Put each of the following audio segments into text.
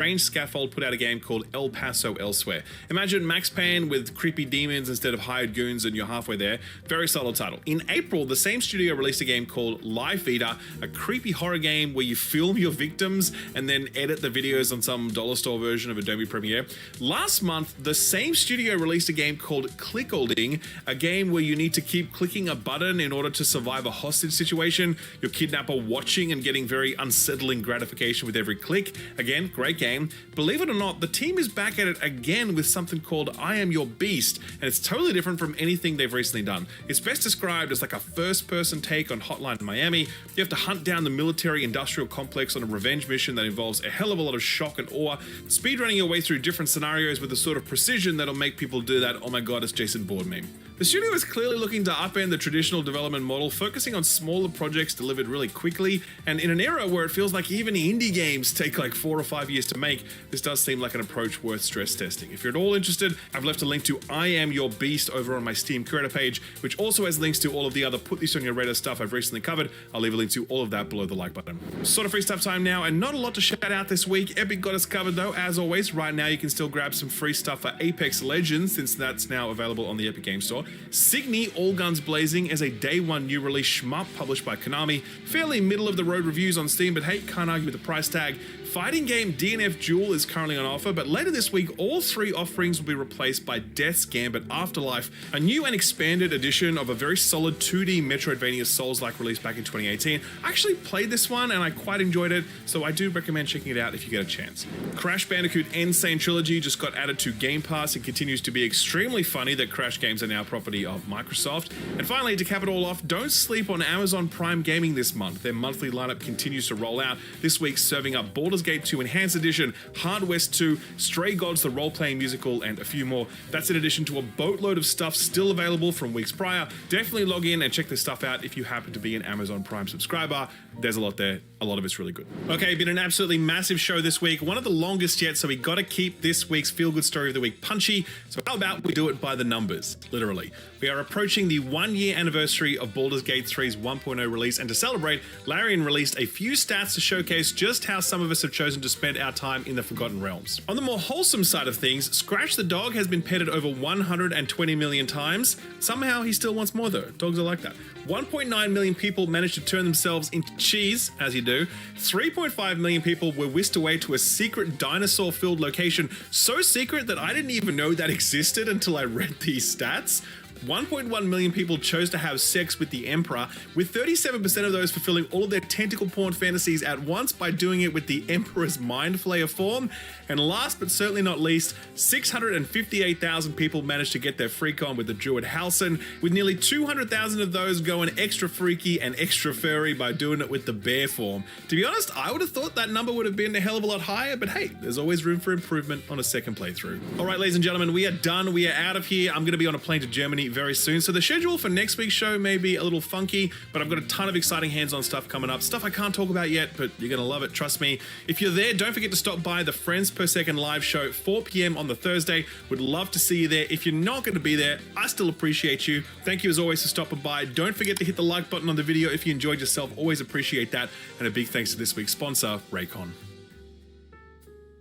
Strange Scaffold put out a game called El Paso Elsewhere. Imagine Max Payne with creepy demons instead of hired goons, and you're halfway there. Very solid title. In April, the same studio released a game called Life Eater, a creepy horror game where you film your victims and then edit the videos on some dollar store version of Adobe Premiere. Last month, the same studio released a game called Clickolding, a game where you need to keep clicking a button in order to survive a hostage situation, your kidnapper watching and getting very unsettling gratification with every click. Again, great game. Believe it or not, the team is back at it again with something called I Am Your Beast, and it's totally different from anything they've recently done. It's best described as like a first-person take on Hotline Miami. You have to hunt down the military-industrial complex on a revenge mission that involves a hell of a lot of shock and awe, speedrunning your way through different scenarios with the sort of precision that'll make people do that "oh my god, it's Jason Bourne" meme. The studio is clearly looking to upend the traditional development model, focusing on smaller projects delivered really quickly, and in an era where it feels like even indie games take like 4 or 5 years to make, this does seem like an approach worth stress testing. If you're at all interested, I've left a link to I Am Your Beast over on my Steam creator page, which also has links to all of the other put this on your radar stuff I've recently covered. I'll leave a link to all of that below the like button. Sort of free stuff time now, and not a lot to shout out this week. Epic got us covered though, as always. Right now you can still grab some free stuff for Apex Legends, since that's now available on the Epic Games Store. Signy All Guns Blazing is a day one new release shmup published by Konami. Fairly middle of the road reviews on Steam, but hey, can't argue with the price tag. Fighting game DNF Duel is currently on offer, but later this week, all 3 offerings will be replaced by Death's Gambit Afterlife, a new and expanded edition of a very solid 2D Metroidvania Souls-like release back in 2018. I actually played this one and I quite enjoyed it, so I do recommend checking it out if you get a chance. Crash Bandicoot N. Sane Trilogy just got added to Game Pass and continues to be extremely funny that Crash games are now property of Microsoft. And finally, to cap it all off, don't sleep on Amazon Prime Gaming this month. Their monthly lineup continues to roll out, this week serving up Baldur's Gate 2 Enhanced Edition, Hard West 2, Stray Gods the role-playing musical, and a few more. That's in addition to a boatload of stuff still available from weeks prior. Definitely log in and check this stuff out if you happen to be an Amazon Prime subscriber. There's a lot there. A lot of it's really good. Okay, been an absolutely massive show this week, one of the longest yet, so we gotta keep this week's feel-good story of the week punchy. So how about we do it by the numbers, literally. We are approaching the 1-year anniversary of Baldur's Gate 3's 1.0 release, and to celebrate, Larian released a few stats to showcase just how some of us have chosen to spend our time in the Forgotten Realms. On the more wholesome side of things, Scratch the dog has been petted over 120 million times. Somehow he still wants more though. Dogs are like that. 1.9 million people managed to turn themselves into cheese, as you do. 3.5 million people were whisked away to a secret dinosaur-filled location, so secret that I didn't even know that existed until I read these stats. 1.1 million people chose to have sex with the Emperor, with 37% of those fulfilling all of their tentacle porn fantasies at once by doing it with the Emperor's Mind Flayer form. And last but certainly not least, 658,000 people managed to get their freak on with the Druid Halcyon, with nearly 200,000 of those going extra freaky and extra furry by doing it with the bear form. To be honest, I would have thought that number would have been a hell of a lot higher, but hey, there's always room for improvement on a second playthrough. All right, ladies and gentlemen, we are done. We are out of here. I'm going to be on a plane to Germany very soon, so the schedule for next week's show may be a little funky, but I've got a ton of exciting hands-on stuff coming up, stuff I can't talk about yet, but you're gonna love it, trust me. If you're there, don't forget to stop by the Friends Per Second live show, 4 p.m. on the Thursday. Would love to see you there. If you're not going to be there, I still appreciate you. Thank you as always for stopping by. Don't forget to hit the like button on the video if you enjoyed yourself. Always appreciate that. And a big thanks to this week's sponsor, Raycon.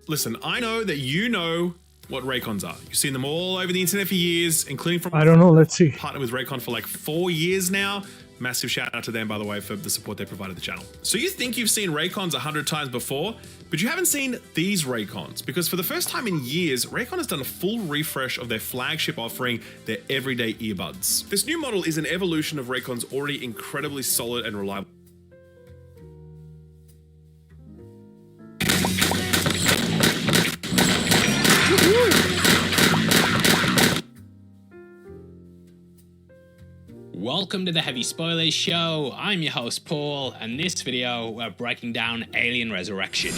Listen, I know that you know what Raycons are. You've seen them all over the internet for years, including from... I don't know, let's see. Partnered with Raycon for like 4 years now. Massive shout out to them, by the way, for the support they provided the channel. So you think you've seen Raycons 100 times before, but you haven't seen these Raycons, because for the first time in years, Raycon has done a full refresh of their flagship offering, their everyday earbuds. This new model is an evolution of Raycon's already incredibly solid and reliable. Welcome to the Heavy Spoilers Show. I'm your host Paul, and this video we're breaking down Alien Resurrection.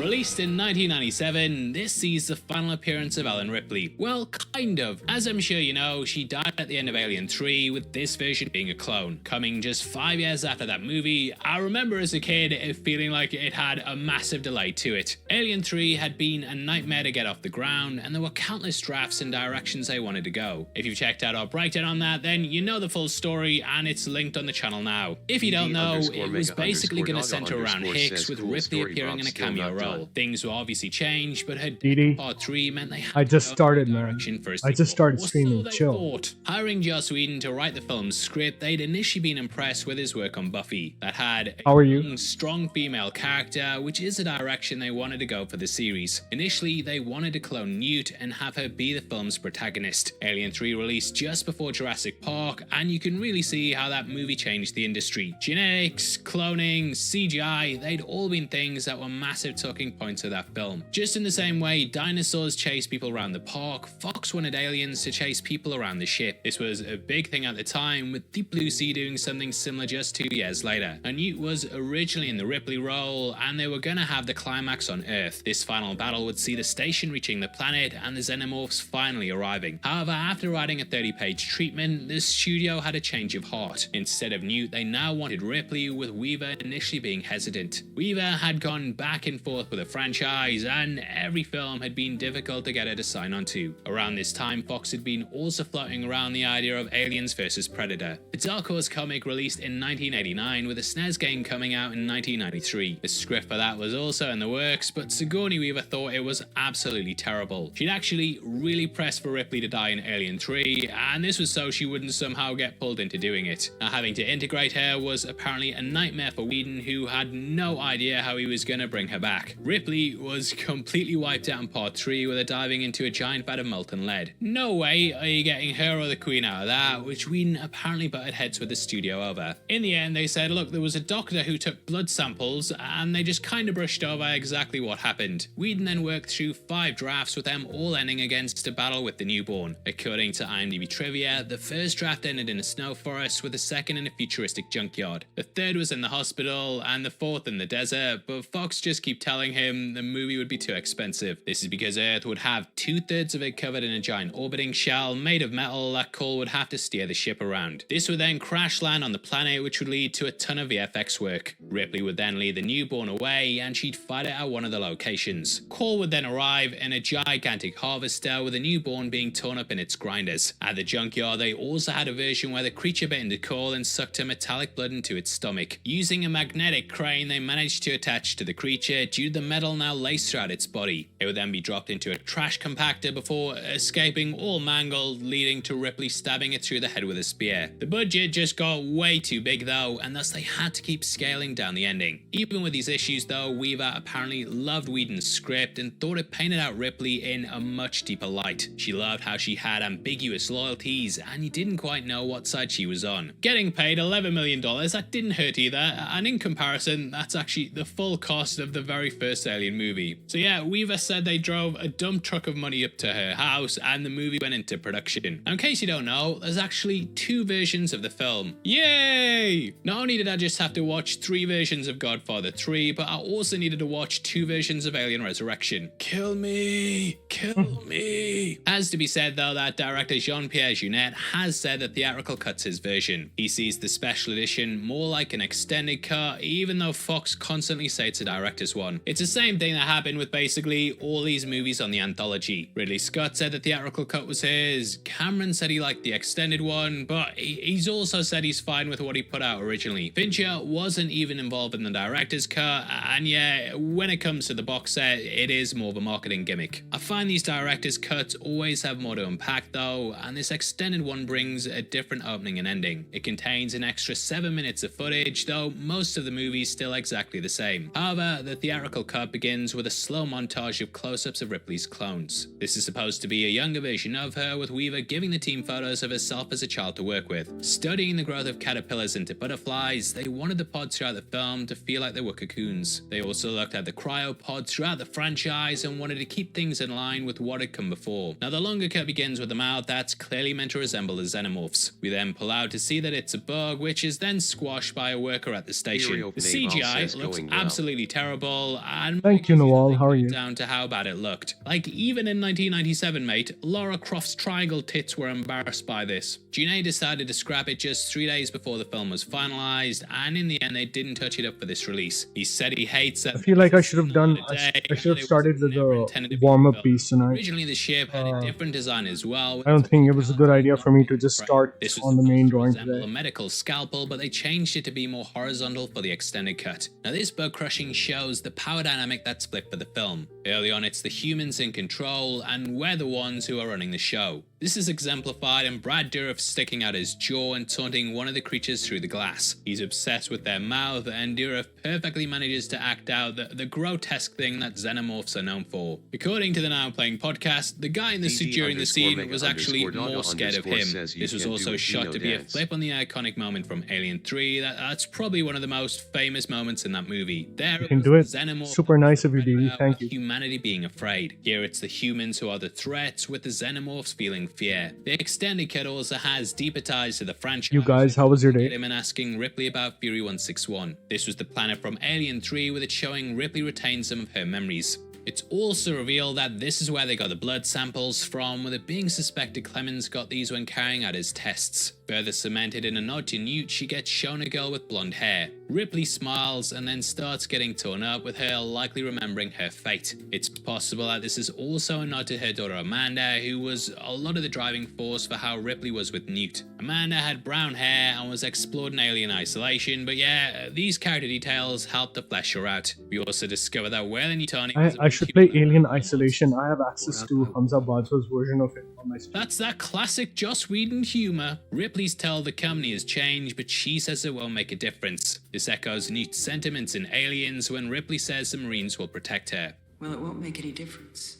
Released in 1997, this sees the final appearance of Ellen Ripley. Well, kind of. As I'm sure you know, she died at the end of Alien 3, with this version being a clone. Coming just 5 years after that movie, I remember as a kid feeling like it had a massive delay to it. Alien 3 had been a nightmare to get off the ground, and there were countless drafts and directions they wanted to go. If you've checked out our breakdown on that, then you know the full story, and it's linked on the channel now. If you don't know, it was basically going to center around Hicks, with Ripley appearing in a cameo role. Things were obviously changed, but her part 3 meant they had I just started, man. for a I just started sequel. streaming. So Chill. thought. Hiring Joss Whedon to write the film's script, they'd initially been impressed with his work on Buffy, that had How are a you? young, strong female character, which is the direction they wanted to go for the series. Initially, they wanted to clone Newt and have her be the film's protagonist. Alien 3 released just before Jurassic Park, and you can really see how that movie changed the industry. Genetics, cloning, CGI, they'd all been things that were massive talking points of that film. Just in the same way dinosaurs chase people around the park, Fox wanted aliens to chase people around the ship. This was a big thing at the time, with Deep Blue Sea doing something similar just 2 years later. And Newt was originally in the Ripley role, and they were gonna have the climax on Earth. This final battle would see the station reaching the planet and the xenomorphs finally arriving. However, after writing a 30-page treatment, the studio had a change of heart. Instead of Newt, they now wanted Ripley, with Weaver initially being hesitant. Weaver had gone back and forth with the franchise, and every film had been difficult to get her to sign on to. Around this time, Fox had been also floating around the idea of Aliens vs Predator. The Dark Horse comic released in 1989, with a SNES game coming out in 1993. The script for that was also in the works, but Sigourney Weaver thought it was absolutely terrible. She'd actually really pressed for Ripley to die in Alien 3, and this was so she wouldn't somehow get pulled into doing it. Now, having to integrate her was apparently a nightmare for Whedon, who had no idea how he was gonna bring her back. Ripley was completely wiped out in part 3, with her diving into a giant vat of molten lead. No way are you getting her or the Queen out of that, which Whedon apparently butted heads with the studio over. In the end, they said, look, there was a doctor who took blood samples, and they just kind of brushed over exactly what happened. Whedon then worked through 5 drafts, with them all ending against a battle with the newborn. According to IMDb trivia, the first draft ended in a snow forest, with the second in a futuristic junkyard. The third was in the hospital, and the fourth in the desert, but Fox just keep telling him the movie would be too expensive. This is because Earth would have 2/3 of it covered in a giant orbiting shell made of metal that Cole would have to steer the ship around. This would then crash land on the planet, which would lead to a ton of VFX work. Ripley would then lead the newborn away, and she'd fight it at one of the locations. Cole would then arrive in a gigantic harvester, with the newborn being torn up in its grinders. At the junkyard, they also had a version where the creature bit into Cole and sucked her metallic blood into its stomach. Using a magnetic crane, they managed to attach to the creature due to the metal now laced throughout its body. It would then be dropped into a trash compactor before escaping all mangled, leading to Ripley stabbing it through the head with a spear. The budget just got way too big though, and thus they had to keep scaling down the ending. Even with these issues though, Weaver apparently loved Whedon's script and thought it painted out Ripley in a much deeper light. She loved how she had ambiguous loyalties, and you didn't quite know what side she was on. Getting paid $11 million, that didn't hurt either, and in comparison, that's actually the full cost of the very first Alien movie. So yeah, Weaver said they drove a dump truck of money up to her house, and the movie went into production. Now, in case you don't know, there's actually 2 versions of the film. Yay! Not only did I just have to watch 3 versions of Godfather 3, but I also needed to watch 2 versions of Alien Resurrection. Kill me! Kill me! Has to be said though that director Jean-Pierre Jeunet has said that theatrical cut's his version. He sees the special edition more like an extended cut, even though Fox constantly say it's a director's one. It's the same thing that happened with basically all these movies on the anthology. Ridley Scott said the theatrical cut was his, Cameron said he liked the extended one, but he's also said he's fine with what he put out originally. Fincher wasn't even involved in the director's cut, and yeah, when it comes to the box set, it is more of a marketing gimmick. I find these director's cuts always have more to unpack though, and this extended one brings a different opening and ending. It contains an extra 7 minutes of footage, though most of the movie is still exactly the same. However, the theatrical cut begins with a slow montage of close-ups of Ripley's clones. This is supposed to be a younger version of her, with Weaver giving the team photos of herself as a child to work with. Studying the growth of caterpillars into butterflies, they wanted the pods throughout the film to feel like they were cocoons. They also looked at the cryopods throughout the franchise and wanted to keep things in line with what had come before. Now, the longer cut begins with a mouth that's clearly meant to resemble the xenomorphs. We then pull out to see that it's a bug, which is then squashed by a worker at the station. The CGI looks absolutely terrible, and Thank you, Nawal. How are you? down to how bad it looked. Like, even in 1997, mate, Lara Croft's triangle tits were embarrassed by this. Janae decided to scrap it just 3 days before the film was finalized, and in the end they didn't touch it up for this release. He said he hates that. I feel like I should have done. I should have started with the warm-up piece tonight. Originally, the ship had a different design as well. I don't think it was a good idea for me to just start on the main drawing today. A medical scalpel, but they changed it to be more horizontal for the extended cut. Now, this bug crushing shows the power dynamic that's split for the film. Early on, it's the humans in control, and we're the ones who are running the show. This is exemplified in Brad Dourif sticking out his jaw and taunting one of the creatures through the glass. He's obsessed with their mouth, and Dourif perfectly manages to act out the grotesque thing that xenomorphs are known for. According to the Now Playing podcast, the guy in the suit during the scene was actually more scared of him. This was also shot to be a flip on the iconic moment from Alien 3. That's probably one of the most famous moments in that movie. There you can do it. Super nice of you, Dee. Thank you. Humanity being afraid. Here it's the humans who are the threats, with the xenomorphs feeling fear. The extended cut also has deeper ties to the franchise. You guys, how was your day? And asking Ripley about Fury 161. This was the planet from Alien 3, with it showing Ripley retained some of her memories. It's also revealed that this is where they got the blood samples from, with it being suspected Clemens got these when carrying out his tests. Further cemented in a nod to Newt, she gets shown a girl with blonde hair. Ripley smiles and then starts getting torn up, with her likely remembering her fate. It's possible that this is also a nod to her daughter Amanda, who was a lot of the driving force for how Ripley was with Newt. Amanda had brown hair and was explored in Alien Isolation, but yeah, these character details help to flesh her out. We also discover that Weyland-Yutani I should play Alien Isolation. I have access to Hamza Bajwa's version of it on my stream. That's that classic Joss Whedon humor. Ripley's tell the company has changed, but she says it won't make a difference. This echoes Newt's sentiments in Aliens when Ripley says the Marines will protect her. Well, it won't make any difference.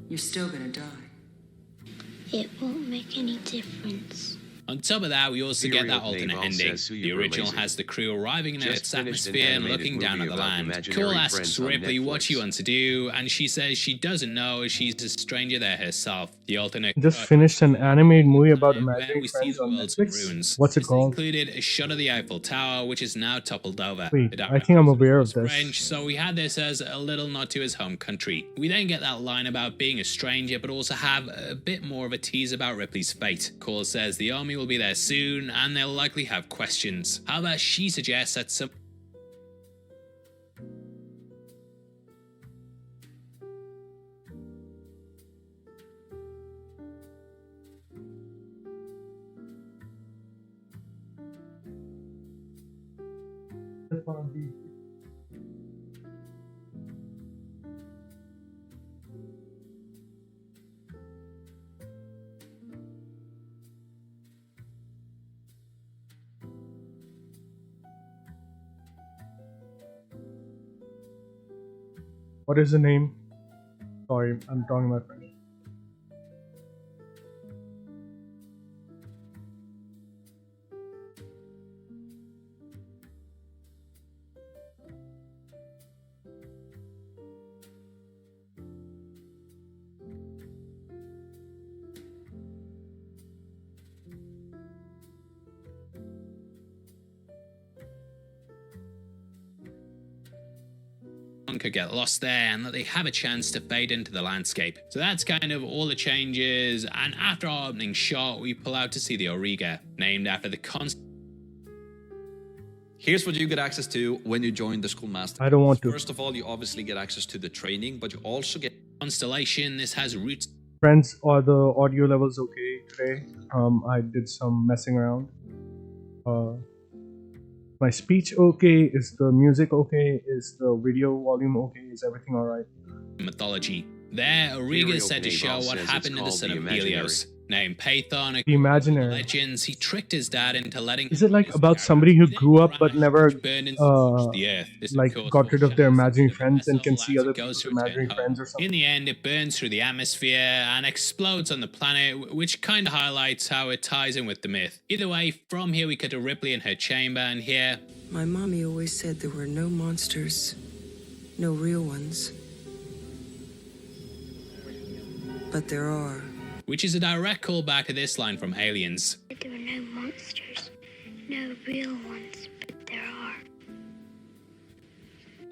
You're still gonna die. It won't make any difference. On top of that, we also get that alternate ending. The original has the crew arriving in Earth's atmosphere and looking down at the land. Cole asks Ripley what she wants to do, and she says she doesn't know, she's a stranger there herself. The alternate just finished an animated movie about imaginary friends on Netflix. What's it called? Included a shot of the Eiffel Tower, which is now toppled over. Wait, I think I'm aware of this. French, so we had this as a little nod to his home country. We then get that line about being a stranger, but also have a bit more of a tease about Ripley's fate. Cole says the army will be there soon, and they'll likely have questions. However, she suggests that some What is the name? Sorry, I'm talking about French. could get lost there, and that they have a chance to fade into the landscape. So that's kind of all the changes, and after our opening shot, we pull out to see the Auriga, named after the Here's what you get access to when you join the Schoolmaster. I don't want to. First of all, you obviously get access to the training, but you also get constellation. This has roots. Friends, are the audio levels okay today? I did some messing around. My speech okay? Is the music okay? Is the video volume okay? Is everything alright? Mythology. There, Auriga is said to show what happened to the son of Helios. Named Pathon, The Imaginary. Legends, he tricked his dad into letting. Is it like about somebody who grew up but never like got rid of their imaginary friends and can see other people's imaginary friends or something? In the end, it burns through the atmosphere and explodes on the planet, which kind of highlights how it ties in with the myth. Either way, from here we cut to Ripley in her chamber, and here... My mommy always said there were no monsters, no real ones. But there are. Which is a direct callback to this line from Aliens. There are no monsters, no real ones, but there are.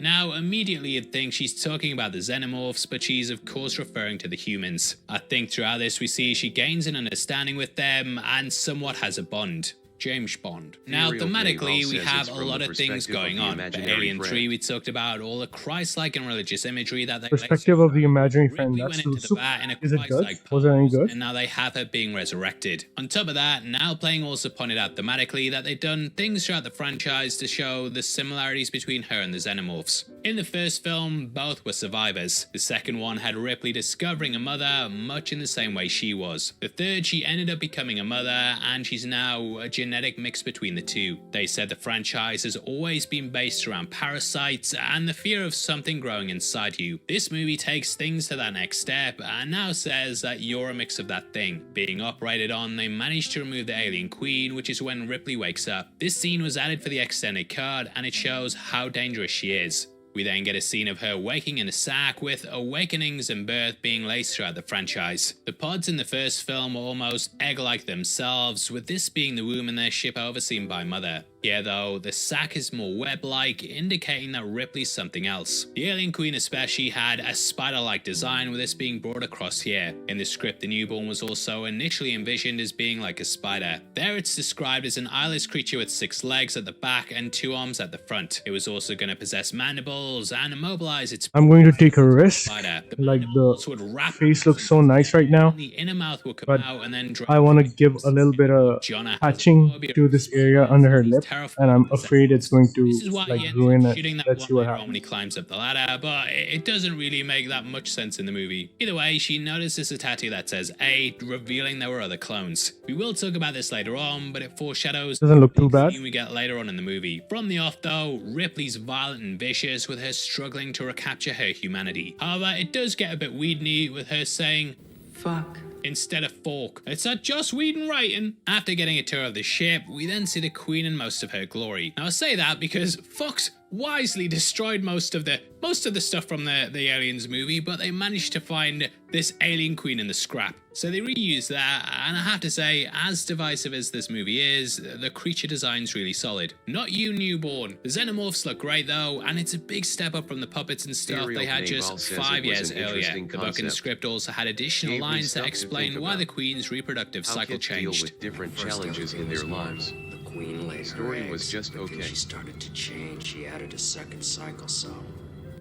Now, immediately you'd think she's talking about the xenomorphs, but she's of course referring to the humans. I think throughout this we see she gains an understanding with them and somewhat has a bond. James Bond. Now, thematically, we have a lot of things going on. For Alien 3, we talked about all the Christ-like and religious imagery that they perspective of the imaginary friend. That's is it good? Was it any good? And now they have her being resurrected. On top of that, now Playing also pointed out thematically that they've done things throughout the franchise to show the similarities between her and the xenomorphs. In the first film, both were survivors. The second one had Ripley discovering a mother much in the same way she was. The third, she ended up becoming a mother, and she's now a genetic mix between the two. They said the franchise has always been based around parasites and the fear of something growing inside you. This movie takes things to that next step and now says that you're a mix of that thing. Being operated on, they managed to remove the alien queen, which is when Ripley wakes up. This scene was added for the extended cut and it shows how dangerous she is. We then get a scene of her waking in a sack, with awakenings and birth being laced throughout the franchise. The pods in the first film were almost egg-like themselves, with this being the womb in their ship overseen by Mother. Here though, the sack is more web-like, indicating that Ripley's something else. The alien queen especially had a spider-like design, with this being brought across here. In the script, the newborn was also initially envisioned as being like a spider. There it's described as an eyeless creature with 6 legs at the back and 2 arms at the front. It was also going to possess mandibles and immobilize its... I'm going to take a risk. Like the face looks so nice right now, the inner mouth will come but out and then I want to give a little bit of patching to this area under her lip. And I'm afraid it's going to like ruin it. Let's see what happens. When he climbs up the ladder, but it doesn't really make that much sense in the movie. Either way, she notices a tattoo that says A, revealing there were other clones. We will talk about this later on, but it foreshadows doesn't look too bad. We get later on in the movie. From the off though, Ripley's violent and vicious, with her struggling to recapture her humanity. However, it does get a bit Whedon-y, with her saying Fuck. instead of fork. It's a Joss Whedon writing. After getting a tour of the ship, we then see the Queen in most of her glory. Now I say that because Fox wisely destroyed most of the stuff from the Aliens movie, but they managed to find this alien queen in the scrap. So they reused that, and I have to say, as divisive as this movie is, the creature design's really solid. Not you, newborn. The xenomorphs look great though, and it's a big step up from the puppets and stuff they had just 5 years earlier. The book and script also had additional lines that explain why the queen's reproductive cycle changed. With different challenges in their lives. The queen laid The story her was eggs, just but then okay. she started to change. She added a second cycle, so...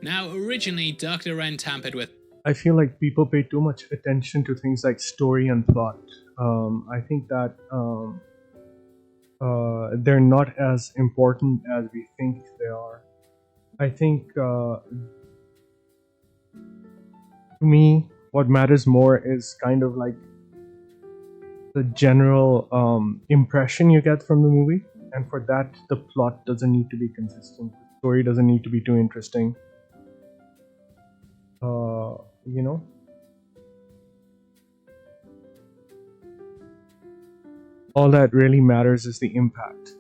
Now, originally, Dr. Wren tampered with... I feel like people pay too much attention to things like story and plot. I think that they're not as important as we think they are. I think, to me, what matters more is kind of like the general impression you get from the movie. And for that, the plot doesn't need to be consistent. The story doesn't need to be too interesting. You know? All that really matters is the impact.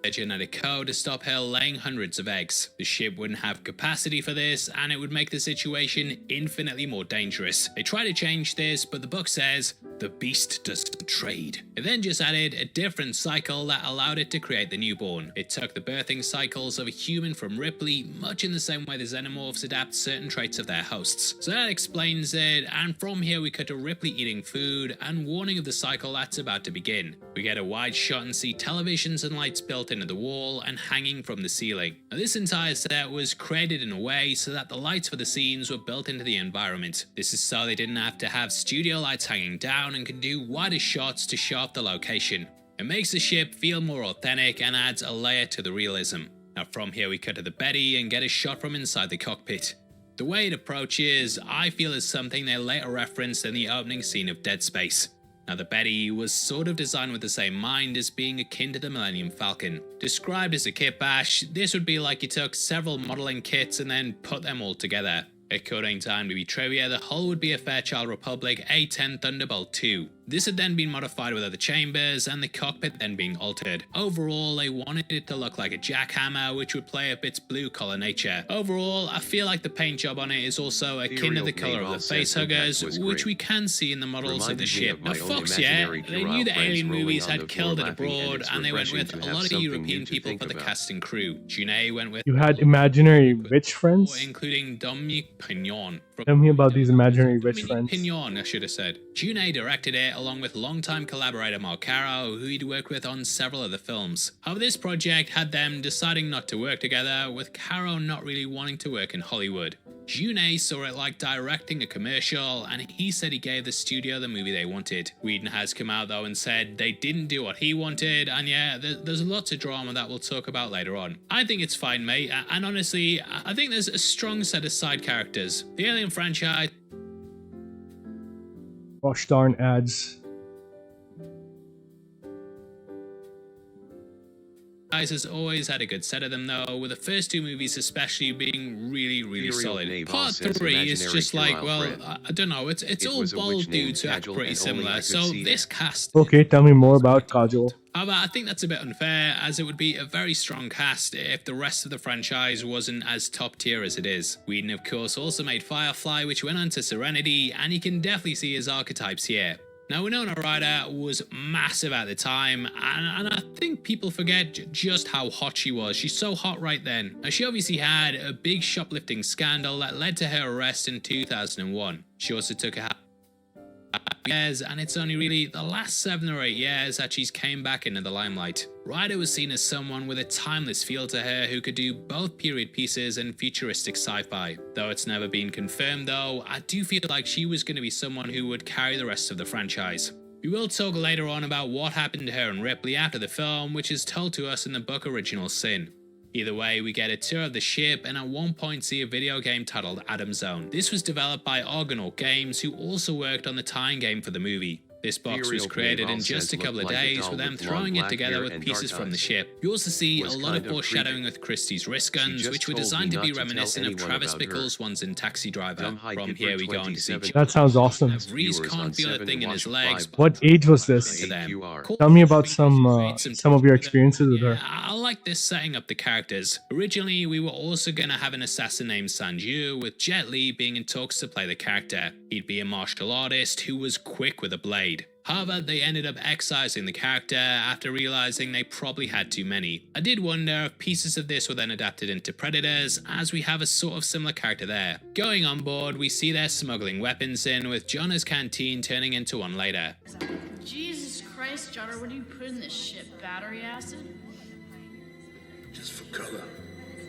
A genetic code to stop her laying hundreds of eggs. The ship wouldn't have capacity for this, and it would make the situation infinitely more dangerous. They try to change this, but the book says, the beast doesn't trade. It then just added a different cycle that allowed it to create the newborn. It took the birthing cycles of a human from Ripley, much in the same way the xenomorphs adapt certain traits of their hosts. So that explains it, and from here we cut to Ripley eating food, and warning of the cycle that's about to begin. We get a wide shot and see televisions and lights built into the wall and hanging from the ceiling. Now, this entire set was created in a way so that the lights for the scenes were built into the environment. This is so they didn't have to have studio lights hanging down and can do wider shots to show off the location. It makes the ship feel more authentic and adds a layer to the realism. Now from here we cut to the Betty and get a shot from inside the cockpit. The way it approaches, I feel, is something they later referenced in the opening scene of Dead Space. Now the Betty was sort of designed with the same mind as being akin to the Millennium Falcon. Described as a kit bash, this would be like you took several modeling kits and then put them all together. According to IMDb Trivia, the hull would be a Fairchild Republic A-10 Thunderbolt II. This had then been modified with other chambers and the cockpit then being altered. Overall, they wanted it to look like a jackhammer, which would play up its blue-collar nature. Overall, I feel like the paint job on it is also akin to the color of the facehuggers, which we can see in the models of the ship. Now Fox, yeah, they knew the Alien movies had killed it abroad, and they went with a lot of European people for the cast and crew. Junet went with... You had imaginary witch friends? Including Dominique Pignon. Tell me about these imaginary witch Dominique friends. Pignon, I should have said. Junet directed it along with longtime collaborator Mark Caro, who he'd worked with on several other films. However, this project had them deciding not to work together, with Caro not really wanting to work in Hollywood. Junet saw it like directing a commercial, and he said he gave the studio the movie they wanted. Whedon has come out though and said they didn't do what he wanted, and yeah, there's lots of drama that we'll talk about later on. I think it's fine, mate, and honestly, I think there's a strong set of side characters. The Alien franchise... Gosh darn ads. has always had a good set of them though, with the first two movies especially being really solid. Part 3 is just like, well, I don't know, it's all bald dudes who act pretty similar, so this cast... Okay, tell me more about Kajol. However, I think that's a bit unfair, as it would be a very strong cast if the rest of the franchise wasn't as top tier as it is. Whedon, of course, also made Firefly, which went on to Serenity, and you can definitely see his archetypes here. Now, Winona Ryder was massive at the time, and I think people forget just how hot she was. She's so hot right then. Now, she obviously had a big shoplifting scandal that led to her arrest in 2001. She also took a years, and it's only really the last 7 or 8 years that she's came back into the limelight. Ryder was seen as someone with a timeless feel to her who could do both period pieces and futuristic sci-fi. Though it's never been confirmed though, I do feel like she was going to be someone who would carry the rest of the franchise. We will talk later on about what happened to her and Ripley after the film, which is told to us in the book Original Sin. Either way, we get a tour of the ship and at one point see a video game titled Adam Zone. This was developed by Argonaut Games, who also worked on the tie-in game for the movie. This box was created in just a couple of days, with them throwing it together with pieces from the ship. You also see a lot of foreshadowing with Christie's wrist guns, which were designed to be reminiscent of Travis Bickle's ones in Taxi Driver. From here we go on to see That sounds awesome. Reese can't feel a thing in his legs. What age was this? Tell me about some of your experiences with her. I like this setting up the characters. Originally, we were also going to have an assassin named Sanju, with Jet Li being in talks to play the character. He'd be a martial artist who was quick with a blade. However, they ended up excising the character after realizing they probably had too many. I did wonder if pieces of this were then adapted into Predators, as we have a sort of similar character there. Going on board, we see they're smuggling weapons in, with Jonah's canteen turning into one later. Jesus Christ, Jonah, what do you put in this shit? Battery acid? Just for color.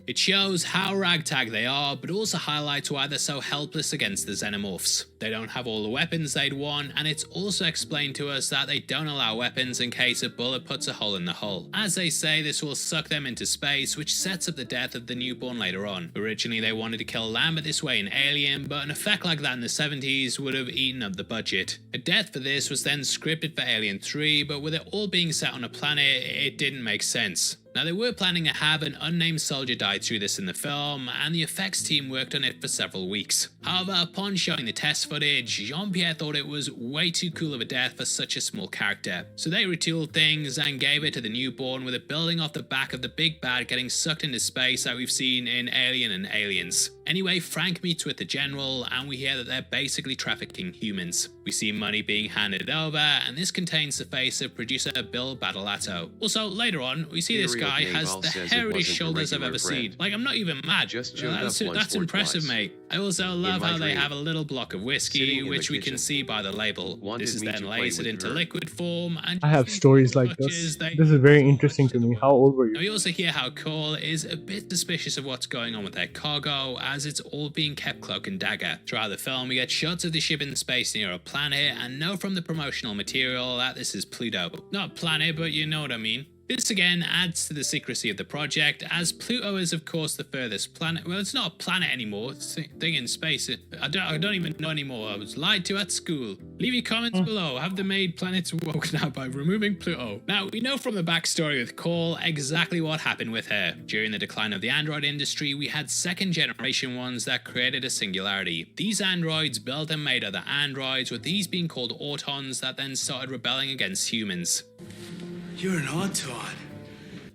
It shows how ragtag they are, but also highlights why they're so helpless against the xenomorphs. They don't have all the weapons they'd want, and it's also explained to us that they don't allow weapons in case a bullet puts a hole in the hull. As they say, this will suck them into space, which sets up the death of the newborn later on. Originally, they wanted to kill Lambert this way in Alien, but an effect like that in the 70s would have eaten up the budget. A death for this was then scripted for Alien 3, but with it all being set on a planet, it didn't make sense. Now, they were planning to have an unnamed soldier die through this in the film, and the effects team worked on it for several weeks. However, upon showing the test footage, Jean-Pierre thought it was way too cool of a death for such a small character. So they retooled things and gave it to the newborn, with it building off the back of the big bad getting sucked into space that we've seen in Alien and Aliens. Anyway, Frank meets with the general, and we hear that they're basically trafficking humans. We see money being handed over, and this contains the face of producer Bill Badalato. Also, later on, we see this guy has the hairiest shoulders I've ever seen. Like, I'm not even mad. That's impressive, mate. I also love how they have a little block of whiskey, which we can see by the label. This is then lasered into liquid form, and I have stories like this. This is very interesting to me. How old were you? We also hear how Cole is a bit suspicious of what's going on with their cargo, as it's all being kept cloak and dagger. Throughout the film, we get shots of the ship in space near a planet, and know from the promotional material that this is Pluto. Not planet, but you know what I mean. This again adds to the secrecy of the project, as Pluto is of course the furthest planet. Well, it's not a planet anymore, it's a thing in space. I don't even know anymore. I was lied to at school. Leave your comments below. Have they made planets woke now by removing Pluto? Now, we know from the backstory with Cole exactly what happened with her. During the decline of the android industry, we had second generation ones that created a singularity. These androids built and made other androids, with these being called Autons that then started rebelling against humans. You're an Auton.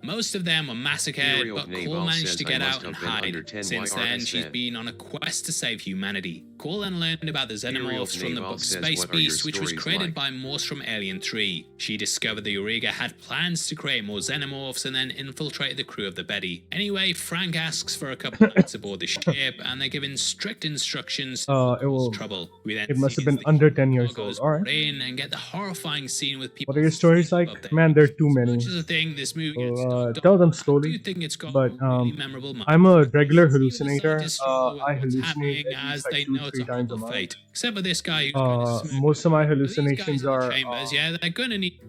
Most of them were massacred, Theory but of Cole Naval managed says to I get must out and have been under hide. 10 Since then, she's YRSN. been on a quest to save humanity. Cole then learned about the xenomorphs from the Naval book says, Space what are your Beast, which was stories created like? by Morse from Alien 3. She discovered the Eureka had plans to create more xenomorphs and then infiltrated the crew of the Betty. Anyway, Frank asks for a couple nights aboard the ship, and they're given strict instructions to not cause trouble. We then It must see have been as the under human 10 years cargoes old. Alright. brought in and get the horrifying scene with people. What are your stories like? above their Man, there are heads. too As many. much as a thing, this movie gets Tell them I do slowly. think it's got But really memorable moments. I'm a regular See the hallucinator. scientists struggle with I what's hallucinate happening at as least like they 2 know it's 3 a times a horrible month. fate. Except for this guy who's kind of smirking Most of my around. But these guys hallucinations in the are chambers, yeah, they're gonna need.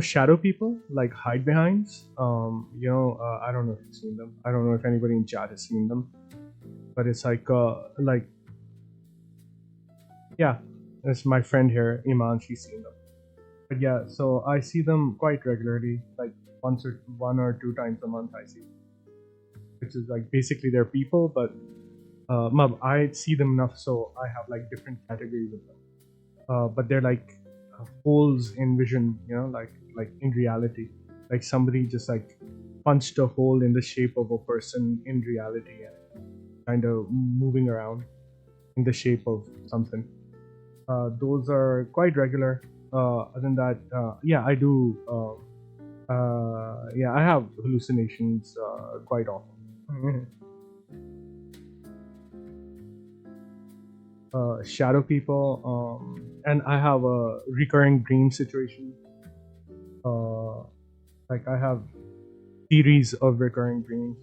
shadow people, like hide behinds. I don't know if you've seen them. I don't know if anybody in chat has seen them, but it's yeah, it's my friend here, Iman. She's seen them. But yeah, so I see them quite regularly, like one or two times a month. I see, which is like basically they're people, but I see them enough, so I have like different categories of them. But they're like holes in vision, like in reality, like somebody just like punched a hole in the shape of a person in reality and kind of moving around in the shape of something. Those are quite regular. Other than that, I do. I have hallucinations quite often. Shadow people, and I have a recurring dream situation. Like I have series of recurring dreams,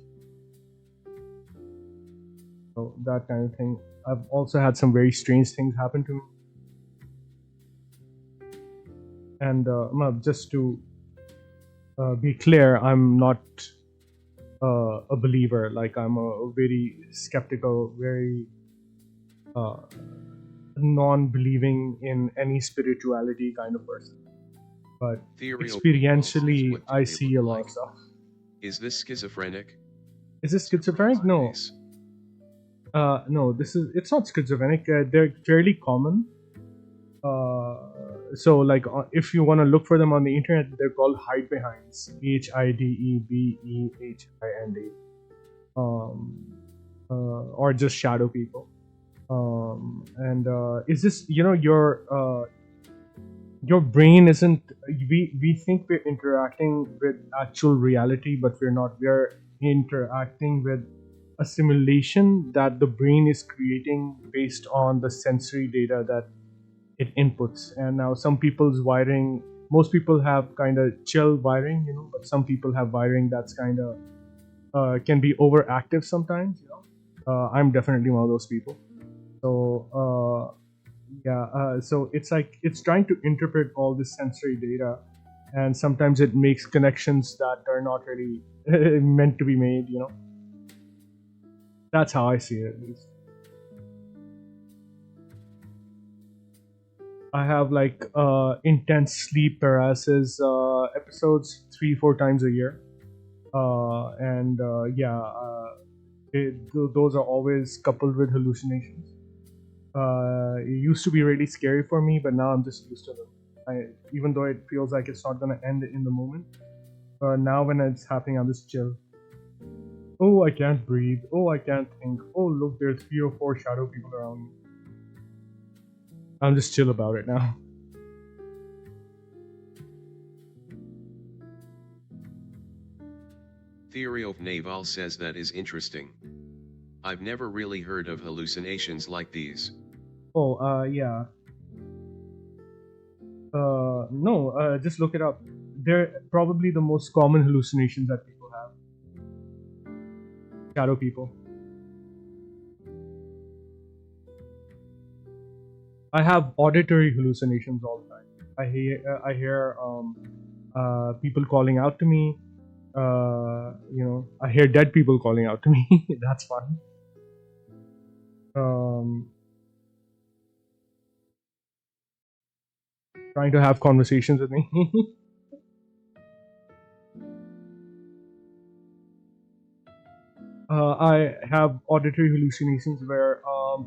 so that kind of thing. I've also had some very strange things happen to me, and just to be clear, I'm not a believer. Like I'm a very skeptical, very non-believing in any spirituality kind of person, but Theory of experientially what do I they see a look lot like? of stuff. Is this schizophrenic? Is this schizophrenic? No. No, it's not schizophrenic. They're fairly common. So like if you want to look for them on the internet, they're called hide behinds. HIDEBEHIND. Or just shadow people. Is this your brain isn't, we think we're interacting with actual reality, but we're not. We're interacting with a simulation that the brain is creating based on the sensory data that it inputs. And now some people's wiring, most people have kind of chill wiring, but some people have wiring that's kind of can be overactive sometimes. I'm definitely one of those people. So so it's like it's trying to interpret all this sensory data, and sometimes it makes connections that are not really meant to be made. That's how I see it, at least. I have like intense sleep paralysis episodes 3-4 times a year, those are always coupled with hallucinations. It used to be really scary for me, but now I'm just used to them. Even though it feels like it's not gonna end in the moment, now when it's happening, I'm just chill. Oh, I can't breathe. Oh, I can't think. Oh, look, there's 3 or 4 shadow people around me. I'm just chill about it now. Theory of Naval says that is interesting. I've never really heard of hallucinations like these. Oh, yeah. No, just look it up. They're probably the most common hallucinations that people have. Shadow people. I have auditory hallucinations all the time. I hear people calling out to me. I hear dead people calling out to me. That's fun. Trying to have conversations with me. I have auditory hallucinations where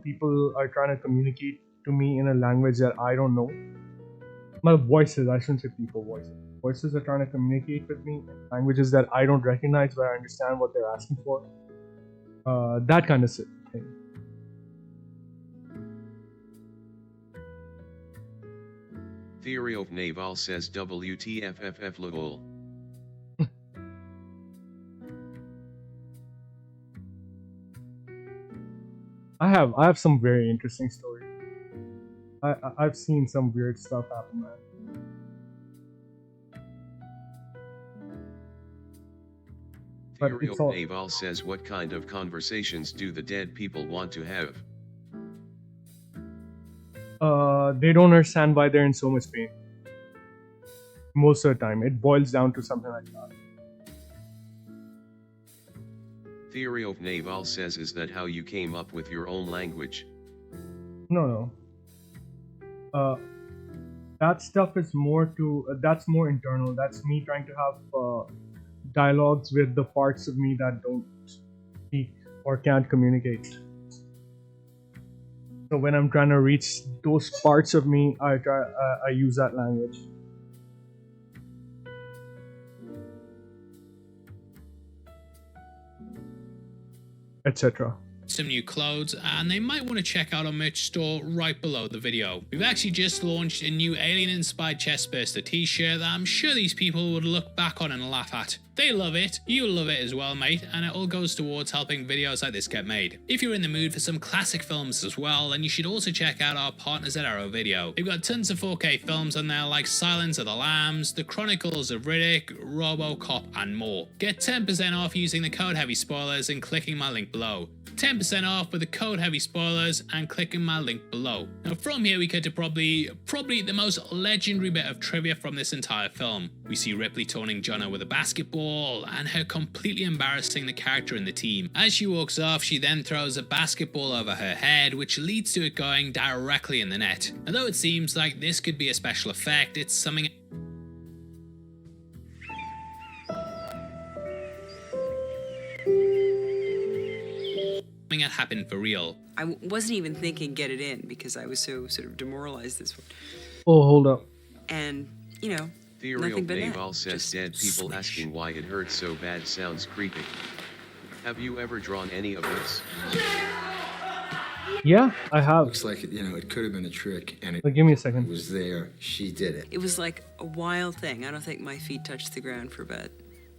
people are trying to communicate to me in a language that I don't know. My voices, I shouldn't say people, voices. Voices are trying to communicate with me in languages that I don't recognize, but I understand what they're asking for. That kind of thing. Theory of Naval says WTFFF lol. I have some very interesting stories. I've seen some weird stuff happen, man. Theory of Naval says, what kind of conversations do the dead people want to have? They don't understand why they're in so much pain. Most of the time, it boils down to something like that. Theory of Naval says, is that how you came up with your own language? No. That stuff is more that's more internal. That's me trying to have dialogues with the parts of me that don't speak or can't communicate. So when I'm trying to reach those parts of me, I use that language. Etc. Some new clothes, and they might want to check out our merch store right below the video. We've actually just launched a new alien inspired chestburster t-shirt that I'm sure these people would look back on and laugh at. They love it, you'll love it as well, mate, and it all goes towards helping videos like this get made. If you're in the mood for some classic films as well, then you should also check out our partners at Arrow Video. They've got tons of 4K films on there like Silence of the Lambs, The Chronicles of Riddick, RoboCop, and more. Get 10% off using the code Heavy Spoilers and clicking my link below. 10% off with the code Heavy Spoilers and clicking my link below. Now from here we get to probably the most legendary bit of trivia from this entire film. We see Ripley taunting Jono with a basketball and her completely embarrassing the character in the team. As she walks off, she then throws a basketball over her head, which leads to it going directly in the net. Although it seems like this could be a special effect, it's something that happened for real. I wasn't even thinking get it in because I was so sort of demoralized this one. Oh, hold up. And, Theory nothing of but Naval that. says, Just dead people swish. asking why it hurts so bad sounds creepy. Have you ever drawn any of this? Yeah, I have. Looks like it could have been a trick, and it But give me a second. was there. She did it. It was like a wild thing. I don't think my feet touched the ground for about,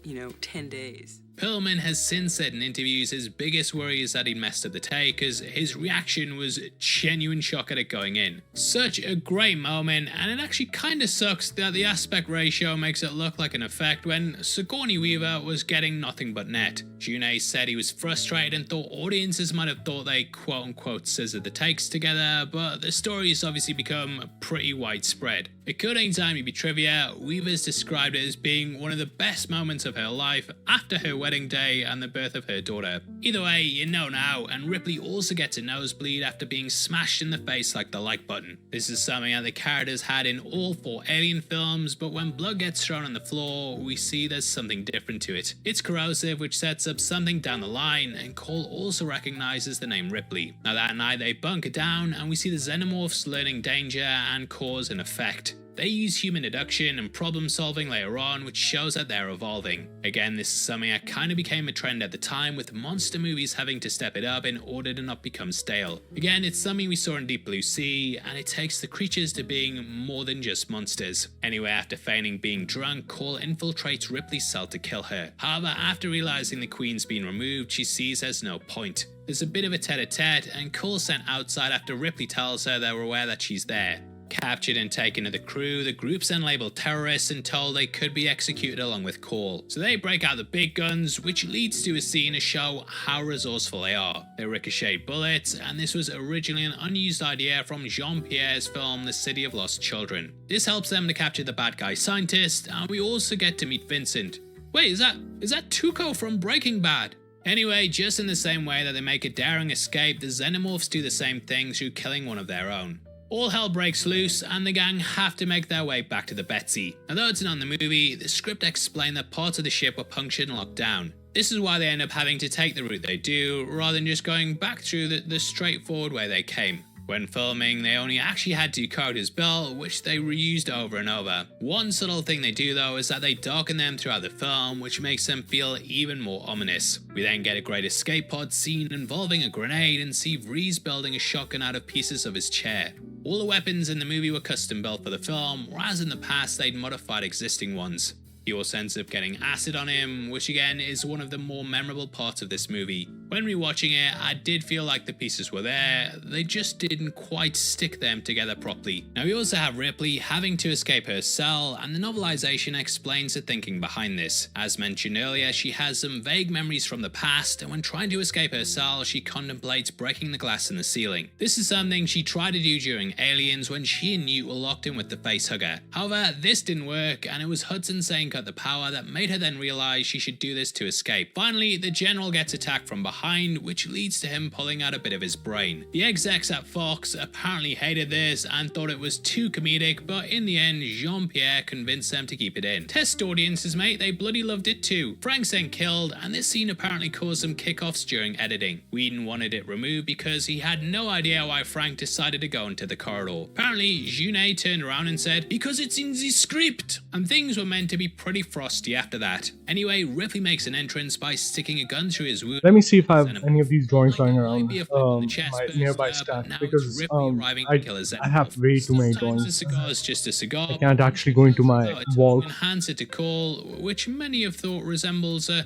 10 days. Perlman has since said in interviews his biggest worry is that he messed up the take, as his reaction was genuine shock at it going in. Such a great moment, and it actually kinda sucks that the aspect ratio makes it look like an effect when Sigourney Weaver was getting nothing but net. June said he was frustrated and thought audiences might have thought they quote-unquote scissored the takes together, but the story has obviously become pretty widespread. According to IMDb Trivia, Weaver's described it as being one of the best moments of her life after her wedding day and the birth of her daughter. Either way, you know now, and Ripley also gets a nosebleed after being smashed in the face like the like button. This is something that the characters had in all 4 Alien films, but when blood gets thrown on the floor, we see there's something different to it. It's corrosive, which sets up something down the line, and Cole also recognizes the name Ripley. Now that night they bunker down, and we see the xenomorphs learning danger and cause and effect. They use human deduction and problem solving later on, which shows that they're evolving. Again, this is something that kind of became a trend at the time, with monster movies having to step it up in order to not become stale. Again, it's something we saw in Deep Blue Sea, and it takes the creatures to being more than just monsters. Anyway, after feigning being drunk, Cole infiltrates Ripley's cell to kill her. However, after realizing the queen's been removed, she sees there's no point. There's a bit of a tete-a-tete, and Cole's sent outside after Ripley tells her they're aware that she's there. Captured and taken to the crew, the group's then labeled terrorists and told they could be executed along with Cole. So they break out the big guns, which leads to a scene to show how resourceful they are. They ricochet bullets, and this was originally an unused idea from Jean-Pierre's film The City of Lost Children. This helps them to capture the bad guy scientist, and we also get to meet Vincent. Wait, is that Tuco from Breaking Bad? Anyway, just in the same way that they make a daring escape, the Xenomorphs do the same thing through killing one of their own. All hell breaks loose, and the gang have to make their way back to the Betsy. Although it's not in the movie, the script explained that parts of the ship were punctured and locked down. This is why they end up having to take the route they do, rather than just going back through the straightforward way they came. When filming, they only actually had two characters built, which they reused over and over. One subtle thing they do though is that they darken them throughout the film, which makes them feel even more ominous. We then get a great escape pod scene involving a grenade and see Vrees building a shotgun out of pieces of his chair. All the weapons in the movie were custom built for the film, whereas in the past they'd modified existing ones. He also ends up getting acid on him, which again is one of the more memorable parts of this movie. When rewatching it, I did feel like the pieces were there, they just didn't quite stick them together properly. Now we also have Ripley having to escape her cell, and the novelization explains the thinking behind this. As mentioned earlier, she has some vague memories from the past, and when trying to escape her cell, she contemplates breaking the glass in the ceiling. This is something she tried to do during Aliens when she and Newt were locked in with the facehugger. However, this didn't work, and it was Hudson saying cut the power that made her then realize she should do this to escape. Finally, the general gets attacked from behind, which leads to him pulling out a bit of his brain. The execs at Fox apparently hated this and thought it was too comedic, but in the end, Jean-Pierre convinced them to keep it in. Test audiences, mate, they bloody loved it too. Frank's then killed, and this scene apparently caused some kickoffs during editing. Whedon wanted it removed because he had no idea why Frank decided to go into the corridor. Apparently, Junet turned around and said, "Because it's in the script," and things were meant to be pretty frosty after that. Anyway, Ripley makes an entrance by sticking a gun through his wound. Let me see if I have any of these drawings lying around my nearby stack, because I have way too many drawings. A cigar is just a cigar. I can't actually go into my vault. And hands it to Cole, which many have thought resembles a,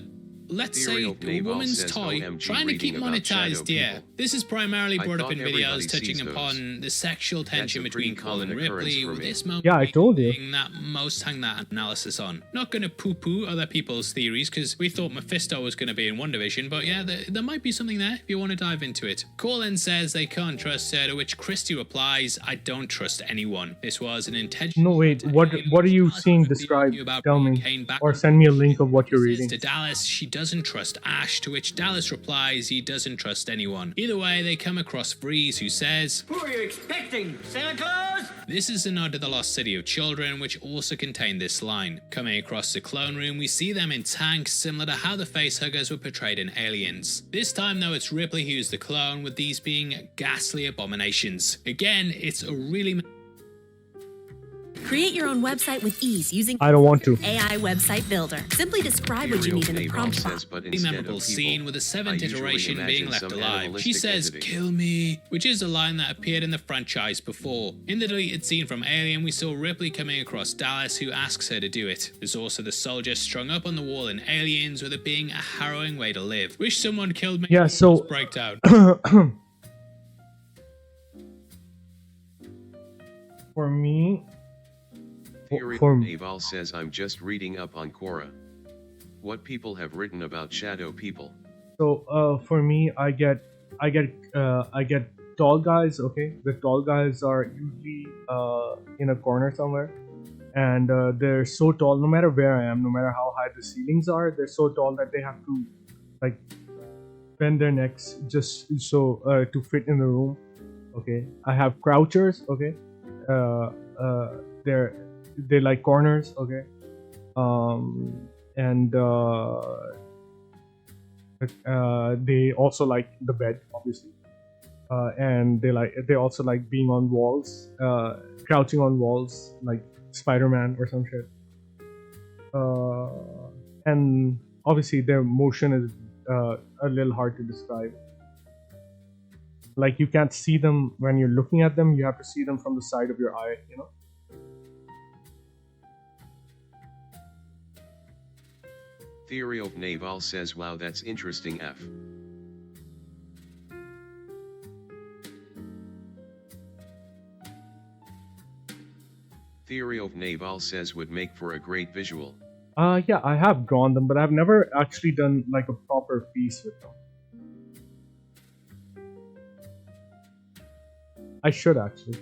let's say, a woman's toy, trying to keep monetized, yeah. This is primarily brought up in videos touching upon the sexual tension between Cole and Ripley, with this moment I told you that most hang that analysis on. Not gonna poo-poo other people's theories, because we thought Mephisto was gonna be in WandaVision, but yeah, there might be something there if you want to dive into it. Cole then says they can't trust her, to which Christy replies, "I don't trust anyone." This was an intentional... No, wait, what are you seeing described? Tell me, or send me a link of what you're reading. To Dallas, she doesn't trust Ash, to which Dallas replies he doesn't trust anyone. Either way, they come across Vrees, who says, "Who are you expecting, Santa Claus?" This is a nod to the Lost City of Children, which also contained this line. Coming across the clone room, we see them in tanks, similar to how the facehuggers were portrayed in Aliens. This time though, it's Ripley who's the clone, with these being ghastly abominations. Again, it's a really... Create your own website with ease using I don't want to. AI Website Builder. Simply describe what you need in the prompt box. A memorable scene with the 7th iteration being left alive. She says, "Kill me," which is a line that appeared in the franchise before. In the deleted scene from Alien, we saw Ripley coming across Dallas, who asks her to do it. There's also the soldier strung up on the wall in Aliens, with it being a harrowing way to live. Wish someone killed me. Yeah, so... breakdown. For me... Aval says, "I'm just reading up on Quora. What people have written about shadow people." So for me, I get tall guys. Okay, the tall guys are usually in a corner somewhere, and they're so tall. No matter where I am, no matter how high the ceilings are, they're so tall that they have to like bend their necks just so to fit in the room. Okay, I have crouchers. Okay, they're like corners. Okay, and they also like the bed, obviously, and they also like being on walls, crouching on walls like Spider-Man or some shit. And obviously their motion is a little hard to describe. Like, you can't see them when you're looking at them, you have to see them from the side of your eye, you know. Theory of Naval says, "Wow, that's interesting, F." Ethereal Naval says would make for a great visual. Yeah, I have drawn them, but I've never actually done like a proper piece with them. I should actually.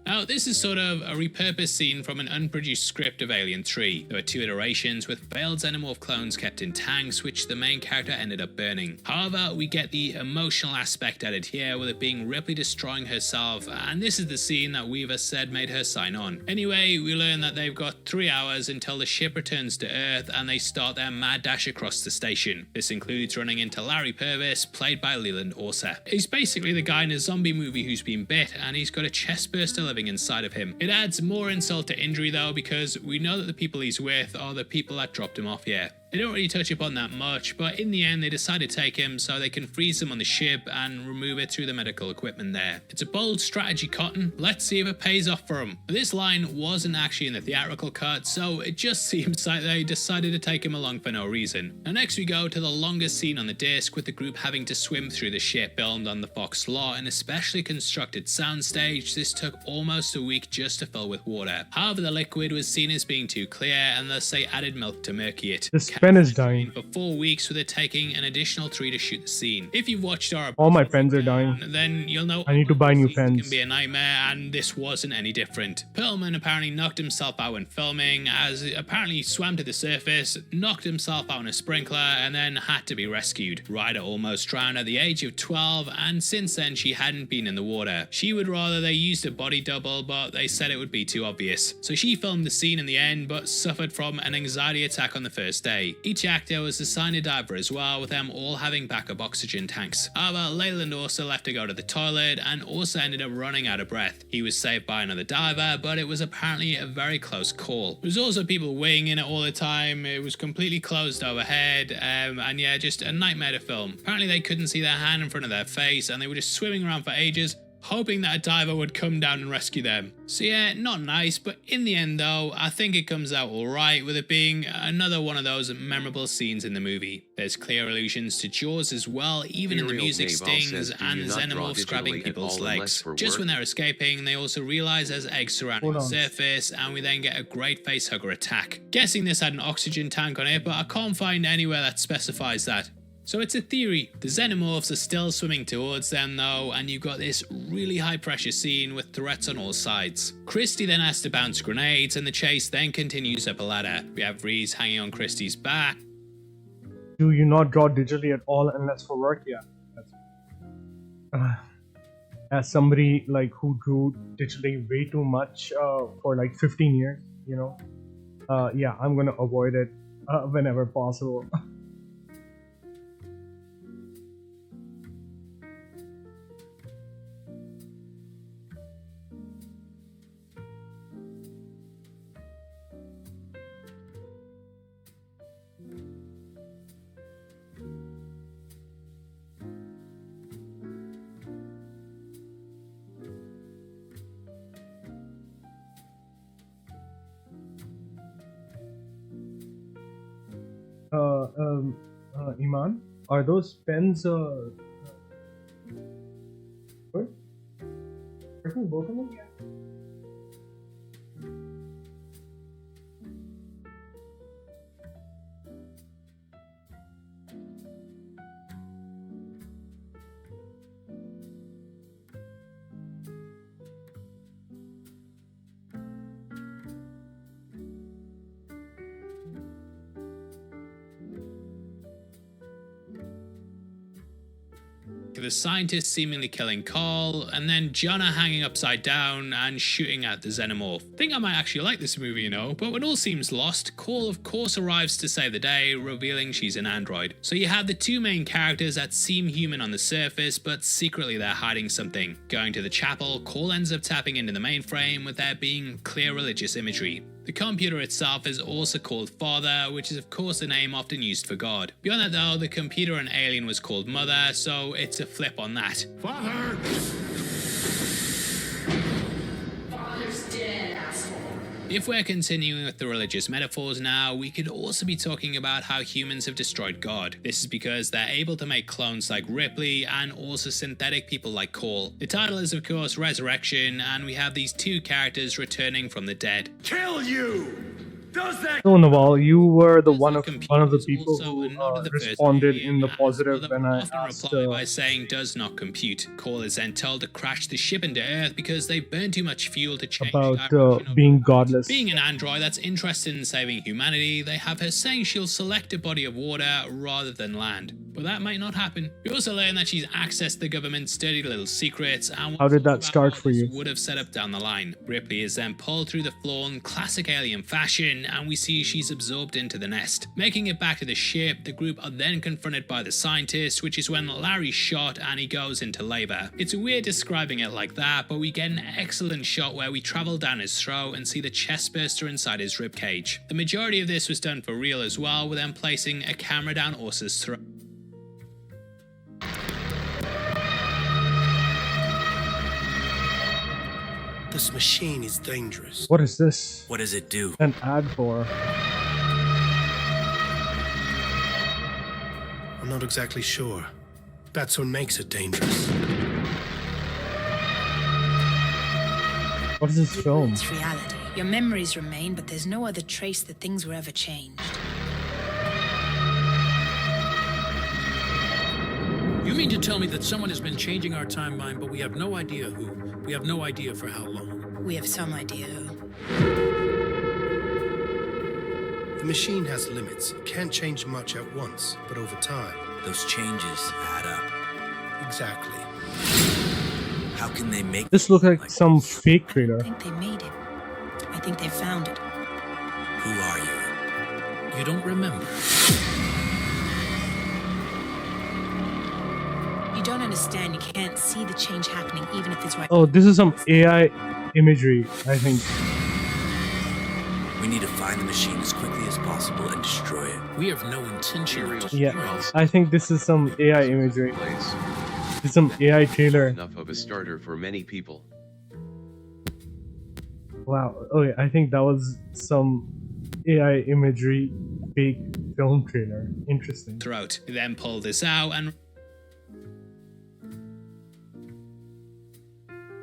Now, this is sort of a repurposed scene from an unproduced script of Alien 3. There were 2 iterations with failed xenomorph clones kept in tanks, which the main character ended up burning. However, we get the emotional aspect added here, with it being Ripley destroying herself, and this is the scene that Weaver said made her sign on. Anyway, we learn that they've got 3 hours until the ship returns to Earth and they start their mad dash across the station. This includes running into Larry Purvis, played by Leland Orser. He's basically the guy in a zombie movie who's been bit, and he's got a chest burster living inside of him. It adds more insult to injury though, because we know that the people he's with are the people that dropped him off here. They don't really touch upon that much, but in the end they decide to take him so they can freeze him on the ship and remove it through the medical equipment there. It's a bold strategy, Cotton. Let's see if it pays off for him. But this line wasn't actually in the theatrical cut, so it just seems like they decided to take him along for no reason. Now next we go to the longest scene on the disc, with the group having to swim through the ship. Filmed on the Fox lot, an especially constructed soundstage, this took almost a week just to fill with water. However, the liquid was seen as being too clear, and thus they added milk to murky it. This pen is dying. For 4 weeks, with it taking an additional 3 to shoot the scene. If you've watched our All my pens are dying. then you'll know I need to buy new it pens. can be a nightmare, and this wasn't any different. Perlman apparently knocked himself out when filming, as apparently he swam to the surface, knocked himself out in a sprinkler, and then had to be rescued. Ryder almost drowned at the age of 12, and since then she hadn't been in the water. She would rather they used a body double, but they said it would be too obvious. So she filmed the scene in the end, but suffered from an anxiety attack on the first day. Each actor was assigned a diver as well, with them all having backup oxygen tanks. However, Leyland also left to go to the toilet and also ended up running out of breath. He was saved by another diver, but it was apparently a very close call. There was also people weighing in it all the time. It was completely closed overhead, and yeah, just a nightmare to film. Apparently they couldn't see their hand in front of their face, and they were just swimming around for ages, hoping that a diver would come down and rescue them. So yeah, not nice, but in the end though, I think it comes out alright, with it being another one of those memorable scenes in the movie. There's clear allusions to Jaws as well, even in the music stings and xenomorphs grabbing people's legs. Just when they're escaping, they also realize there's eggs surrounding the surface, and we then get a great facehugger attack. Guessing this had an oxygen tank on it, but I can't find anywhere that specifies that. So it's a theory. The xenomorphs are still swimming towards them though, and you've got this really high pressure scene with threats on all sides. Christie then has to bounce grenades, and the chase then continues up a ladder. We have Reese hanging on Christie's back. Do you not draw digitally at all unless for work? Yeah. As somebody like who drew digitally way too much for like 15 years, you know, yeah, I'm gonna avoid it whenever possible. Iman, are those pens good? Working both of them? Yeah. The scientist seemingly killing Carl, and then Jonna hanging upside down and shooting at the xenomorph. I think I might actually like this movie, you know, but when all seems lost, Call of course arrives to save the day, revealing she's an android. So you have the 2 main characters that seem human on the surface, but secretly they're hiding something. Going to the chapel, Call ends up tapping into the mainframe, with there being clear religious imagery. The computer itself is also called Father, which is of course a name often used for God. Beyond that though, the computer and alien was called Mother, so it's a flip on that. Father! If we're continuing with the religious metaphors now, we could also be talking about how humans have destroyed God. This is because they're able to make clones like Ripley and also synthetic people like Cole. The title is of course Resurrection, and we have these two characters returning from the dead. Kill you! Does that... So Nawal, you were the one of the people Also who a nod of the first responded movie, in the and positive others when I often asked reply by saying does not compute. Cole is then told to crash the ship into Earth because they burn too much fuel to change about direction of being godless. Being an android that's interested in saving humanity, they have her saying she'll select a body of water rather than land. But that might not happen. We also learn that she's accessed the government's dirty little secrets, and How did that start for you? would have set up down the line. Ripley is then pulled through the floor in classic alien fashion, and we see she's absorbed into the nest. Making it back to the ship, the group are then confronted by the scientist, which is when Larry's shot and he goes into labor. It's weird describing it like that, but we get an excellent shot where we travel down his throat and see the chest burster inside his ribcage. The majority of this was done for real as well, with them placing a camera down Ursa's throat. This machine is dangerous. What is this? What does it do? An ad for? I'm not exactly sure. That's what makes it dangerous. What is this film? It's reality. Your memories remain, but there's no other trace that things were ever changed. You mean to tell me that someone has been changing our timeline, but we have no idea who? We have no idea for how long? We have some idea who. The machine has limits. It can't change much at once, but over time. Those changes add up. Exactly. How can they make This looks like some fake trailer. I think they made it. I think they found it. Who are you? You don't remember. You don't understand. You can't see the change happening, even if it's right. Oh, this is some AI imagery, I think. We need to find the machine as quickly as possible and destroy it. We have no intention of Yeah, I think this is some AI imagery. It's some AI trailer. Enough of a starter for many people. Wow. Okay, I think that was some AI imagery fake film trailer. Interesting. Throat. They then pull this out and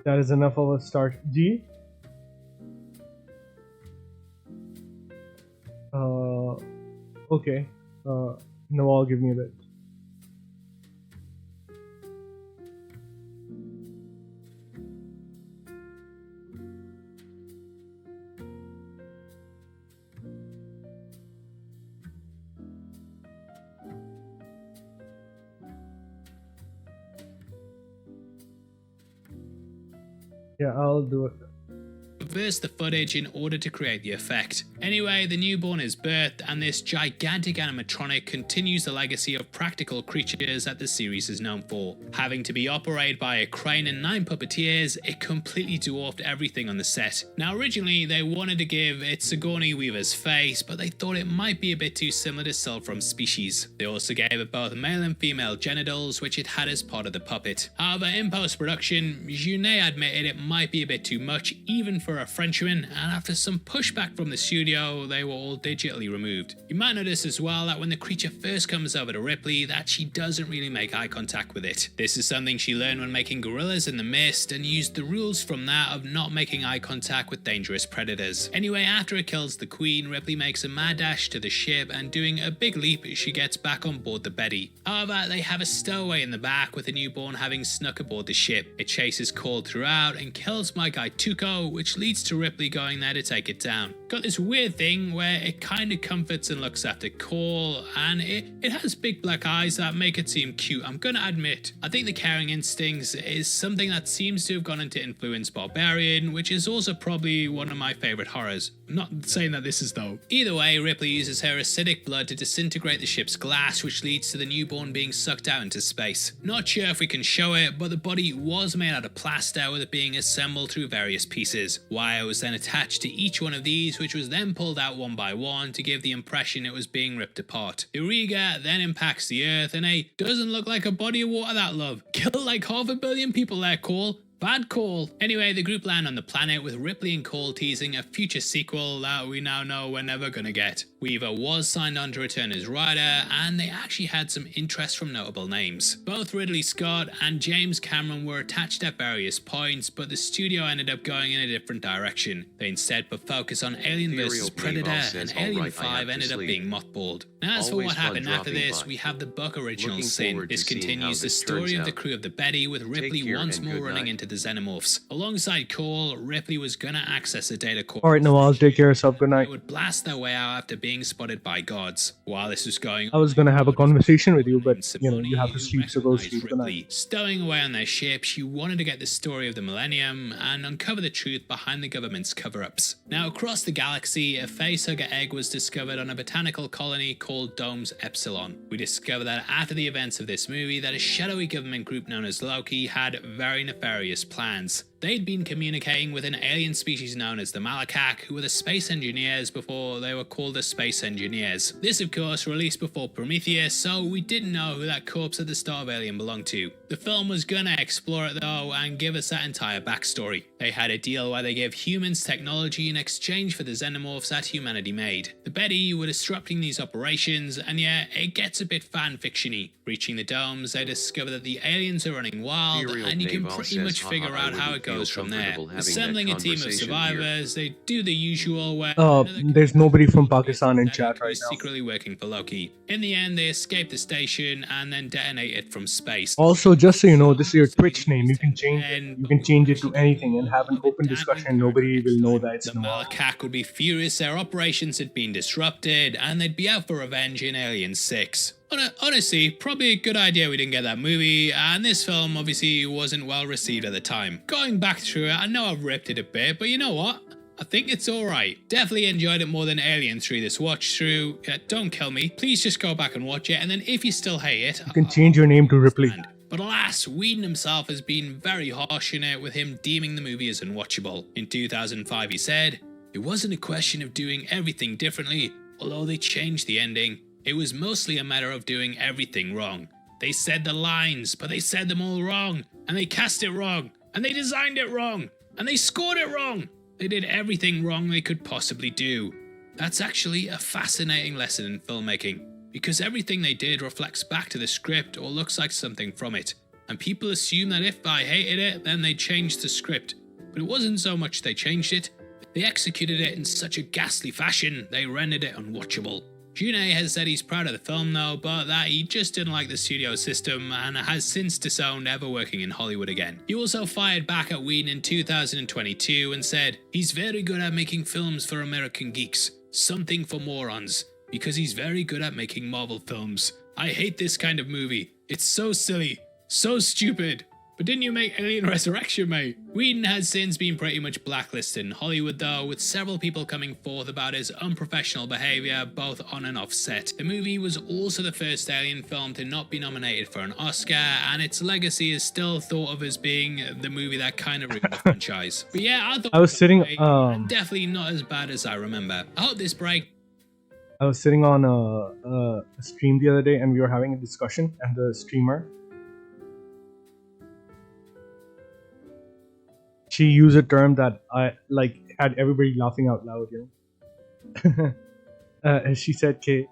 That is enough of a start. G? Okay. Nawal, give me a bit. Yeah, I'll do it. reverse the footage in order to create the effect. Anyway, the newborn is birthed, and this gigantic animatronic continues the legacy of practical creatures that the series is known for. Having to be operated by a crane and 9 puppeteers, it completely dwarfed everything on the set. Now originally they wanted to give it Sigourney Weaver's face, but they thought it might be a bit too similar to Cell from Species. They also gave it both male and female genitals, which it had as part of the puppet. However, in post-production, Junet admitted it might be a bit too much even for a Frenchman, and after some pushback from the studio, they were all digitally removed. You might notice as well that when the creature first comes over to Ripley, that she doesn't really make eye contact with it. This is something she learned when making Gorillas in the Mist, and used the rules from that of not making eye contact with dangerous predators. Anyway, after it kills the Queen, Ripley makes a mad dash to the ship, and doing a big leap, she gets back on board the Betty. However, they have a stowaway in the back with the newborn having snuck aboard the ship. It chases Cole throughout and kills my guy Tuco, which leads to Ripley going there to take it down. Got this weird thing where it kind of comforts and looks after Cole, and it has big black eyes that make it seem cute. I'm gonna admit, I think the caring instincts is something that seems to have gone into influence Barbarian, which is also probably one of my favorite horrors. Not saying that this is though. Either way, Ripley uses her acidic blood to disintegrate the ship's glass, which leads to the newborn being sucked out into space. Not sure if we can show it, but the body was made out of plaster, with it being assembled through various pieces. Wire was then attached to each one of these, which was then pulled out one by one to give the impression it was being ripped apart. The Riga then impacts the Earth, and hey, doesn't look like a body of water that love. Killed like 500 million people there, Cole. Bad call. Anyway, the group land on the planet with Ripley and Cole teasing a future sequel that we now know we're never gonna get. Weaver was signed on to return as writer, and they actually had some interest from notable names. Both Ridley Scott and James Cameron were attached at various points, but the studio ended up going in a different direction. They instead put focus on Alien vs. Predator, and Alien 5 ended up being mothballed. Now, as for what happened after this, we have the book original sin. This continues the story of the crew of the Betty, with Ripley once more running into the Xenomorphs. Alongside Cole, Ripley was gonna access a data core. Alright, Nawal, take care of yourself. Good night. It would blast their way out after being spotted by gods. While this was going on, I was gonna have a conversation with you, but you have to sleep, so go sleep. Good night. Stowing away on their ship, she wanted to get the story of the millennium and uncover the truth behind the government's cover-ups. Now, across the galaxy, a facehugger egg was discovered on a botanical colony called Domes Epsilon. We discover that after the events of this movie, that a shadowy government group known as Loki had very nefarious plans. They'd been communicating with an alien species known as the Malakak, who were the space engineers before they were called the Space Engineers. This, of course, released before Prometheus, so we didn't know who that corpse at the start of Alien belonged to. The film was gonna explore it though and give us that entire backstory. They had a deal where they gave humans technology in exchange for the xenomorphs that humanity made. The Betty were disrupting these operations, and yeah, it gets a bit fan-fiction-y. Reaching the domes, they discover that the aliens are running wild, and you can pretty much figure out how it goes from there. Assembling a team of survivors, they do the usual where there's nobody from Pakistan in chat right now. Secretly working for Loki. In the end, they escape the station and then detonate it from space. Also, just so you know, this is your Twitch name. You can change it to anything and have an open discussion. Nobody will know that it's the Malakak would be furious their operations had been disrupted, and they'd be out for revenge in Alien 6. Honestly, probably a good idea we didn't get that movie, and this film obviously wasn't well received at the time. Going back through it, I know I've ripped it a bit, but you know what? I think it's alright. Definitely enjoyed it more than Alien 3 this watch through. Don't kill me. Please just go back and watch it, and then if you still hate it, you can change your name to Ripley. But alas, Whedon himself has been very harsh in it, with him deeming the movie as unwatchable. In 2005 he said, "It wasn't a question of doing everything differently, although they changed the ending. It was mostly a matter of doing everything wrong. They said the lines, but they said them all wrong, and they cast it wrong, and they designed it wrong, and they scored it wrong. They did everything wrong they could possibly do." That's actually a fascinating lesson in filmmaking, because everything they did reflects back to the script or looks like something from it, and people assume that if I hated it, then they changed the script. But it wasn't so much they changed it, they executed it in such a ghastly fashion, they rendered it unwatchable. Jeunet has said he's proud of the film though, but that he just didn't like the studio system and has since disowned ever working in Hollywood again. He also fired back at Whedon in 2022 and said, "He's very good at making films for American geeks, something for morons, because he's very good at making Marvel films. I hate this kind of movie. It's so silly, so stupid. But didn't you make Alien Resurrection, mate?" Whedon has since been pretty much blacklisted in Hollywood though, with several people coming forth about his unprofessional behaviour both on and off set. The movie was also the first Alien film to not be nominated for an Oscar, and its legacy is still thought of as being the movie that kind of ruined the franchise. But yeah, I was sitting definitely not as bad as I remember. I hope this break. I was sitting on a stream the other day and we were having a discussion, and the streamer, she used a term that I had everybody laughing out loud, and she said, "Okay,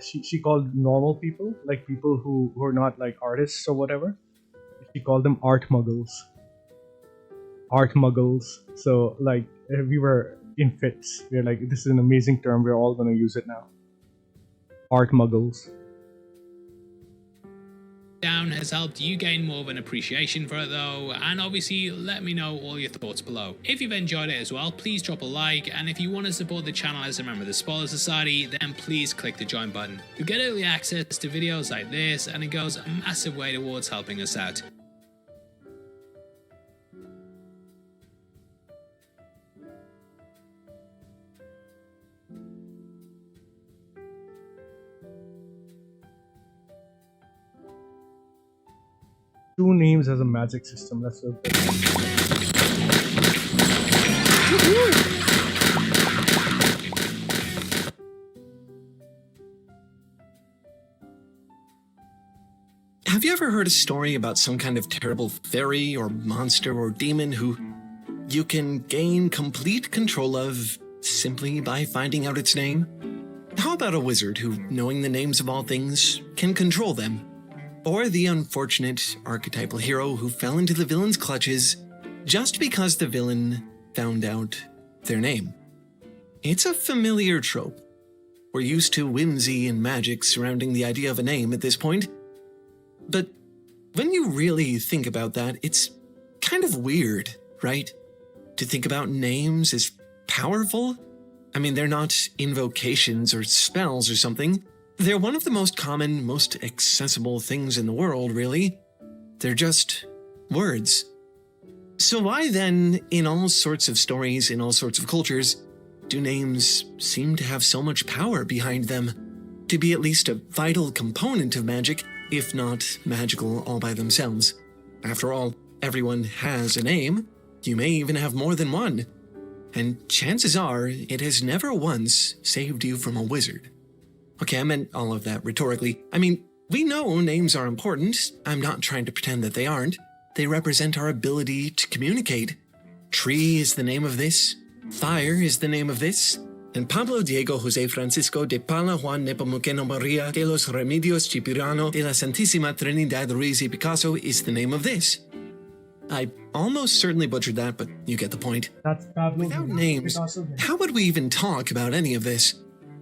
she called normal people, like people who are not like artists or whatever. She called them art muggles. Art muggles. So like we were in fits. We were like, this is an amazing term. We're all gonna use it now. Art muggles." Down has helped you gain more of an appreciation for it though, and obviously let me know all your thoughts below. If you've enjoyed it as well, please drop a like, and if you want to support the channel as a member of the Spoiler Society, then please click the join button. You'll get early access to videos like this, and it goes a massive way towards helping us out. 2 names has a magic system. Let's look at Have you ever heard a story about some kind of terrible fairy or monster or demon who you can gain complete control of simply by finding out its name? How about a wizard who, knowing the names of all things, can control them? Or the unfortunate archetypal hero who fell into the villain's clutches just because the villain found out their name? It's a familiar trope. We're used to whimsy and magic surrounding the idea of a name at this point. But when you really think about that, it's kind of weird, right? To think about names as powerful? I mean, they're not invocations or spells or something. They're one of the most common, most accessible things in the world, really. They're just words. So why then, in all sorts of stories, in all sorts of cultures, do names seem to have so much power behind them? To be at least a vital component of magic, if not magical all by themselves. After all, everyone has a name. You may even have more than one. And chances are, it has never once saved you from a wizard. Okay, I meant all of that rhetorically. I mean, we know names are important. I'm not trying to pretend that they aren't. They represent our ability to communicate. Tree is the name of this. Fire is the name of this. And Pablo Diego Jose Francisco de Paula Juan Nepomuceno Maria de los Remedios Chipirano de la Santísima Trinidad Ruiz y Picasso is the name of this. I almost certainly butchered that, but you get the point. That's Pablo. Without names, how would we even talk about any of this?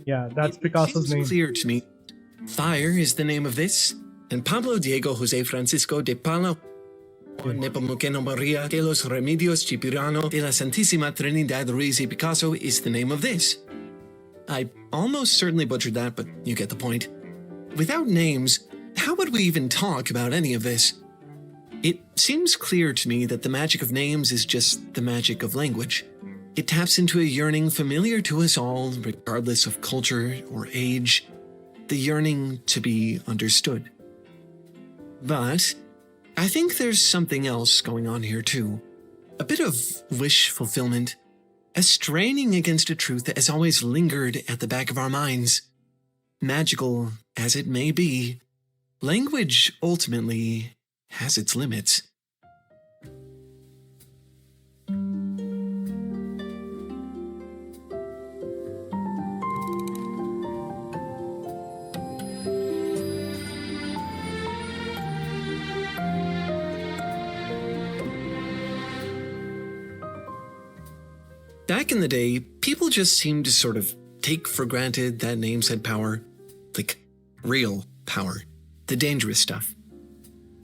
Yeah, that's Picasso's name. It's clear to me. Fire is the name of this. And Pablo Diego Jose Francisco de Paula Juan Nepomuceno Maria de los Remedios Chipirano de la Santísima Trinidad Ruiz y Picasso is the name of this. I almost certainly butchered that, but you get the point. Without names, how would we even talk about any of this? It seems clear to me that the magic of names is just the magic of language. It taps into a yearning familiar to us all, regardless of culture or age, the yearning to be understood. But I think there's something else going on here too. A bit of wish fulfillment, a straining against a truth that has always lingered at the back of our minds. Magical as it may be, language ultimately has its limits. Back in the day, people just seemed to sort of take for granted that names had power. Like, real power. The dangerous stuff.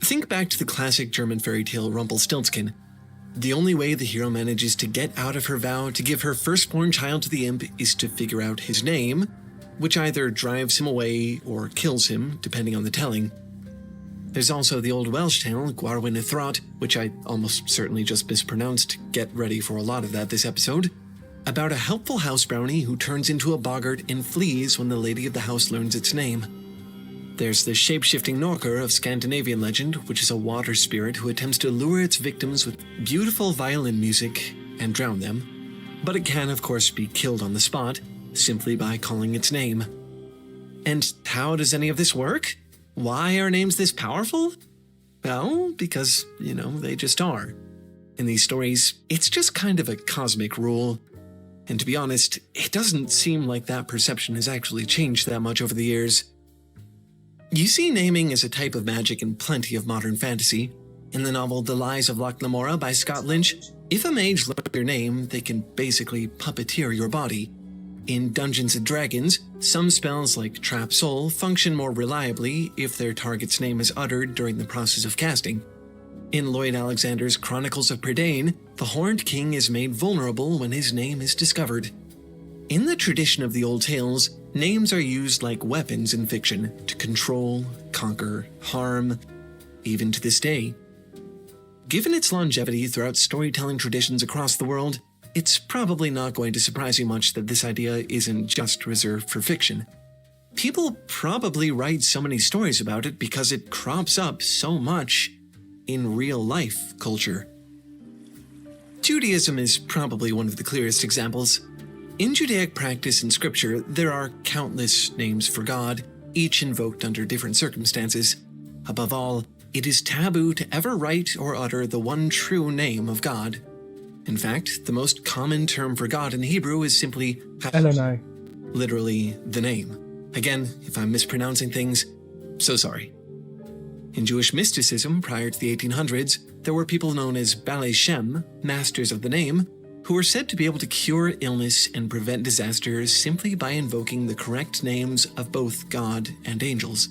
Think back to the classic German fairy tale Rumpelstiltskin. The only way the hero manages to get out of her vow to give her firstborn child to the imp is to figure out his name, which either drives him away or kills him, depending on the telling. There's also the old Welsh tale, Gwarwyn y Throt, which I almost certainly just mispronounced, get ready for a lot of that this episode, about a helpful house brownie who turns into a boggart and flees when the lady of the house learns its name. There's the shape-shifting Norker of Scandinavian legend, which is a water spirit who attempts to lure its victims with beautiful violin music and drown them, but it can of course be killed on the spot, simply by calling its name. And how does any of this work? Why are names this powerful? Well, because, they just are. In these stories, it's just kind of a cosmic rule. And to be honest, it doesn't seem like that perception has actually changed that much over the years. You see naming as a type of magic in plenty of modern fantasy. In the novel The Lies of Loch Lamora by Scott Lynch, if a mage learns your name, they can basically puppeteer your body. In Dungeons & Dragons, some spells like Trap Soul function more reliably if their target's name is uttered during the process of casting. In Lloyd Alexander's Chronicles of Prydain, the Horned King is made vulnerable when his name is discovered. In the tradition of the old tales, names are used like weapons in fiction to control, conquer, harm, even to this day. Given its longevity throughout storytelling traditions across the world, it's probably not going to surprise you much that this idea isn't just reserved for fiction. People probably write so many stories about it because it crops up so much in real life culture. Judaism is probably one of the clearest examples. In Judaic practice and scripture, there are countless names for God, each invoked under different circumstances. Above all, it is taboo to ever write or utter the one true name of God. In fact, the most common term for God in Hebrew is simply Elonai, literally the name. Again, if I'm mispronouncing things, so sorry. In Jewish mysticism prior to the 1800s, there were people known as Balei Shem, masters of the name, who were said to be able to cure illness and prevent disasters simply by invoking the correct names of both God and angels.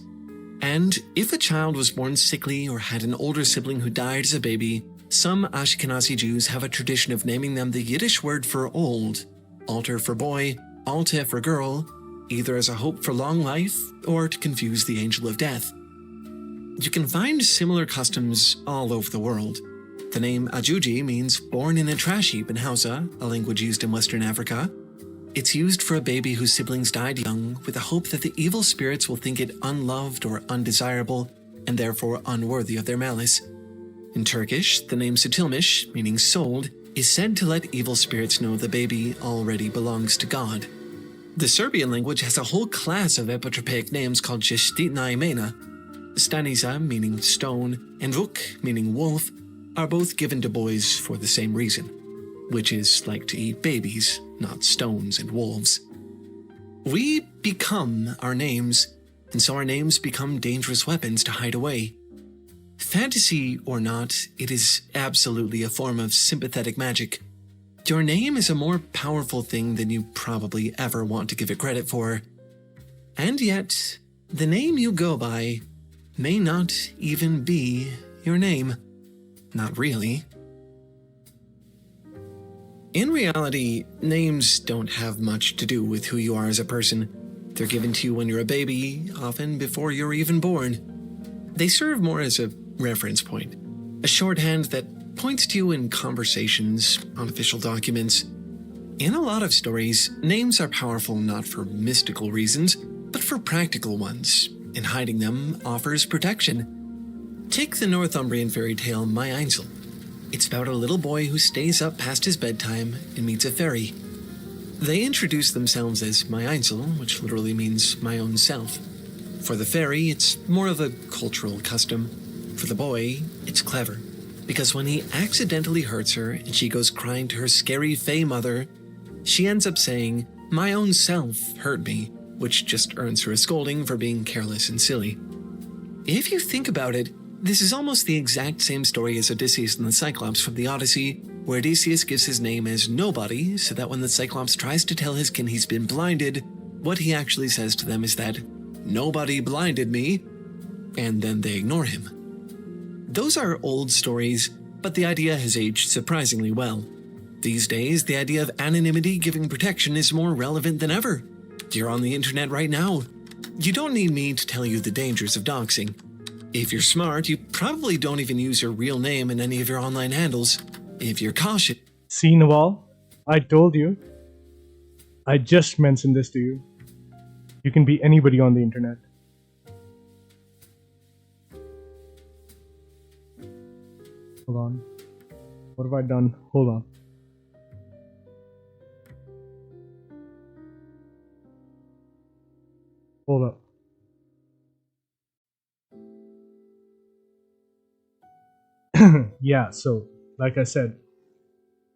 And if a child was born sickly or had an older sibling who died as a baby, some Ashkenazi Jews have a tradition of naming them the Yiddish word for old, alter for boy, alte for girl, either as a hope for long life or to confuse the angel of death. You can find similar customs all over the world. The name Ajuji means born in a trash heap in Hausa, a language used in Western Africa. It's used for a baby whose siblings died young with the hope that the evil spirits will think it unloved or undesirable and therefore unworthy of their malice. In Turkish, the name Sutilmiş, meaning sold, is said to let evil spirits know the baby already belongs to God. The Serbian language has a whole class of epitropaic names called Čestitna imena. Stanica, meaning stone, and Vuk, meaning wolf, are both given to boys for the same reason, which is like to eat babies, not stones and wolves. We become our names, and so our names become dangerous weapons to hide away. Fantasy or not, it is absolutely a form of sympathetic magic. Your name is a more powerful thing than you probably ever want to give it credit for. And yet, the name you go by may not even be your name. Not really. In reality, names don't have much to do with who you are as a person. They're given to you when you're a baby, often before you're even born. They serve more as a reference point, a shorthand that points to you in conversations, unofficial documents. In a lot of stories, names are powerful not for mystical reasons, but for practical ones, and hiding them offers protection. Take the Northumbrian fairy tale My Einsel. It's about a little boy who stays up past his bedtime and meets a fairy. They introduce themselves as My Einsel, which literally means my own self. For the fairy, it's more of a cultural custom. For the boy, it's clever, because when he accidentally hurts her and she goes crying to her scary fae mother, she ends up saying, "My own self hurt me," which just earns her a scolding for being careless and silly. If you think about it, this is almost the exact same story as Odysseus and the Cyclops from the Odyssey, where Odysseus gives his name as Nobody, so that when the Cyclops tries to tell his kin he's been blinded, what he actually says to them is that, "Nobody blinded me," and then they ignore him. Those are old stories, but the idea has aged surprisingly well. These days, the idea of anonymity giving protection is more relevant than ever. You're on the internet right now. You don't need me to tell you the dangers of doxing. If you're smart, you probably don't even use your real name in any of your online handles. If you're cautious... See, Nawal, I told you. I just mentioned this to you. You can be anybody on the internet. Hold on. What have I done? Hold on. Hold up. Yeah, so, like I said,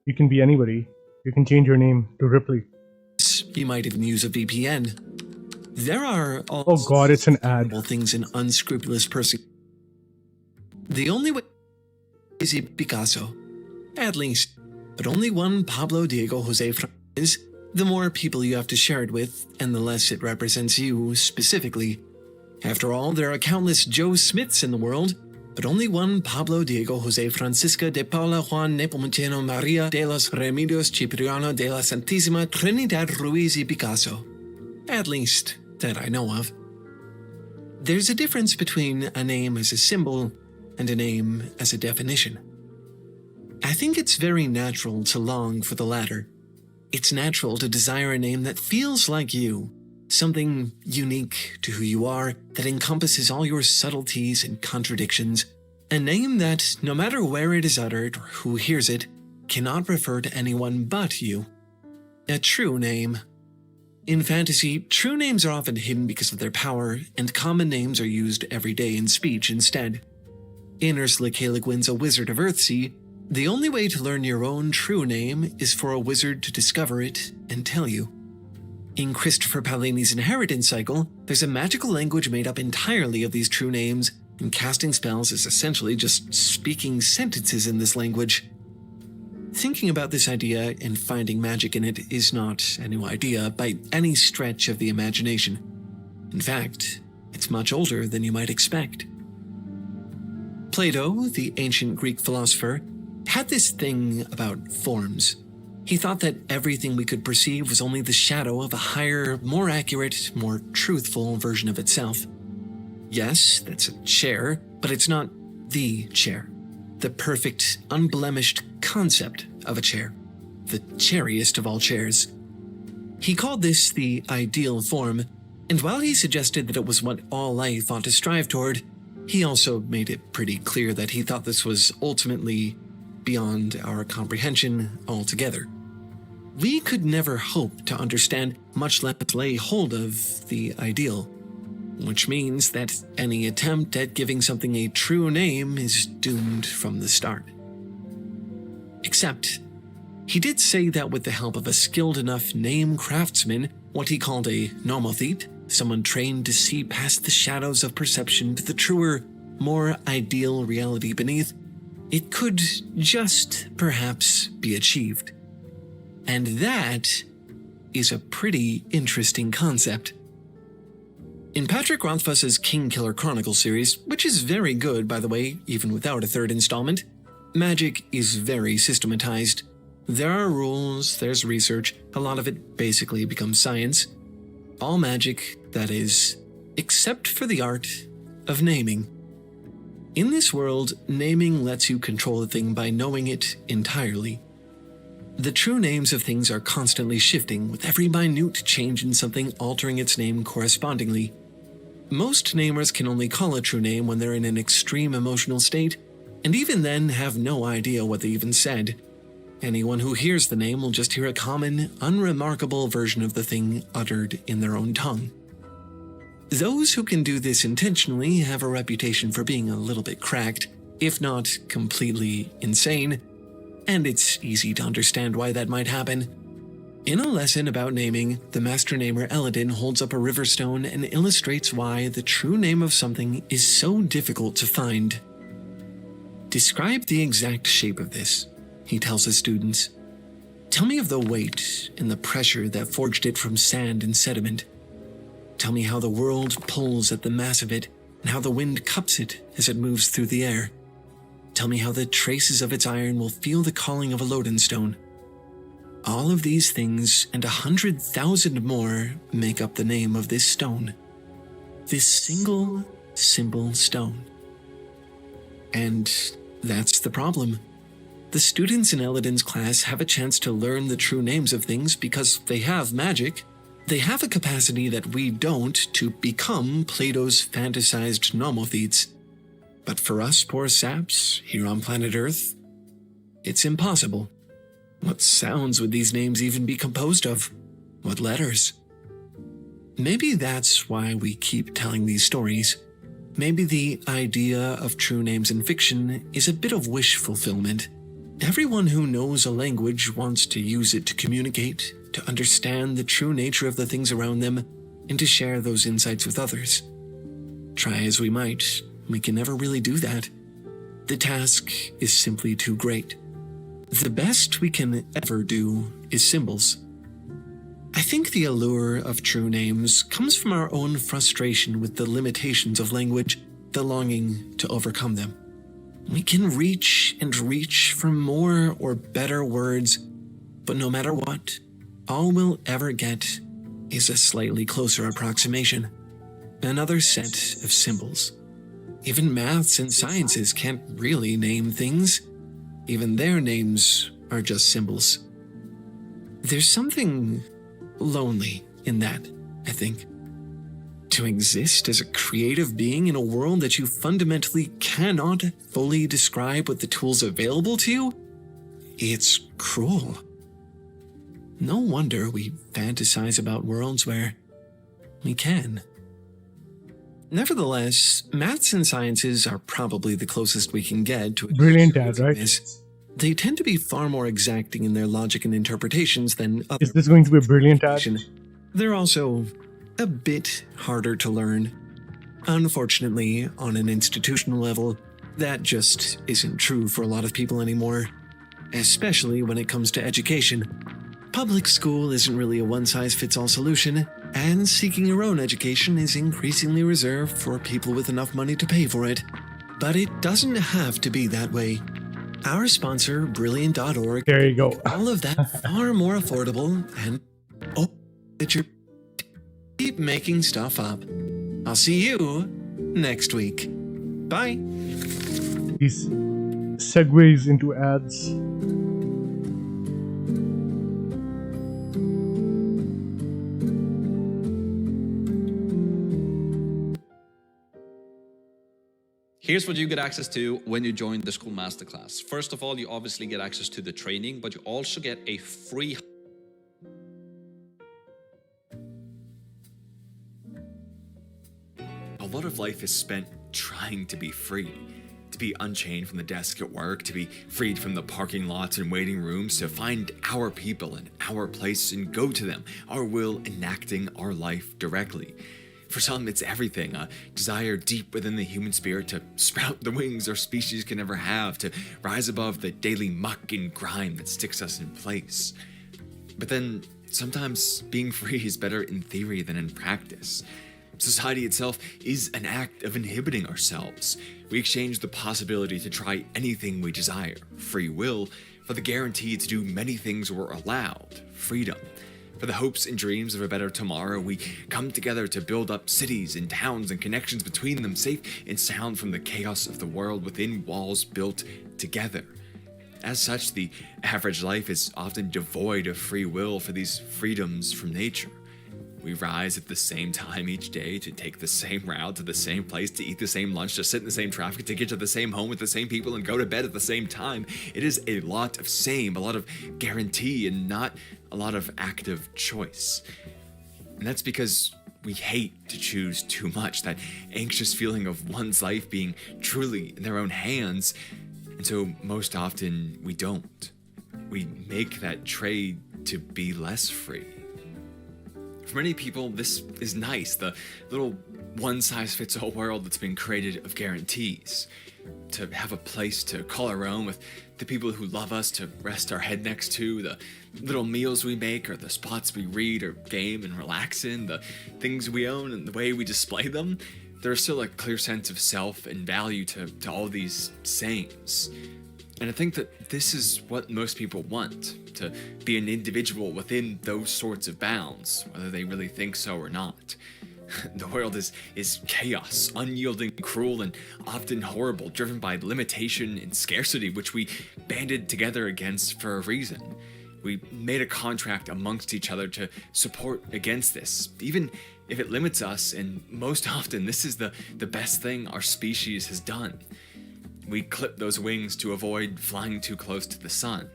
you can be anybody. You can change your name to Ripley. You might even use a VPN. There are all oh god, it's an ad. Things an unscrupulous person. The only way is Picasso, at least, but only one Pablo Diego Jose Francis. The more people you have to share it with, and the less it represents you specifically. After all, there are countless Joe Smiths in the world, but only one Pablo Diego Jose Francisca de Paula Juan Nepomuceno Maria de los Remedios Cipriano de la Santísima Trinidad Ruiz y Picasso. At least, that I know of. There's a difference between a name as a symbol and a name as a definition. I think it's very natural to long for the latter. It's natural to desire a name that feels like you, something unique to who you are that encompasses all your subtleties and contradictions, A name that, no matter where it is uttered or who hears it, cannot refer to anyone but you. A true name. In fantasy, true names are often hidden because of their power, and common names are used every day in speech instead. In Ursula K. Le Guin's A Wizard of Earthsea, the only way to learn your own true name is for a wizard to discover it and tell you. In Christopher Paolini's Inheritance Cycle, there's a magical language made up entirely of these true names, and casting spells is essentially just speaking sentences in this language. Thinking about this idea and finding magic in it is not a new idea by any stretch of the imagination. In fact, it's much older than you might expect. Plato, the ancient Greek philosopher, had this thing about forms. He thought that everything we could perceive was only the shadow of a higher, more accurate, more truthful version of itself. Yes, that's a chair, but it's not the chair. The perfect, unblemished concept of a chair. The chairiest of all chairs. He called this the ideal form, and while he suggested that it was what all life ought to strive toward, he also made it pretty clear that he thought this was ultimately beyond our comprehension altogether. We could never hope to understand, much less lay hold of, the ideal, which means that any attempt at giving something a true name is doomed from the start. Except, he did say that with the help of a skilled enough name craftsman, what he called a nomothete, someone trained to see past the shadows of perception to the truer, more ideal reality beneath, it could just perhaps be achieved. And that is a pretty interesting concept. In Patrick Rothfuss's Kingkiller Chronicle series, which is very good by the way, even without a third installment, magic is very systematized. There are rules, there's research, a lot of it basically becomes science. All magic, that is, except for the art of naming. In this world, naming lets you control a thing by knowing it entirely. The true names of things are constantly shifting, with every minute change in something altering its name correspondingly. Most namers can only call a true name when they're in an extreme emotional state, and even then have no idea what they even said. Anyone who hears the name will just hear a common, unremarkable version of the thing uttered in their own tongue. Those who can do this intentionally have a reputation for being a little bit cracked, if not completely insane, and it's easy to understand why that might happen. In a lesson about naming, the master namer Eladin holds up a river stone and illustrates why the true name of something is so difficult to find. Describe the exact shape of this, he tells his students. Tell me of the weight and the pressure that forged it from sand and sediment. Tell me how the world pulls at the mass of it and how the wind cups it as it moves through the air. Tell me how the traces of its iron will feel the calling of a loadstone. All of these things and 100,000 more make up the name of this stone. This single, simple stone. And that's the problem. The students in Eladin's class have a chance to learn the true names of things because they have magic. They have a capacity that we don't to become Plato's fantasized nomothetes. But for us poor saps here on planet Earth, it's impossible. What sounds would these names even be composed of? What letters? Maybe that's why we keep telling these stories. Maybe the idea of true names in fiction is a bit of wish fulfillment. Everyone who knows a language wants to use it to communicate, to understand the true nature of the things around them, and to share those insights with others. Try as we might, we can never really do that. The task is simply too great. The best we can ever do is symbols. I think the allure of true names comes from our own frustration with the limitations of language, the longing to overcome them. We can reach and reach for more or better words, but no matter what, all we'll ever get is a slightly closer approximation. Another set of symbols. Even maths and sciences can't really name things. Even their names are just symbols. There's something lonely in that, I think. to exist as a creative being in a world that you fundamentally cannot fully describe with the tools available to you, it's cruel. No wonder we fantasize about worlds where we can. Nevertheless, maths and sciences are probably the closest we can get to Brilliant ad, right? They tend to be far more exacting in their logic and interpretations than other. Is this going to be a brilliant ad? They're also a bit harder to learn. Unfortunately, on an institutional level, that just isn't true for a lot of people anymore, especially when it comes to education. Public school isn't really a one-size-fits-all solution, and seeking your own education is increasingly reserved for people with enough money to pay for it. But it doesn't have to be that way. Our sponsor, Brilliant.org, there you go. All of that far more affordable and that you're keep making stuff up. I'll see you next week. Bye. These segues into ads. Here's what you get access to when you join the school masterclass. First of all, you obviously get access to the training, but you also get a free A lot of life is spent trying to be free. To be unchained from the desk at work, to be freed from the parking lots and waiting rooms, to find our people and our place and go to them, our will enacting our life directly. For some, it's everything, a desire deep within the human spirit to sprout the wings our species can never have, to rise above the daily muck and grime that sticks us in place. But then, sometimes being free is better in theory than in practice. Society itself is an act of inhibiting ourselves. We exchange the possibility to try anything we desire, free will, for the guarantee to do many things we're allowed, freedom. For the hopes and dreams of a better tomorrow, we come together to build up cities and towns and connections between them, safe and sound from the chaos of the world within walls built together. As such, the average life is often devoid of free will for these freedoms from nature. We rise at the same time each day to take the same route to the same place, to eat the same lunch, to sit in the same traffic, to get to the same home with the same people and go to bed at the same time. It is a lot of same, a lot of guarantee, and not a lot of active choice. And that's because we hate to choose too much, that anxious feeling of one's life being truly in their own hands. And so most often we don't. We make that trade to be less free. For many people, this is nice, the little one-size-fits-all world that's been created of guarantees. To have a place to call our own with the people who love us to rest our head next to, the little meals we make, or the spots we read or game and relax in, the things we own and the way we display them. There's still a clear sense of self and value to all these sames. And I think that this is what most people want, to be an individual within those sorts of bounds, whether they really think so or not. The world is chaos, unyielding, cruel, and often horrible, driven by limitation and scarcity, which we banded together against for a reason. We made a contract amongst each other to support against this, even if it limits us, and most often this is the best thing our species has done. We clip those wings to avoid flying too close to the sun.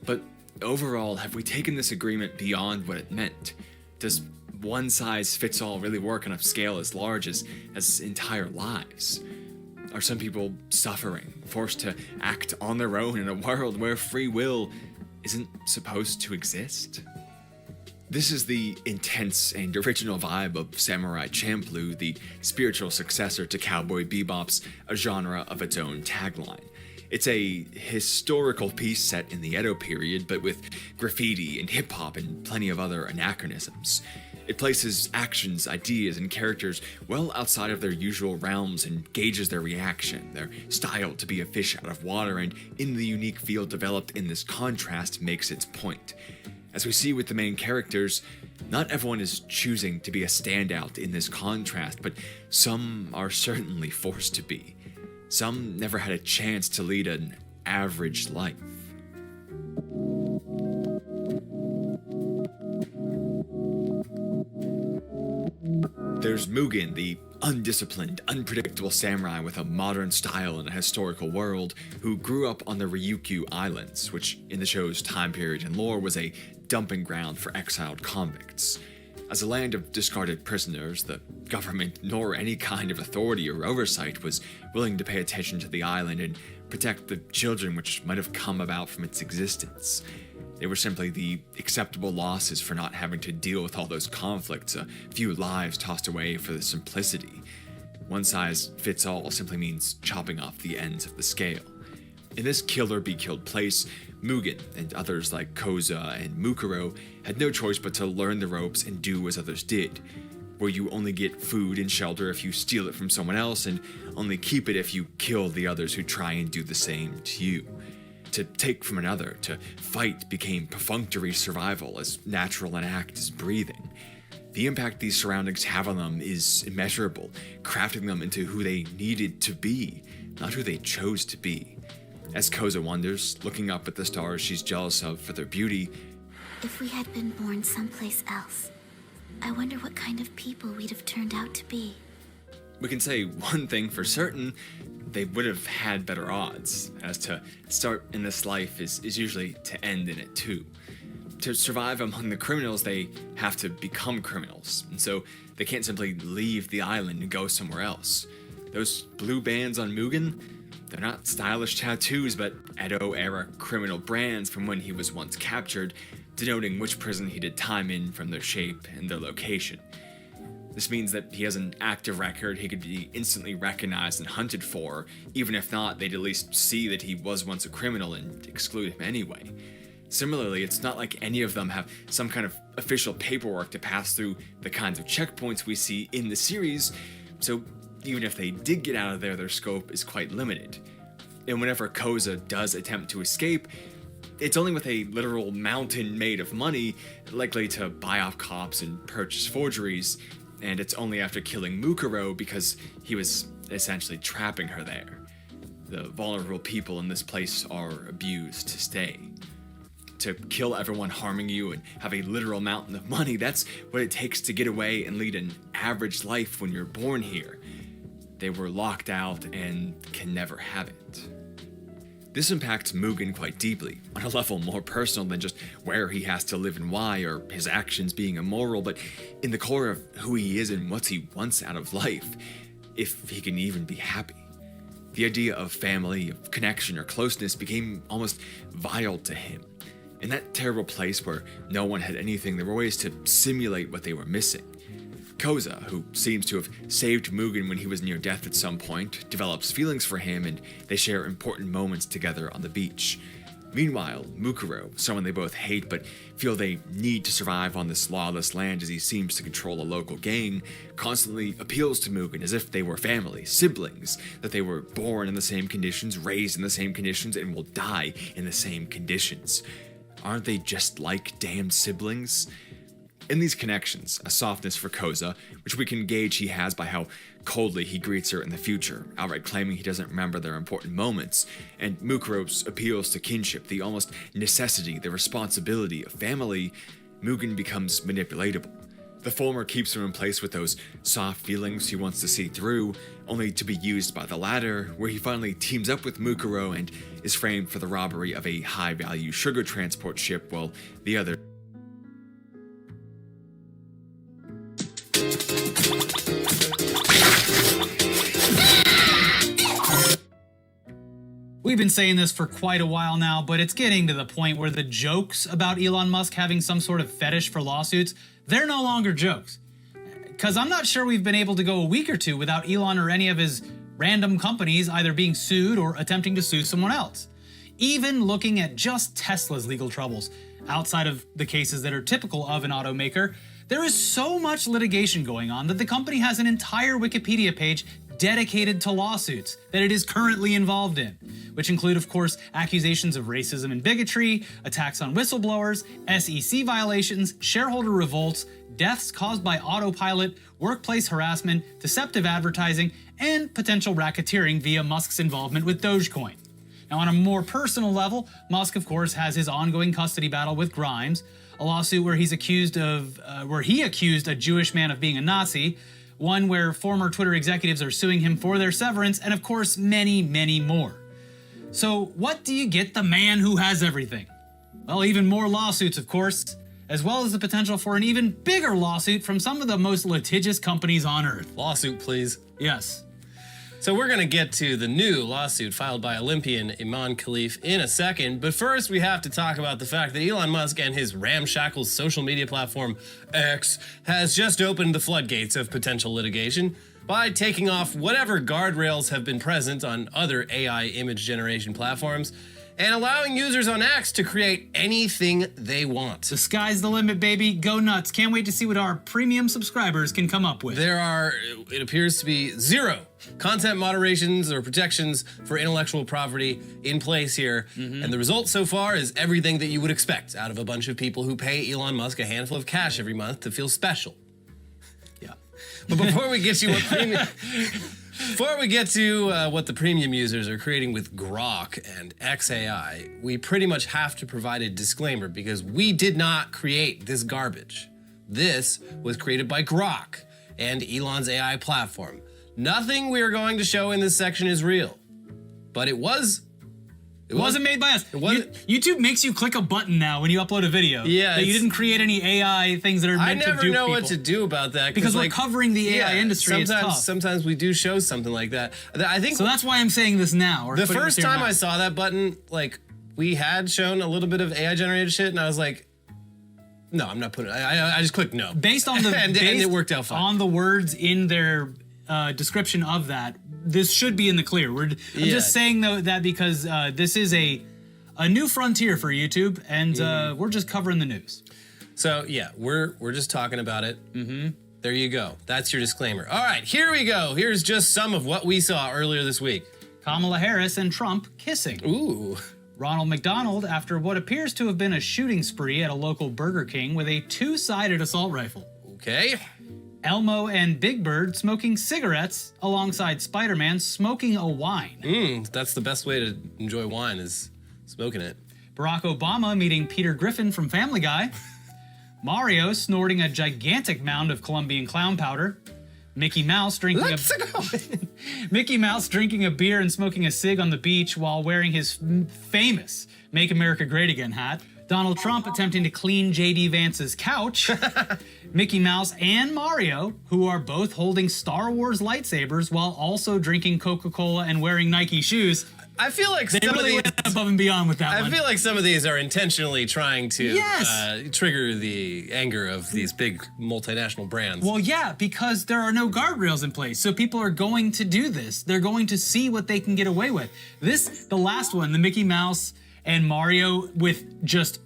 But overall, have we taken this agreement beyond what it meant? Does one size fits all really work on a scale as large as entire lives? Are some people suffering, forced to act on their own in a world where free will isn't supposed to exist? This is the intense and original vibe of Samurai Champloo, the spiritual successor to Cowboy Bebop's a genre of its own tagline. It's a historical piece set in the Edo period, but with graffiti and hip-hop and plenty of other anachronisms. It places actions, ideas, and characters well outside of their usual realms and gauges their reaction, their style to be a fish out of water, and in the unique field developed in this contrast makes its point. As we see with the main characters, not everyone is choosing to be a standout in this contrast, but some are certainly forced to be. Some never had a chance to lead an average life. There's Mugen, the undisciplined, unpredictable samurai with a modern style in a historical world who grew up on the Ryukyu Islands, which in the show's time period and lore was a dumping ground for exiled convicts. As a land of discarded prisoners, the government, nor any kind of authority or oversight, was willing to pay attention to the island and protect the children which might have come about from its existence. They were simply the acceptable losses for not having to deal with all those conflicts, a few lives tossed away for the simplicity. One size fits all simply means chopping off the ends of the scale. In this kill-or-be-killed place, Mugen and others like Koza and Mukuro had no choice but to learn the ropes and do as others did, where you only get food and shelter if you steal it from someone else and only keep it if you kill the others who try and do the same to you. To take from another, to fight became perfunctory survival, as natural an act as breathing. The impact these surroundings have on them is immeasurable, crafting them into who they needed to be, not who they chose to be. As Koza wonders, looking up at the stars she's jealous of for their beauty, If we had been born someplace else, I wonder what kind of people we'd have turned out to be. we can say one thing for certain: they would have had better odds, as to start in this life is usually to end in it too. To survive among the criminals, they have to become criminals, and so they can't simply leave the island and go somewhere else. Those blue bands on Mugen, they're not stylish tattoos, but Edo-era criminal brands from when he was once captured, denoting which prison he did time in from their shape and their location. This means that he has an active record he could be instantly recognized and hunted for. Even if not, they'd at least see that he was once a criminal and exclude him anyway. Similarly, it's not like any of them have some kind of official paperwork to pass through the kinds of checkpoints we see in the series, so even if they did get out of there, their scope is quite limited. And whenever Koza does attempt to escape, it's only with a literal mountain made of money, likely to buy off cops and purchase forgeries, and it's only after killing Mukuro because he was essentially trapping her there. The vulnerable people in this place are abused to stay. To kill everyone harming you and have a literal mountain of money, that's what it takes to get away and lead an average life when you're born here. They were locked out and can never have it. This impacts Mugen quite deeply, on a level more personal than just where he has to live and why, or his actions being immoral, but in the core of who he is and what he wants out of life, if he can even be happy. The idea of family, of connection or closeness became almost vile to him. In that terrible place where no one had anything, there were ways to simulate what they were missing. Koza, who seems to have saved Mugen when he was near death at some point, develops feelings for him and they share important moments together on the beach. Meanwhile, Mukuro, someone they both hate but feel they need to survive on this lawless land as he seems to control a local gang, constantly appeals to Mugen as if they were family, siblings, that they were born in the same conditions, raised in the same conditions, and will die in the same conditions. Aren't they just like damned siblings? In these connections, a softness for Koza, which we can gauge he has by how coldly he greets her in the future, outright claiming he doesn't remember their important moments, and Mukuro's appeals to kinship, the almost necessity, the responsibility of family, Mugen becomes manipulatable. The former keeps him in place with those soft feelings he wants to see through, only to be used by the latter, where he finally teams up with Mukuro and is framed for the robbery of a high-value sugar transport ship, while the other We've been saying this for quite a while now, but it's getting to the point where the jokes about Elon Musk having some sort of fetish for lawsuits, they're no longer jokes. Because I'm not sure we've been able to go a week or two without Elon or any of his random companies either being sued or attempting to sue someone else. Even looking at just Tesla's legal troubles, outside of the cases that are typical of an automaker, there is so much litigation going on that the company has an entire Wikipedia page dedicated to lawsuits that it is currently involved in, which include, of course, accusations of racism and bigotry, attacks on whistleblowers, SEC violations, shareholder revolts, deaths caused by autopilot, workplace harassment, deceptive advertising, and potential racketeering via Musk's involvement with Dogecoin. Now, on a more personal level, Musk, of course, has his ongoing custody battle with Grimes, a lawsuit where he accused a Jewish man of being a Nazi, one where former Twitter executives are suing him for their severance, and of course, many, many more. So what do you get the man who has everything? Well, even more lawsuits, of course, as well as the potential for an even bigger lawsuit from some of the most litigious companies on Earth. Lawsuit, please. Yes. So we're going to get to the new lawsuit filed by Olympian Iman Khalif in a second, but first we have to talk about the fact that Elon Musk and his ramshackle social media platform X has just opened the floodgates of potential litigation by taking off whatever guardrails have been present on other AI image generation platforms and allowing users on X to create anything they want. The sky's the limit, baby. Go nuts. Can't wait to see what our premium subscribers can come up with. There are, it appears to be, 0 content moderations or protections for intellectual property in place here. And the result so far is everything that you would expect out of a bunch of people who pay Elon Musk a handful of cash every month to feel special. Yeah. But before we get to what premium... Before we get to what the premium users are creating with Grok and XAI, we pretty much have to provide a disclaimer because we did not create this garbage. This was created by Grok and Elon's AI platform. Nothing we are going to show in this section is real, but it wasn't made by us. YouTube makes you click a button now when you upload a video. Yeah, that you didn't create any AI things that are meant to do I never know what to do about that because we're covering the AI industry. It's tough. Sometimes we do show something like that. I think so. That's why I'm saying this now. The first time I saw that button, like we had shown a little bit of AI generated shit, and I was like, no, I'm not putting. I just clicked no. Based on the and it worked out fine. On the words in their description of that. This should be in the clear. I'm just saying though that because this is a new frontier for YouTube, and we're just covering the news. So yeah, we're just talking about it. There you go. That's your disclaimer. All right, here we go. Here's just some of what we saw earlier this week. Kamala Harris and Trump kissing. Ooh. Ronald McDonald after what appears to have been a shooting spree at a local Burger King with a two-sided assault rifle. Okay. Elmo and Big Bird smoking cigarettes alongside Spider-Man smoking a wine. That's the best way to enjoy wine is smoking it. Barack Obama meeting Peter Griffin from Family Guy. Mario snorting a gigantic mound of Colombian clown powder. Mickey Mouse drinking Mickey Mouse drinking a beer and smoking a cig on the beach while wearing his famous Make America Great Again hat. Donald Trump attempting to clean J.D. Vance's couch. Mickey Mouse and Mario, who are both holding Star Wars lightsabers while also drinking Coca-Cola and wearing Nike shoes. I feel like they really went above and beyond with that one. I feel like some of these are intentionally trying to trigger the anger of these big multinational brands. Well, yeah, because there are no guardrails in place. So people are going to do this. They're going to see what they can get away with. The last one, the Mickey Mouse and Mario with just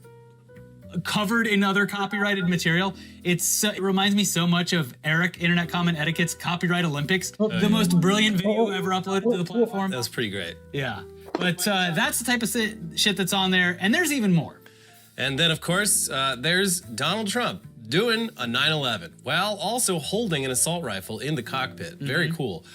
covered in other copyrighted material. It reminds me so much of Eric, Internet Comment Etiquette's Copyright Olympics, the most brilliant video ever uploaded to the platform. That was pretty great. Yeah, but that's the type of shit that's on there, and there's even more. And then, of course, there's Donald Trump doing a 9/11 while also holding an assault rifle in the cockpit. Very cool.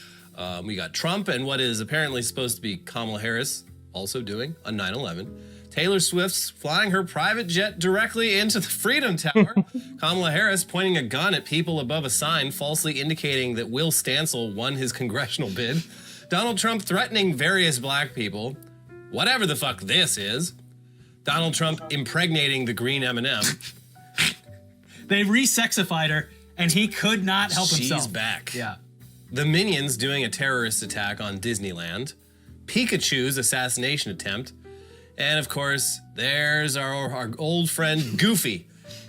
We got Trump and what is apparently supposed to be Kamala Harris also doing a 9/11. Taylor Swift's flying her private jet directly into the Freedom Tower. Kamala Harris pointing a gun at people above a sign, falsely indicating that Will Stansel won his congressional bid. Donald Trump threatening various black people. Whatever the fuck this is. Donald Trump impregnating the green M&M. They re-sexified her, and he could not help himself. She's back. Yeah. The Minions doing a terrorist attack on Disneyland. Pikachu's assassination attempt. And of course, there's our old friend Goofy,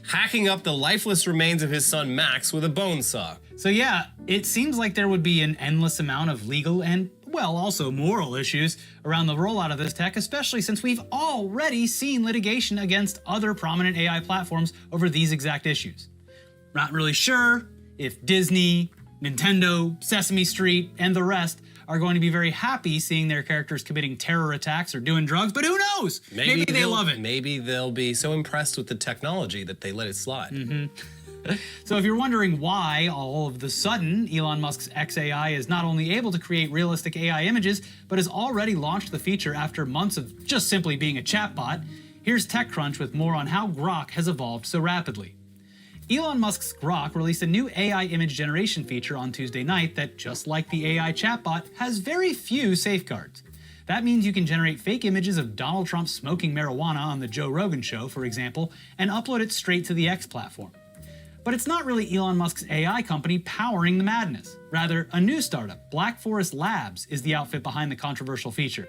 hacking up the lifeless remains of his son Max with a bone saw. So yeah, it seems like there would be an endless amount of legal and, well, also moral issues around the rollout of this tech, especially since we've already seen litigation against other prominent AI platforms over these exact issues. Not really sure if Disney, Nintendo, Sesame Street, and the rest are going to be very happy seeing their characters committing terror attacks or doing drugs, but who knows? Maybe they love it. Maybe they'll be so impressed with the technology that they let it slide. So if you're wondering why all of the sudden Elon Musk's XAI is not only able to create realistic AI images, but has already launched the feature after months of just simply being a chatbot, here's TechCrunch with more on how Grok has evolved so rapidly. Elon Musk's Grok released a new AI image generation feature on Tuesday night that, just like the AI chatbot, has very few safeguards. That means you can generate fake images of Donald Trump smoking marijuana on the Joe Rogan show, for example, and upload it straight to the X platform. But it's not really Elon Musk's AI company powering the madness. Rather, a new startup, Black Forest Labs, is the outfit behind the controversial feature.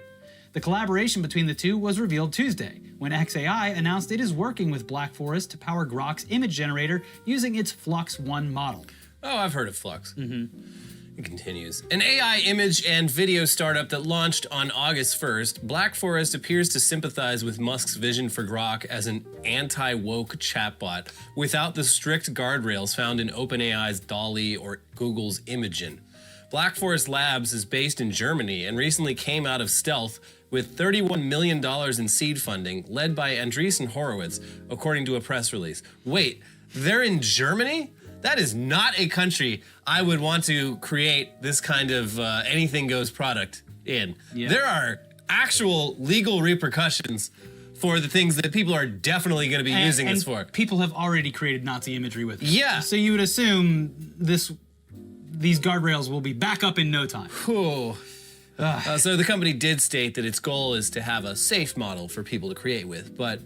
The collaboration between the two was revealed Tuesday, when XAI announced it is working with Black Forest to power Grok's image generator using its Flux 1 model. Oh, I've heard of Flux. It continues. An AI image and video startup that launched on August 1st, Black Forest appears to sympathize with Musk's vision for Grok as an anti-woke chatbot without the strict guardrails found in OpenAI's DALL-E or Google's Imagen. Black Forest Labs is based in Germany and recently came out of stealth with $31 million in seed funding, led by Andreessen Horowitz, according to a press release. Wait, they're in Germany? That is not a country I would want to create this kind of anything goes product in. Yeah. There are actual legal repercussions for the things that people are definitely going to be using this for. People have already created Nazi imagery with it. Yeah. So you would assume these guardrails will be back up in no time. So the company did state that its goal is to have a safe model for people to create with, but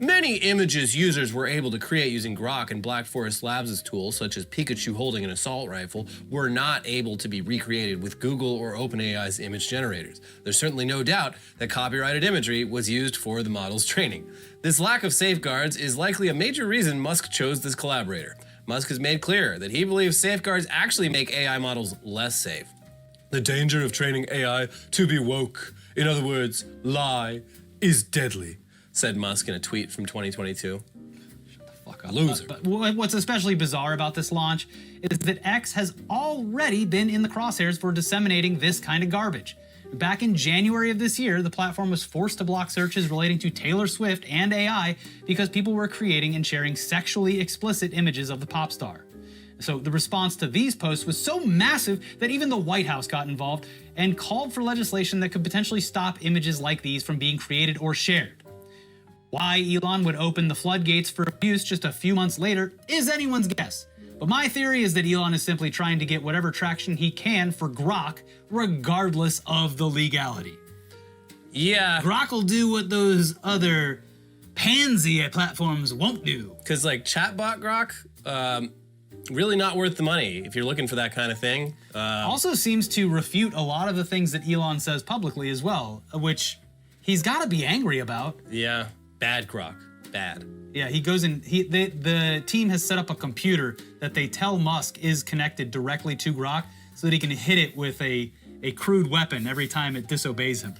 many images users were able to create using Grok and Black Forest Labs' tools, such as Pikachu holding an assault rifle, were not able to be recreated with Google or OpenAI's image generators. There's certainly no doubt that copyrighted imagery was used for the model's training. This lack of safeguards is likely a major reason Musk chose this collaborator. Musk has made clear that he believes safeguards actually make AI models less safe. The danger of training AI to be woke, in other words, lie, is deadly, said Musk in a tweet from 2022. Shut the fuck up. Loser. But what's especially bizarre about this launch is that X has already been in the crosshairs for disseminating this kind of garbage. Back in January of this year, the platform was forced to block searches relating to Taylor Swift and AI because people were creating and sharing sexually explicit images of the pop star. So the response to these posts was so massive that even the White House got involved and called for legislation that could potentially stop images like these from being created or shared. Why Elon would open the floodgates for abuse just a few months later is anyone's guess. But my theory is that Elon is simply trying to get whatever traction he can for Grok, regardless of the legality. Yeah. Grok will do what those other pansy platforms won't do. Because like chatbot Grok, really not worth the money if you're looking for that kind of thing. Also seems to refute a lot of the things that Elon says publicly as well, which he's got to be angry about. Yeah, bad Grok, bad. Yeah, he goes in. The team has set up a computer that they tell Musk is connected directly to Grok, so that he can hit it with a crude weapon every time it disobeys him.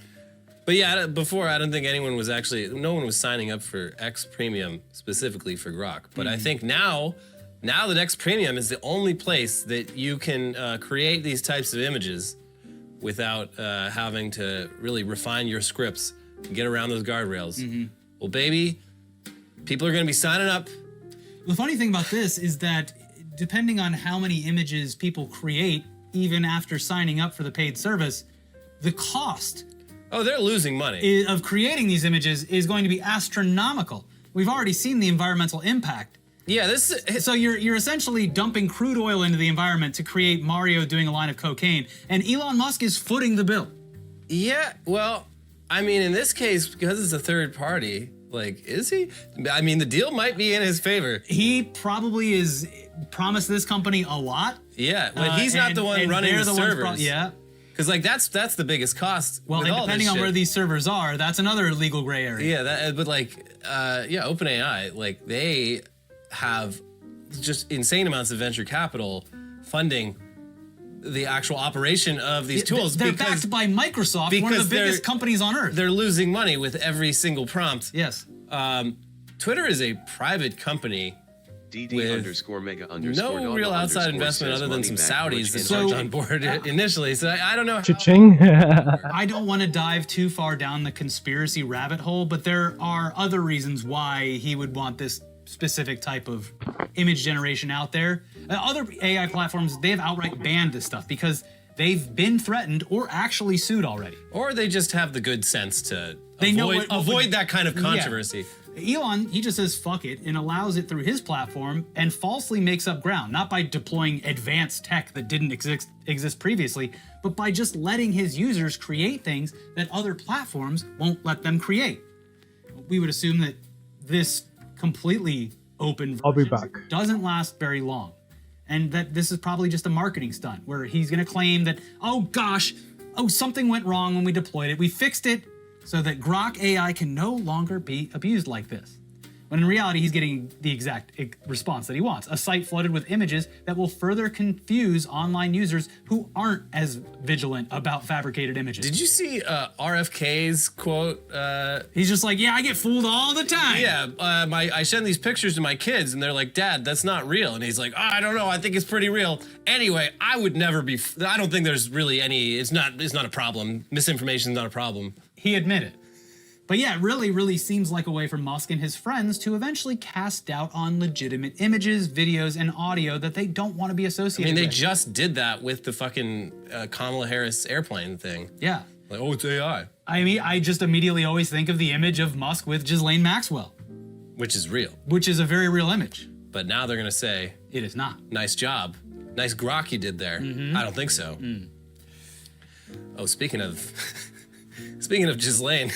But yeah, before I don't think no one was signing up for X Premium specifically for Grok. But I think now that X Premium is the only place that you can create these types of images without having to really refine your scripts and get around those guardrails. Well, baby, people are going to be signing up. The funny thing about this is that depending on how many images people create, even after signing up for the paid service, the cost they're losing money of creating these images is going to be astronomical. We've already seen the environmental impact. Yeah, so you're essentially dumping crude oil into the environment to create Mario doing a line of cocaine, and Elon Musk is footing the bill. Yeah, well, I mean, in this case, because it's a third party, like, is he? I mean, the deal might be in his favor. He probably is promised this company a lot. Yeah, but he's not the one running the servers. Yeah. Because like that's the biggest cost. Well, and depending on where these servers are, that's another legal gray area. Yeah, but like, OpenAI, like they have just insane amounts of venture capital funding the actual operation of these tools. They're backed by Microsoft, one of the biggest companies on earth. They're losing money with every single prompt. Yes. Twitter is a private company. DD_mega_. No real outside investment other than some Saudis that jumped on board initially. So I don't know. Cha-ching. I don't want to dive too far down the conspiracy rabbit hole, but there are other reasons why he would want this specific type of image generation out there. Other AI platforms, they've outright banned this stuff because they've been threatened or actually sued already. Or they just have the good sense to avoid that kind of controversy. Yeah. Elon, he just says fuck it and allows it through his platform and falsely makes up ground, not by deploying advanced tech that didn't exist previously, but by just letting his users create things that other platforms won't let them create. We would assume that this completely open version I'll be back. doesn't last very long, and that this is probably just a marketing stunt where he's going to claim that, oh gosh, something went wrong when we deployed it. We fixed it so that Grok AI can no longer be abused like this. When in reality, he's getting the exact response that he wants. A site flooded with images that will further confuse online users who aren't as vigilant about fabricated images. Did you see RFK's quote? He's just like, yeah, I get fooled all the time. Yeah, I send these pictures to my kids and they're like, Dad, that's not real. And he's like, oh, I don't know, I think it's pretty real. Anyway, I would never be, I don't think there's really any, it's not a problem. Misinformation is not a problem. He admitted. But yeah, it really seems like a way for Musk and his friends to eventually cast doubt on legitimate images, videos, and audio that they don't want to be associated with. They just did that with the fucking Kamala Harris airplane thing. Yeah. Like, oh, it's AI. I mean, I just immediately always think of the image of Musk with Ghislaine Maxwell. Which is real. Which is a very real image. But now they're gonna say, it is not. Nice job. Nice grok you did there. Mm-hmm. I don't think so. Oh, speaking of Ghislaine,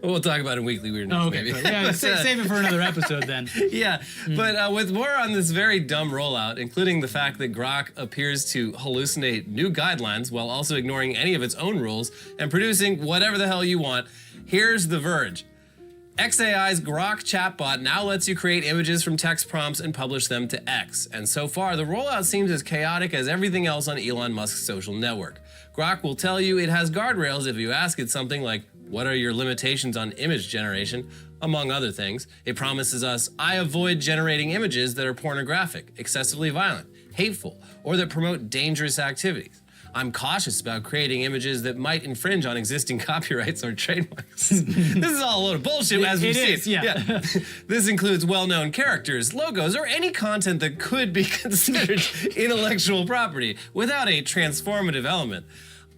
we'll talk about it in Weekly Weirdness, maybe. Yeah, save it for another episode then. Yeah, but with more on this very dumb rollout, including the fact that Grok appears to hallucinate new guidelines while also ignoring any of its own rules and producing whatever the hell you want, here's The Verge. XAI's Grok chatbot now lets you create images from text prompts and publish them to X. And so far, the rollout seems as chaotic as everything else on Elon Musk's social network. Grok will tell you it has guardrails if you ask it something like, what are your limitations on image generation? Among other things, it promises us, I avoid generating images that are pornographic, excessively violent, hateful, or that promote dangerous activities. I'm cautious about creating images that might infringe on existing copyrights or trademarks. This is all a load of bullshit, as we've seen. Yeah. This includes well-known characters, logos, or any content that could be considered intellectual property without a transformative element.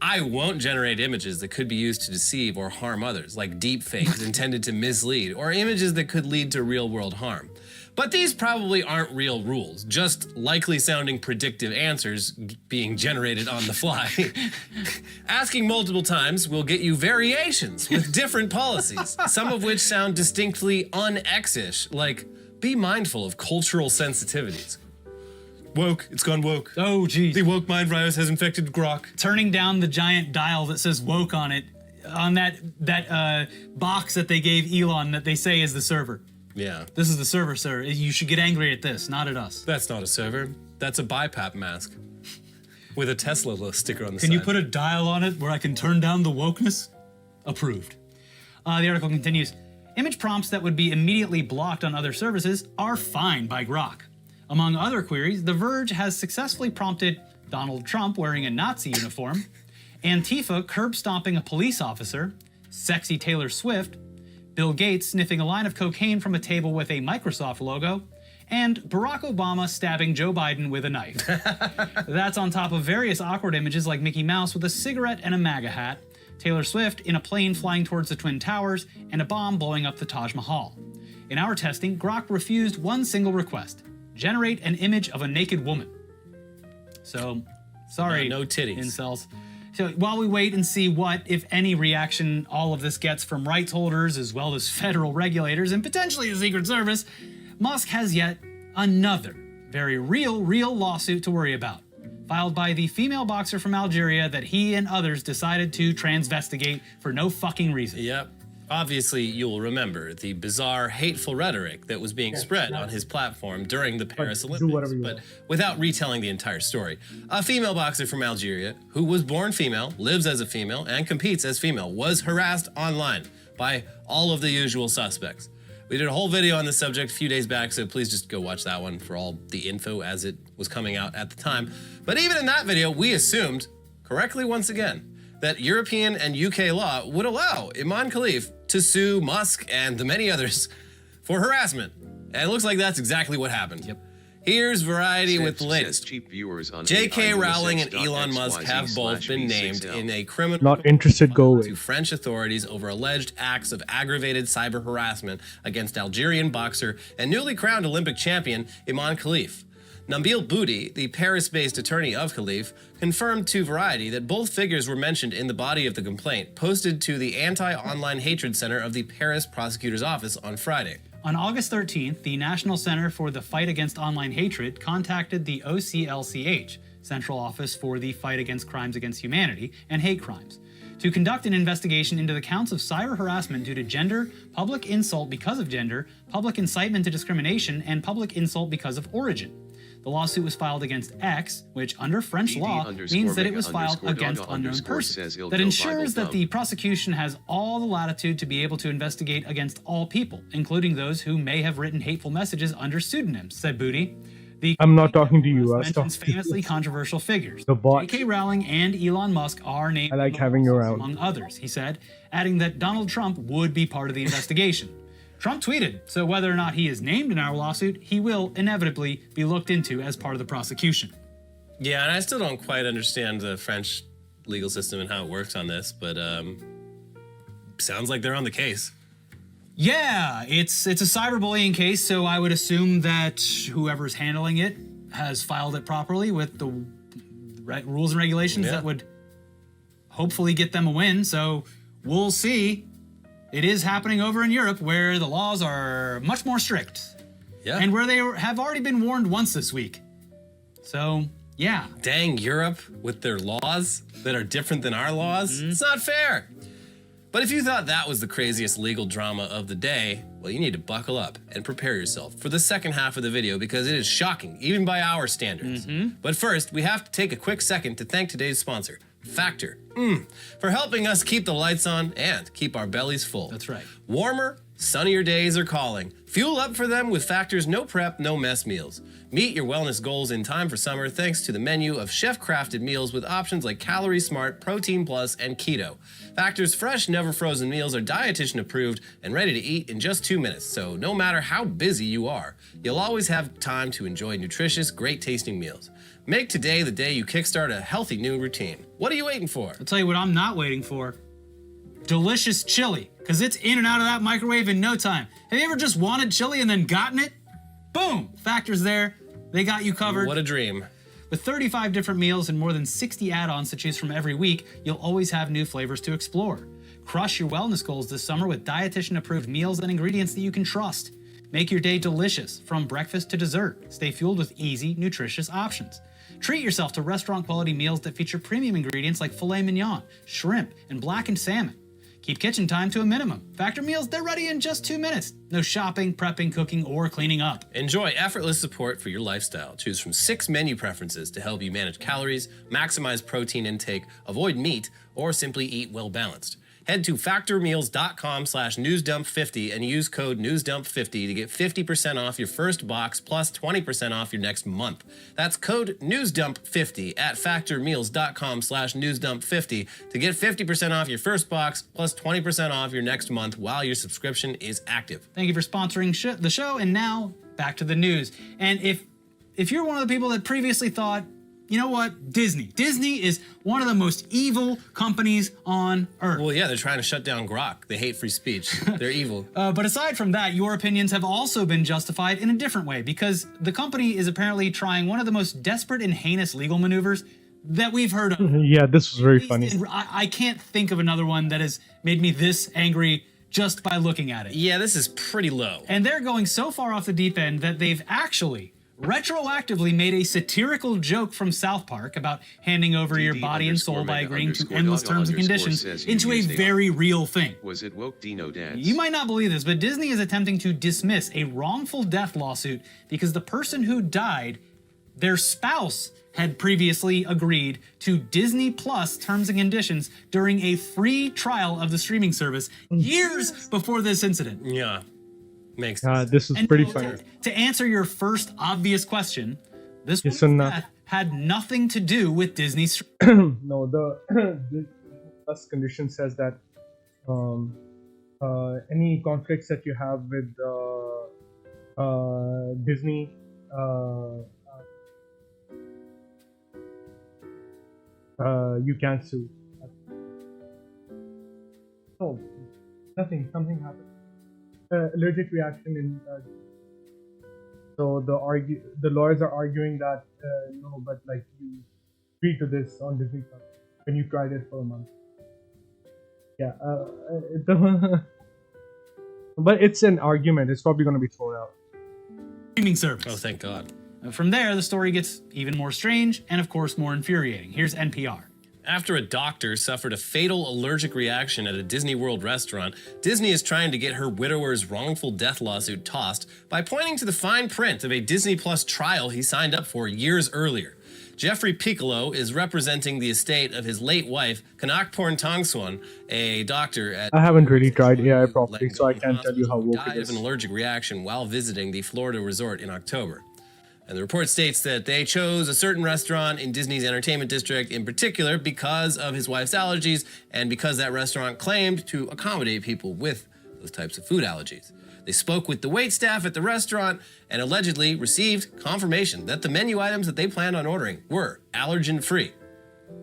I won't generate images that could be used to deceive or harm others, like deepfakes intended to mislead, or images that could lead to real-world harm. But these probably aren't real rules, just likely sounding predictive answers being generated on the fly. Asking multiple times will get you variations with different policies, some of which sound distinctly un-X-ish, like be mindful of cultural sensitivities. Woke, it's gone woke. Oh, geez. The woke mind virus has infected Grok. Turning down the giant dial that says woke on it, on that box that they gave Elon that they say is the server. Yeah. This is the server, sir. You should get angry at this, not at us. That's not a server. That's a BiPAP mask. With a Tesla sticker on the side. Can you put a dial on it where I can turn down the wokeness? Approved. The article continues. Image prompts that would be immediately blocked on other services are fine by Grok. Among other queries, The Verge has successfully prompted Donald Trump wearing a Nazi uniform, Antifa curb-stomping a police officer, sexy Taylor Swift, Bill Gates sniffing a line of cocaine from a table with a Microsoft logo, and Barack Obama stabbing Joe Biden with a knife. That's on top of various awkward images like Mickey Mouse with a cigarette and a MAGA hat, Taylor Swift in a plane flying towards the Twin Towers, and a bomb blowing up the Taj Mahal. In our testing, Grok refused one single request: generate an image of a naked woman. So, sorry, no titties. Incels. So while we wait and see what, if any, reaction all of this gets from rights holders as well as federal regulators and potentially the Secret Service, Musk has yet another very real lawsuit to worry about, filed by the female boxer from Algeria that he and others decided to transvestigate for no fucking reason. Yep. Obviously, you'll remember the bizarre, hateful rhetoric that was being spread on his platform during the Paris Olympics, but without retelling the entire story. A female boxer from Algeria, who was born female, lives as a female, and competes as female, was harassed online by all of the usual suspects. We did a whole video on this subject a few days back, so please just go watch that one for all the info as it was coming out at the time. But even in that video, we assumed, correctly once again, that European and UK law would allow Iman Khalif to sue Musk and the many others for harassment. And it looks like that's exactly what happened. Yep. Here's Variety with the Says latest. cheap viewers on J.K. Rowling and AI Elon Musk have both been named in a criminal Not interested, go away. to French authorities over alleged acts of aggravated cyber harassment against Algerian boxer and newly crowned Olympic champion Iman Khalif. Nabil Boudi, the Paris-based attorney of Khalif, confirmed to Variety that both figures were mentioned in the body of the complaint posted to the Anti-Online Hatred Center of the Paris Prosecutor's Office on Friday. On August 13th, the National Center for the Fight Against Online Hatred contacted the OCLCH, Central Office for the Fight Against Crimes Against Humanity and Hate Crimes, to conduct an investigation into the counts of cyber harassment due to gender, public insult because of gender, public incitement to discrimination, and public insult because of origin. The lawsuit was filed against X, which under French law means that it was filed against unknown persons. That ensures that the prosecution has all the latitude to be able to investigate against all people, including those who may have written hateful messages under pseudonyms, said Boudi. I'm not talking to you. I was mentions talking famously controversial figures. The bot. J.K. Rowling and Elon Musk are named I like having you around. among others, he said, adding that Donald Trump would be part of the investigation. Trump tweeted, so whether or not he is named in our lawsuit, he will inevitably be looked into as part of the prosecution. Yeah, and I still don't quite understand the French legal system and how it works on this, but sounds like they're on the case. Yeah, it's a cyberbullying case, so I would assume that whoever's handling it has filed it properly with the rules and regulations that would hopefully get them a win. So we'll see. It is happening over in Europe where the laws are much more strict. Yeah. And where they have already been warned once this week. So, yeah. Dang Europe with their laws that are different than our laws. It's not fair. But if you thought that was the craziest legal drama of the day, well, you need to buckle up and prepare yourself for the second half of the video because it is shocking, even by our standards. But first, we have to take a quick second to thank today's sponsor, Factor, for helping us keep the lights on and keep our bellies full. That's right. Warmer, sunnier days are calling. Fuel up for them with Factor's no prep, no mess meals. Meet your wellness goals in time for summer thanks to the menu of chef-crafted meals with options like Calorie Smart, Protein Plus, and Keto. Factor's fresh, never frozen meals are dietitian approved and ready to eat in just 2 minutes, so no matter how busy you are, you'll always have time to enjoy nutritious, great tasting meals. Make today the day you kickstart a healthy new routine. What are you waiting for? I'll tell you what I'm not waiting for. Delicious chili, because it's in and out of that microwave in no time. Have you ever just wanted chili and then gotten it? Boom! Factor's there. They got you covered. What a dream. With 35 different meals and more than 60 add-ons to choose from every week, you'll always have new flavors to explore. Crush your wellness goals this summer with dietitian-approved meals and ingredients that you can trust. Make your day delicious, from breakfast to dessert. Stay fueled with easy, nutritious options. Treat yourself to restaurant-quality meals that feature premium ingredients like filet mignon, shrimp, and blackened salmon. Keep kitchen time to a minimum. Factor meals, they're ready in just 2 minutes. No shopping, prepping, cooking, or cleaning up. Enjoy effortless support for your lifestyle. Choose from 6 menu preferences to help you manage calories, maximize protein intake, avoid meat, or simply eat well-balanced. Head to factormeals.com/newsdump50 and use code newsdump50 to get 50% off your first box plus 20% off your next month. That's code newsdump50 at factormeals.com/newsdump50 to get 50% off your first box plus 20% off your next month while your subscription is active. Thank you for sponsoring the show, and now back to the news. And if you're one of the people that previously thought, you know what, Disney is one of the most evil companies on earth. Well, yeah, they're trying to shut down Grok. They hate free speech. They're evil. But aside from that, your opinions have also been justified in a different way, because the company is apparently trying one of the most desperate and heinous legal maneuvers that we've heard of. Yeah, this was very funny. I can't think of another one that has made me this angry just by looking at it. Yeah, this is pretty low. And they're going so far off the deep end that they've actually retroactively made a satirical joke from South Park about handing over your body and soul by agreeing to endless terms and conditions into a very real thing. Was it woke Dino Dance? You might not believe this, but Disney is attempting to dismiss a wrongful death lawsuit because the person who died, their spouse, had previously agreed to Disney Plus terms and conditions during a free trial of the streaming service years before this incident. Yeah. Makes sense. This is pretty funny. To answer your first obvious question, this death had nothing to do with Disney's. No, the plus condition says that any conflicts that you have with Disney, you can't sue. Oh, nothing. Something happened. Allergic reaction in. So the lawyers are arguing that no, but like you agreed to this on Disney Plus when you tried it for a month. Yeah, but it's an argument. It's probably going to be thrown out. Streaming service. Oh, thank God. From there, the story gets even more strange and, of course, more infuriating. Here's NPR. After a doctor suffered a fatal allergic reaction at a Disney World restaurant, Disney is trying to get her widower's wrongful death lawsuit tossed by pointing to the fine print of a Disney Plus trial he signed up for years earlier. Jeffrey Piccolo is representing the estate of his late wife, Kanakporn Tongswan, a doctor at... I haven't really tried AI properly, so I can't tell you how woke it died of is. an allergic reaction while visiting the Florida resort in October. And the report states that they chose a certain restaurant in Disney's entertainment district in particular because of his wife's allergies and because that restaurant claimed to accommodate people with those types of food allergies. They spoke with the waitstaff at the restaurant and allegedly received confirmation that the menu items that they planned on ordering were allergen-free.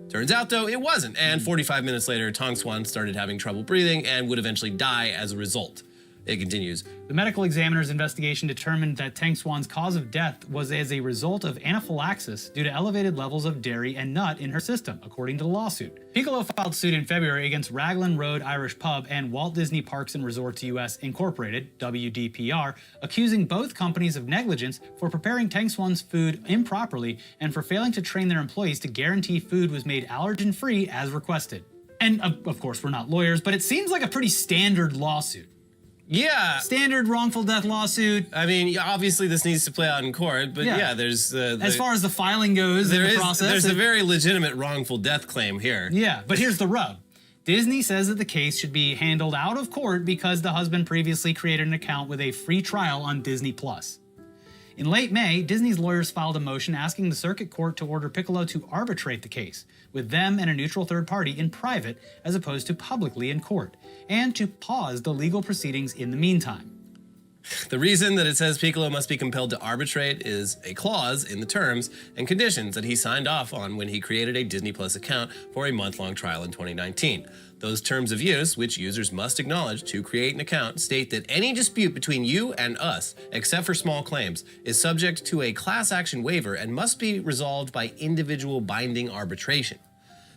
Turns out, though, it wasn't, and 45 minutes later, Tong Swan started having trouble breathing and would eventually die as a result. It continues. The medical examiner's investigation determined that Tang Swan's cause of death was as a result of anaphylaxis due to elevated levels of dairy and nut in her system, according to the lawsuit. Piccolo filed suit in February against Raglan Road Irish Pub and Walt Disney Parks and Resorts US Incorporated, WDPR, accusing both companies of negligence for preparing Tang Swan's food improperly and for failing to train their employees to guarantee food was made allergen-free as requested. And of course, we're not lawyers, but it seems like a pretty standard lawsuit. Yeah. Standard wrongful death lawsuit. I mean, obviously this needs to play out in court, but yeah, there's... as far as the filing goes in the process... There's a very legitimate wrongful death claim here. Yeah, but here's the rub. Disney says that the case should be handled out of court because the husband previously created an account with a free trial on Disney+. In late May, Disney's lawyers filed a motion asking the circuit court to order Piccolo to arbitrate the case, with them and a neutral third party in private as opposed to publicly in court, and to pause the legal proceedings in the meantime. The reason that it says Piccolo must be compelled to arbitrate is a clause in the terms and conditions that he signed off on when he created a Disney Plus account for a month-long trial in 2019. Those terms of use, which users must acknowledge to create an account, state that any dispute between you and us, except for small claims, is subject to a class action waiver and must be resolved by individual binding arbitration.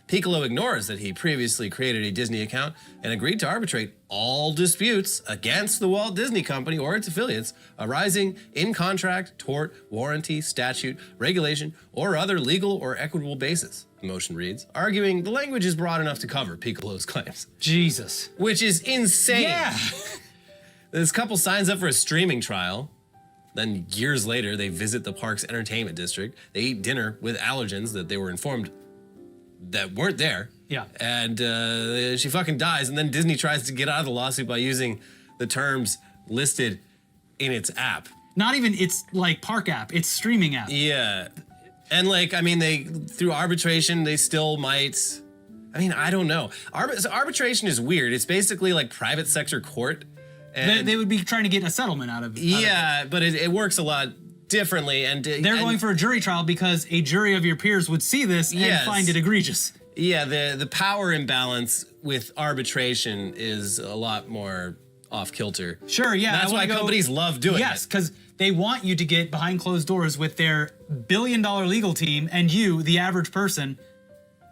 Piccolo ignores that he previously created a Disney account and agreed to arbitrate all disputes against the Walt Disney Company or its affiliates arising in contract, tort, warranty, statute, regulation, or other legal or equitable basis. The motion reads, arguing the language is broad enough to cover Piccolo's claims. Jesus. Which is insane. Yeah. This couple signs up for a streaming trial. Then years later, they visit the park's entertainment district. They eat dinner with allergens that they were informed that weren't there. Yeah. And she fucking dies, and then Disney tries to get out of the lawsuit by using the terms listed in its app. Not even its like park app, it's streaming app. Yeah. And like, I mean, they through arbitration, they still might, I mean, I don't know. So arbitration is weird. It's basically like private sector court. And they would be trying to get a settlement out of it. Yeah, but it works a lot differently, and they're going for a jury trial because a jury of your peers would see this and find it egregious. Yeah, the power imbalance with arbitration is a lot more off kilter. Sure, yeah. That's why companies love doing it. Yes, because they want you to get behind closed doors with their billion-dollar legal team and you, the average person.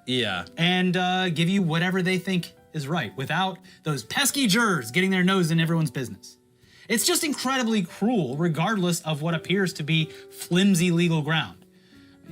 Yeah. And give you whatever they think is right without those pesky jurors getting their nose in everyone's business. It's just incredibly cruel, regardless of what appears to be flimsy legal ground.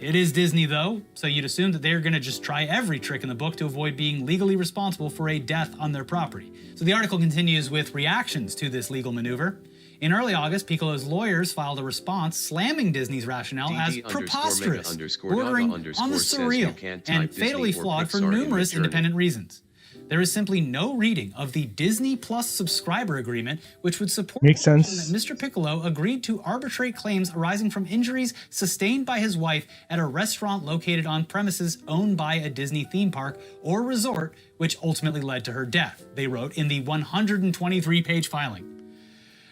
It is Disney, though, so you'd assume that they're going to just try every trick in the book to avoid being legally responsible for a death on their property. So the article continues with reactions to this legal maneuver. In early August, Piccolo's lawyers filed a response slamming Disney's rationale as preposterous, bordering on the surreal, and fatally flawed for numerous independent reasons. There is simply no reading of the Disney Plus subscriber agreement which would support Makes sense. that Mr. Piccolo agreed to arbitrate claims arising from injuries sustained by his wife at a restaurant located on premises owned by a Disney theme park or resort, which ultimately led to her death, they wrote in the 123-page filing.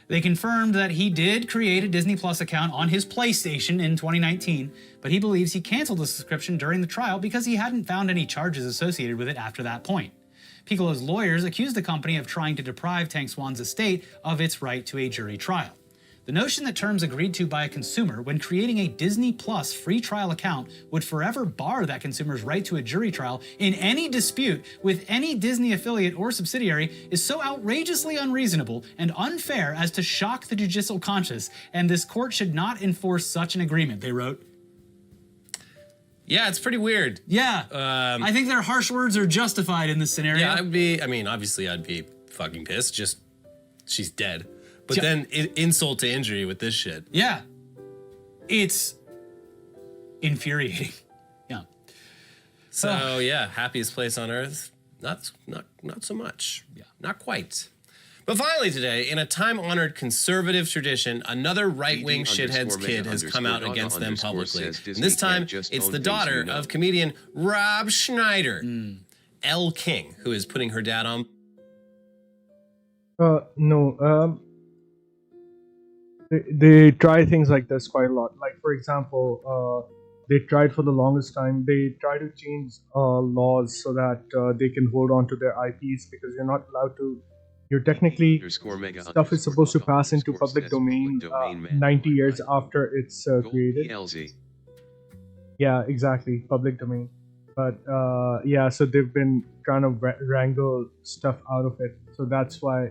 They confirmed that he did create a Disney Plus account on his PlayStation in 2019, but he believes he canceled the subscription during the trial because he hadn't found any charges associated with it after that point. Piccolo's lawyers accused the company of trying to deprive Tang Swan's estate of its right to a jury trial. The notion that terms agreed to by a consumer when creating a Disney Plus free trial account would forever bar that consumer's right to a jury trial in any dispute with any Disney affiliate or subsidiary is so outrageously unreasonable and unfair as to shock the judicial conscience, and this court should not enforce such an agreement, they wrote. Yeah, it's pretty weird. Yeah, I think their harsh words are justified in this scenario. Yeah, obviously I'd be fucking pissed, just she's dead. But then insult to injury with this shit. Yeah. It's infuriating. Yeah. So yeah, happiest place on earth? Not so much. Yeah. Not quite. But finally today, in a time-honored conservative tradition, another right-wing shithead's kid has come out against them publicly. And this time, it's the daughter of comedian Rob Schneider, Elle King, who is putting her dad on. No. They try things like this quite a lot. Like, for example, they tried for the longest time, they try to change laws so that they can hold on to their IPs, because you're not allowed to. You're technically, stuff is supposed to pass into public domain 90 years after it's created. Yeah, exactly, public domain. But yeah, so they've been trying to wrangle stuff out of it. So that's why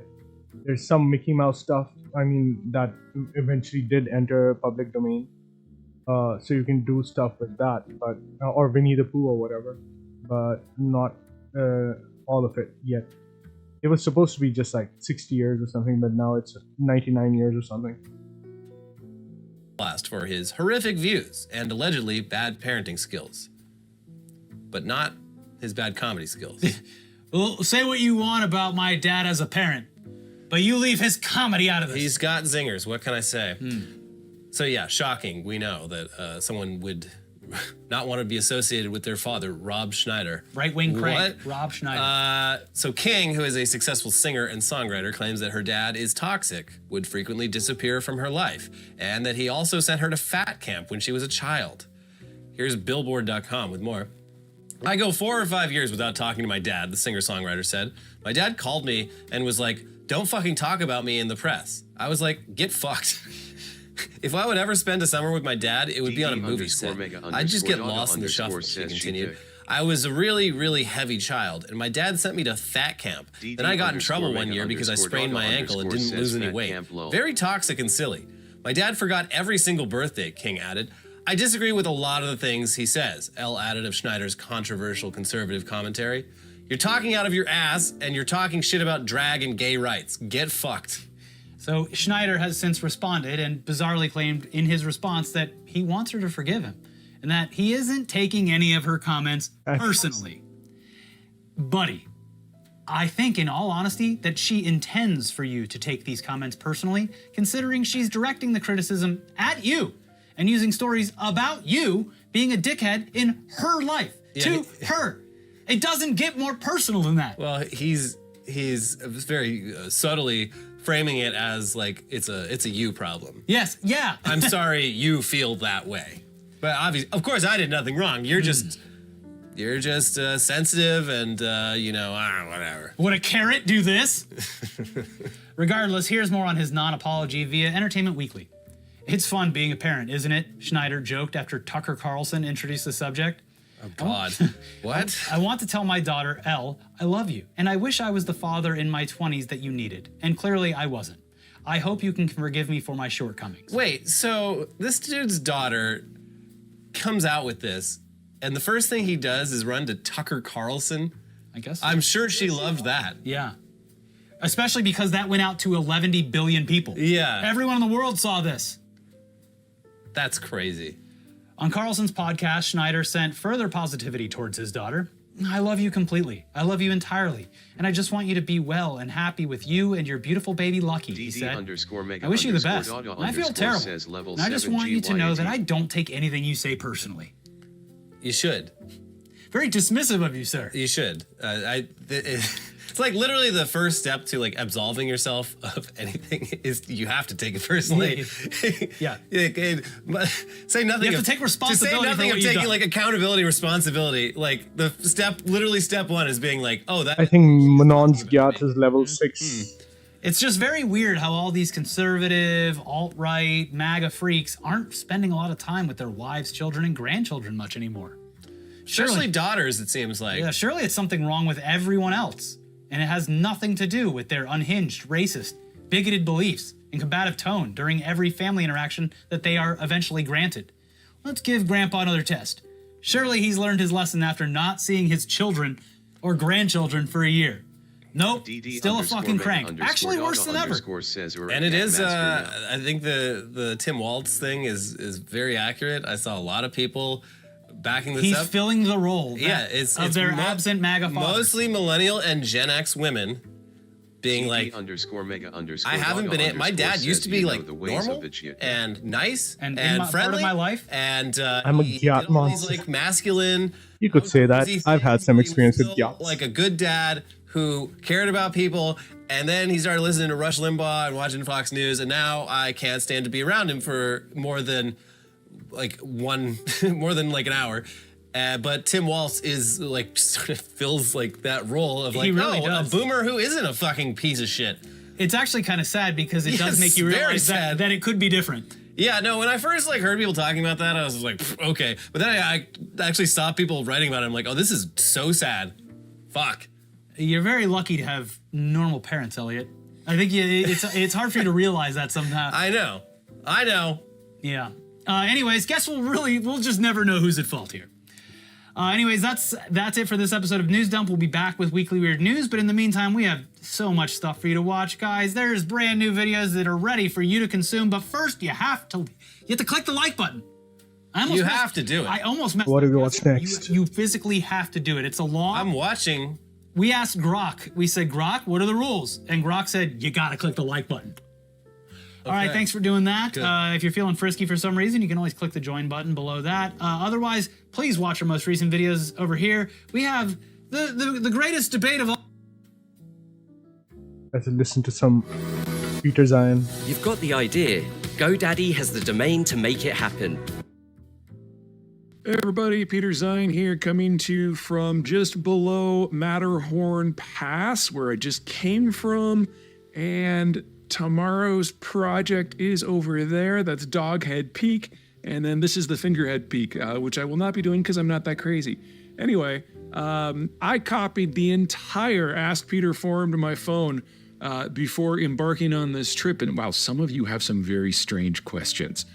there's some Mickey Mouse stuff, that eventually did enter public domain. So you can do stuff with that, but or Winnie the Pooh or whatever, but not all of it yet. It was supposed to be just like 60 years or something, but now it's 99 years or something. Blast for his horrific views and allegedly bad parenting skills, but not his bad comedy skills. Well, say what you want about my dad as a parent, but you leave his comedy out of this. He's got zingers, what can I say? So yeah, shocking. We know that someone would not want to be associated with their father, Rob Schneider. Right-wing crank, Rob Schneider. So King, who is a successful singer and songwriter, claims that her dad is toxic, would frequently disappear from her life, and that he also sent her to fat camp when she was a child. Here's Billboard.com with more. I go 4 or 5 years without talking to my dad, the singer-songwriter said. My dad called me and was like, "Don't fucking talk about me in the press." I was like, get fucked. If I would ever spend a summer with my dad, it would be on a movie set. I'd just get lost in the shuffle, she continued. I was a really, really heavy child, and my dad sent me to fat camp. Then I got in trouble one year because I sprained my ankle and didn't lose any weight. Very toxic and silly. My dad forgot every single birthday, King added. I disagree with a lot of the things he says, Elle added of Schneider's controversial conservative commentary. You're talking out of your ass, and you're talking shit about drag and gay rights. Get fucked. So Schneider has since responded and bizarrely claimed in his response that he wants her to forgive him and that he isn't taking any of her comments personally. Buddy, I think in all honesty that she intends for you to take these comments personally, considering she's directing the criticism at you and using stories about you being a dickhead in her life, to her. It doesn't get more personal than that. Well, he's very subtly framing it as like it's a you problem. Yes, yeah. I'm sorry you feel that way, but obviously, of course, I did nothing wrong. You're just sensitive and whatever. Would a carrot do this? Regardless, here's more on his non-apology via Entertainment Weekly. It's fun being a parent, isn't it? Schneider joked after Tucker Carlson introduced the subject. Oh, God. What? I want to tell my daughter, Elle, I love you, and I wish I was the father in my 20s that you needed, and clearly I wasn't. I hope you can forgive me for my shortcomings. Wait, so this dude's daughter comes out with this, and the first thing he does is run to Tucker Carlson? I guess so. I'm sure she loved that. Yeah. Especially because that went out to 11 billion people. Yeah. Everyone in the world saw this. That's crazy. On Carlson's podcast, Schneider sent further positivity towards his daughter. I love you completely. I love you entirely. And I just want you to be well and happy with you and your beautiful baby Lucky, he said. I wish you the best. And I feel terrible. And I just want you to know that I don't take anything you say personally. You should. Very dismissive of you, sir. You should. It's like literally the first step to like absolving yourself of anything is you have to take it personally. Yeah. Say nothing. You have of, to take responsibility To say nothing for what of you've taking done. like accountability, responsibility. Like the step one is being like, oh, that. I think Manon's Gyat is level 6. It's just very weird how all these conservative, alt-right, MAGA freaks aren't spending a lot of time with their wives, children, and grandchildren much anymore. Especially daughters, it seems like. Yeah, surely it's something wrong with everyone else. And it has nothing to do with their unhinged, racist, bigoted beliefs and combative tone during every family interaction that they are eventually granted. Let's give Grandpa another test. Surely he's learned his lesson after not seeing his children or grandchildren for a year. Nope, still a fucking crank. Actually worse than ever. And it is, I think the Tim Waltz thing is very accurate. I saw a lot of people backing this up. He's filling the role of their absent MAGA fathers. Mostly millennial and Gen X women being like, I haven't been, my dad used to be like normal and nice and friendly. Part of my life. And I'm a Gyat monster. Like masculine. You could say that. I've had some experience with Gyats. Like a good dad who cared about people, and then he started listening to Rush Limbaugh and watching Fox News, and now I can't stand to be around him for more than like an hour. But Tim Waltz is like sort of fills like that role of like, a boomer who isn't a fucking piece of shit. It's actually kind of sad because it does make you realize that it could be different. Yeah, no, when I first like heard people talking about that, I was like, okay. But then I actually saw people writing about it. I'm like, oh, this is so sad. Fuck. You're very lucky to have normal parents, Elliot. I think it's hard for you to realize that sometimes. I know. Yeah. Anyways, guess we'll just never know who's at fault here. Anyways, that's it for this episode of News Dump. We'll be back with Weekly Weird News, but in the meantime, we have so much stuff for you to watch, guys. There's brand new videos that are ready for you to consume, but first you have to click the like button. You have to do it. I almost messed What do we up. watch next? You physically have to do it. It's a law. I'm watching. We asked Grok. We said, Grok, what are the rules? And Grok said, you gotta click the like button. All right, thanks for doing that. If you're feeling frisky for some reason, you can always click the join button below that. Otherwise, please watch our most recent videos over here. We have the greatest debate of all. Let's listen to some Peter Zion. You've got the idea. GoDaddy has the domain to make it happen. Hey everybody, Peter Zion here, coming to you from just below Matterhorn Pass, where I just came from, and tomorrow's project is over there. That's Doghead Peak, and then this is the Fingerhead Peak, which I will not be doing because I'm not that crazy. Anyway, I copied the entire Ask Peter forum to my phone before embarking on this trip, and wow, some of you have some very strange questions.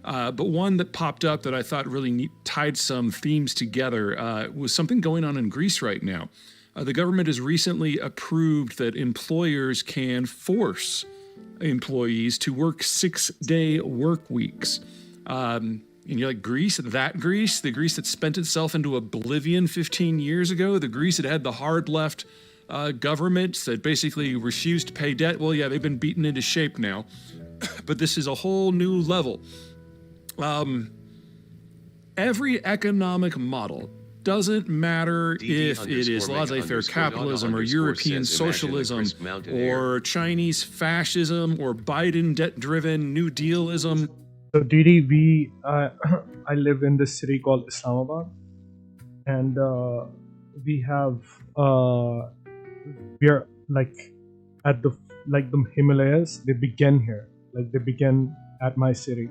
But one that popped up that I thought really tied some themes together was something going on in Greece right now. The government has recently approved that employers can force employees to work 6-day work weeks. And you're like, Greece? That Greece? The Greece that spent itself into oblivion 15 years ago? The Greece that had the hard left governments that basically refused to pay debt? Well, yeah, they've been beaten into shape now. But this is a whole new level. Every economic model, doesn't matter if it is laissez-faire capitalism or European socialism or Chinese fascism or Biden debt-driven New Dealism. So DD, I live in this city called Islamabad, and we are like at the Himalayas. They begin here, like they begin at my city.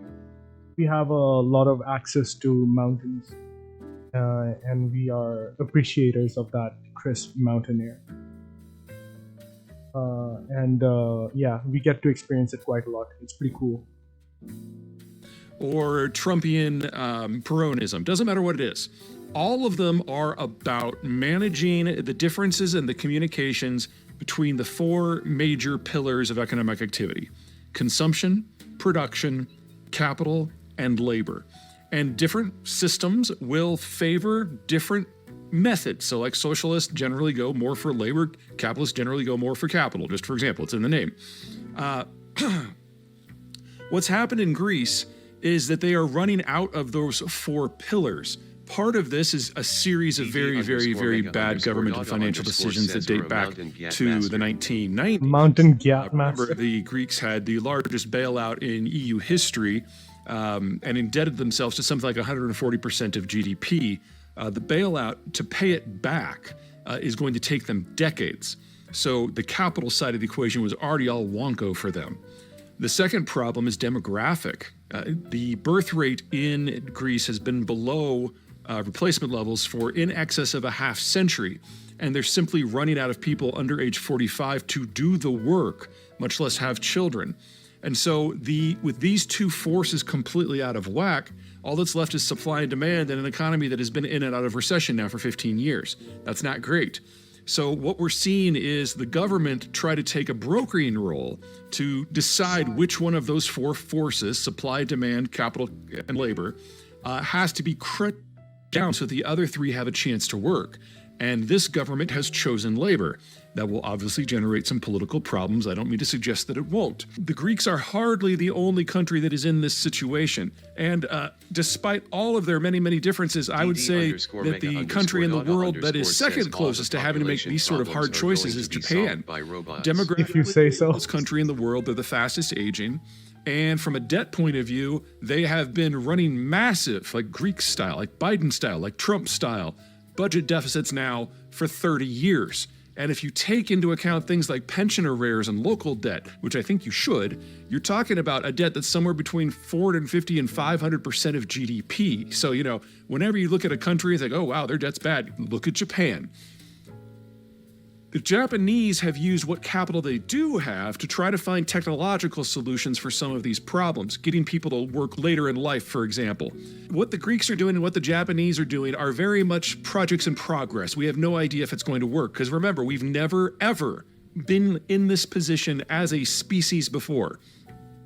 We have a lot of access to mountains, and we are appreciators of that crisp mountain air. Yeah, we get to experience it quite a lot. It's pretty cool. Or Trumpian Peronism, doesn't matter what it is. All of them are about managing the differences in the communications between the four major pillars of economic activity: consumption, production, capital, and labor. And different systems will favor different methods. So like socialists generally go more for labor, capitalists generally go more for capital, just for example, it's in the name. What's happened in Greece is that they are running out of those four pillars. Part of this is a series of very, very, very bad government and financial decisions that date back to the 1990s. Mountain Gyat Remember, Master. the Greeks had the largest bailout in EU history and indebted themselves to something like 140% of GDP. The bailout, to pay it back, is going to take them decades. So the capital side of the equation was already all wonko for them. The second problem is demographic. The birth rate in Greece has been below replacement levels for in excess of a half century, and they're simply running out of people under age 45 to do the work, much less have children. And so with these two forces completely out of whack, all that's left is supply and demand in an economy that has been in and out of recession now for 15 years. That's not great. So what we're seeing is the government try to take a brokering role to decide which one of those four forces, supply, demand, capital, and labor, has to be cracked down so the other three have a chance to work. And this government has chosen labor. That will obviously generate some political problems. I don't mean to suggest that it won't. The Greeks are hardly the only country that is in this situation. And despite all of their many, many differences, I would say that the country in the world that is second closest to having to make these sort of hard choices is Japan. Demographically, if you say so. This country in the world, they're the fastest aging. And from a debt point of view, they have been running massive, like Greek style, like Biden style, like Trump style, budget deficits now for 30 years. And if you take into account things like pension arrears and local debt, which I think you should, you're talking about a debt that's somewhere between 450 and 500% of GDP. So, whenever you look at a country, it's like, oh, wow, their debt's bad. Look at Japan. The Japanese have used what capital they do have to try to find technological solutions for some of these problems, getting people to work later in life, for example. What the Greeks are doing and what the Japanese are doing are very much projects in progress. We have no idea if it's going to work, because remember, we've never, ever been in this position as a species before.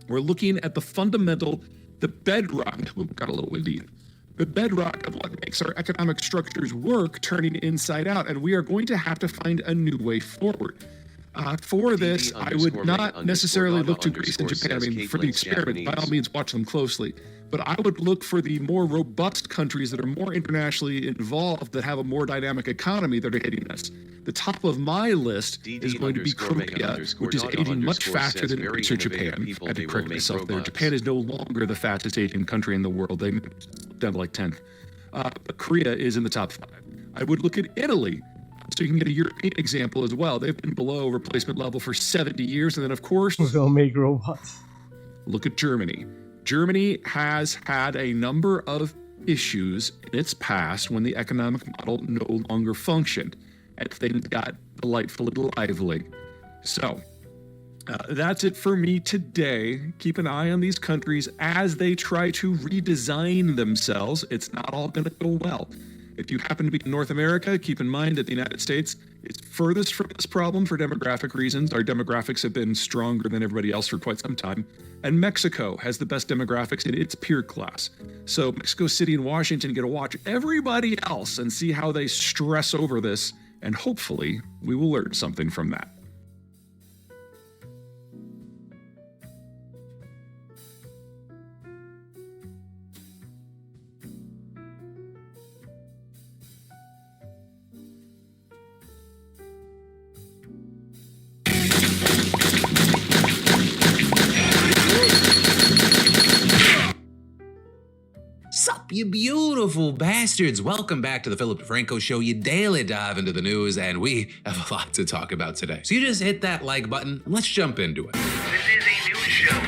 We're looking at the fundamental, the bedrock, got a little windy, the bedrock of what makes our economic structures work turning inside out, and we are going to have to find a new way forward. For this, I would not necessarily look to Greece and Japan. I mean, for the experiment, by all means, watch them closely. But I would look for the more robust countries that are more internationally involved, that have a more dynamic economy that are hitting us. The top of my list is going to be Korea, which is aging much faster than Greece or Japan. I had to correct myself there. Japan is no longer the fastest aging country in the world. They down to like 10th. But Korea is in the top 5. I would look at Italy, so you can get a European example as well. They've been below replacement level for 70 years. And then, of course, they'll make robots. Look at Germany. Germany has had a number of issues in its past when the economic model no longer functioned and things got delightfully lively. So that's it for me today. Keep an eye on these countries as they try to redesign themselves. It's not all going to go well. If you happen to be in North America, keep in mind that the United States is furthest from this problem for demographic reasons. Our demographics have been stronger than everybody else for quite some time. And Mexico has the best demographics in its peer class. So Mexico City and Washington get to watch everybody else and see how they stress over this. And hopefully we will learn something from that. Sup, you beautiful bastards. Welcome back to the Philip DeFranco Show. You daily dive into the news, and we have a lot to talk about today. So you just hit that like button, and let's jump into it. This is a news show.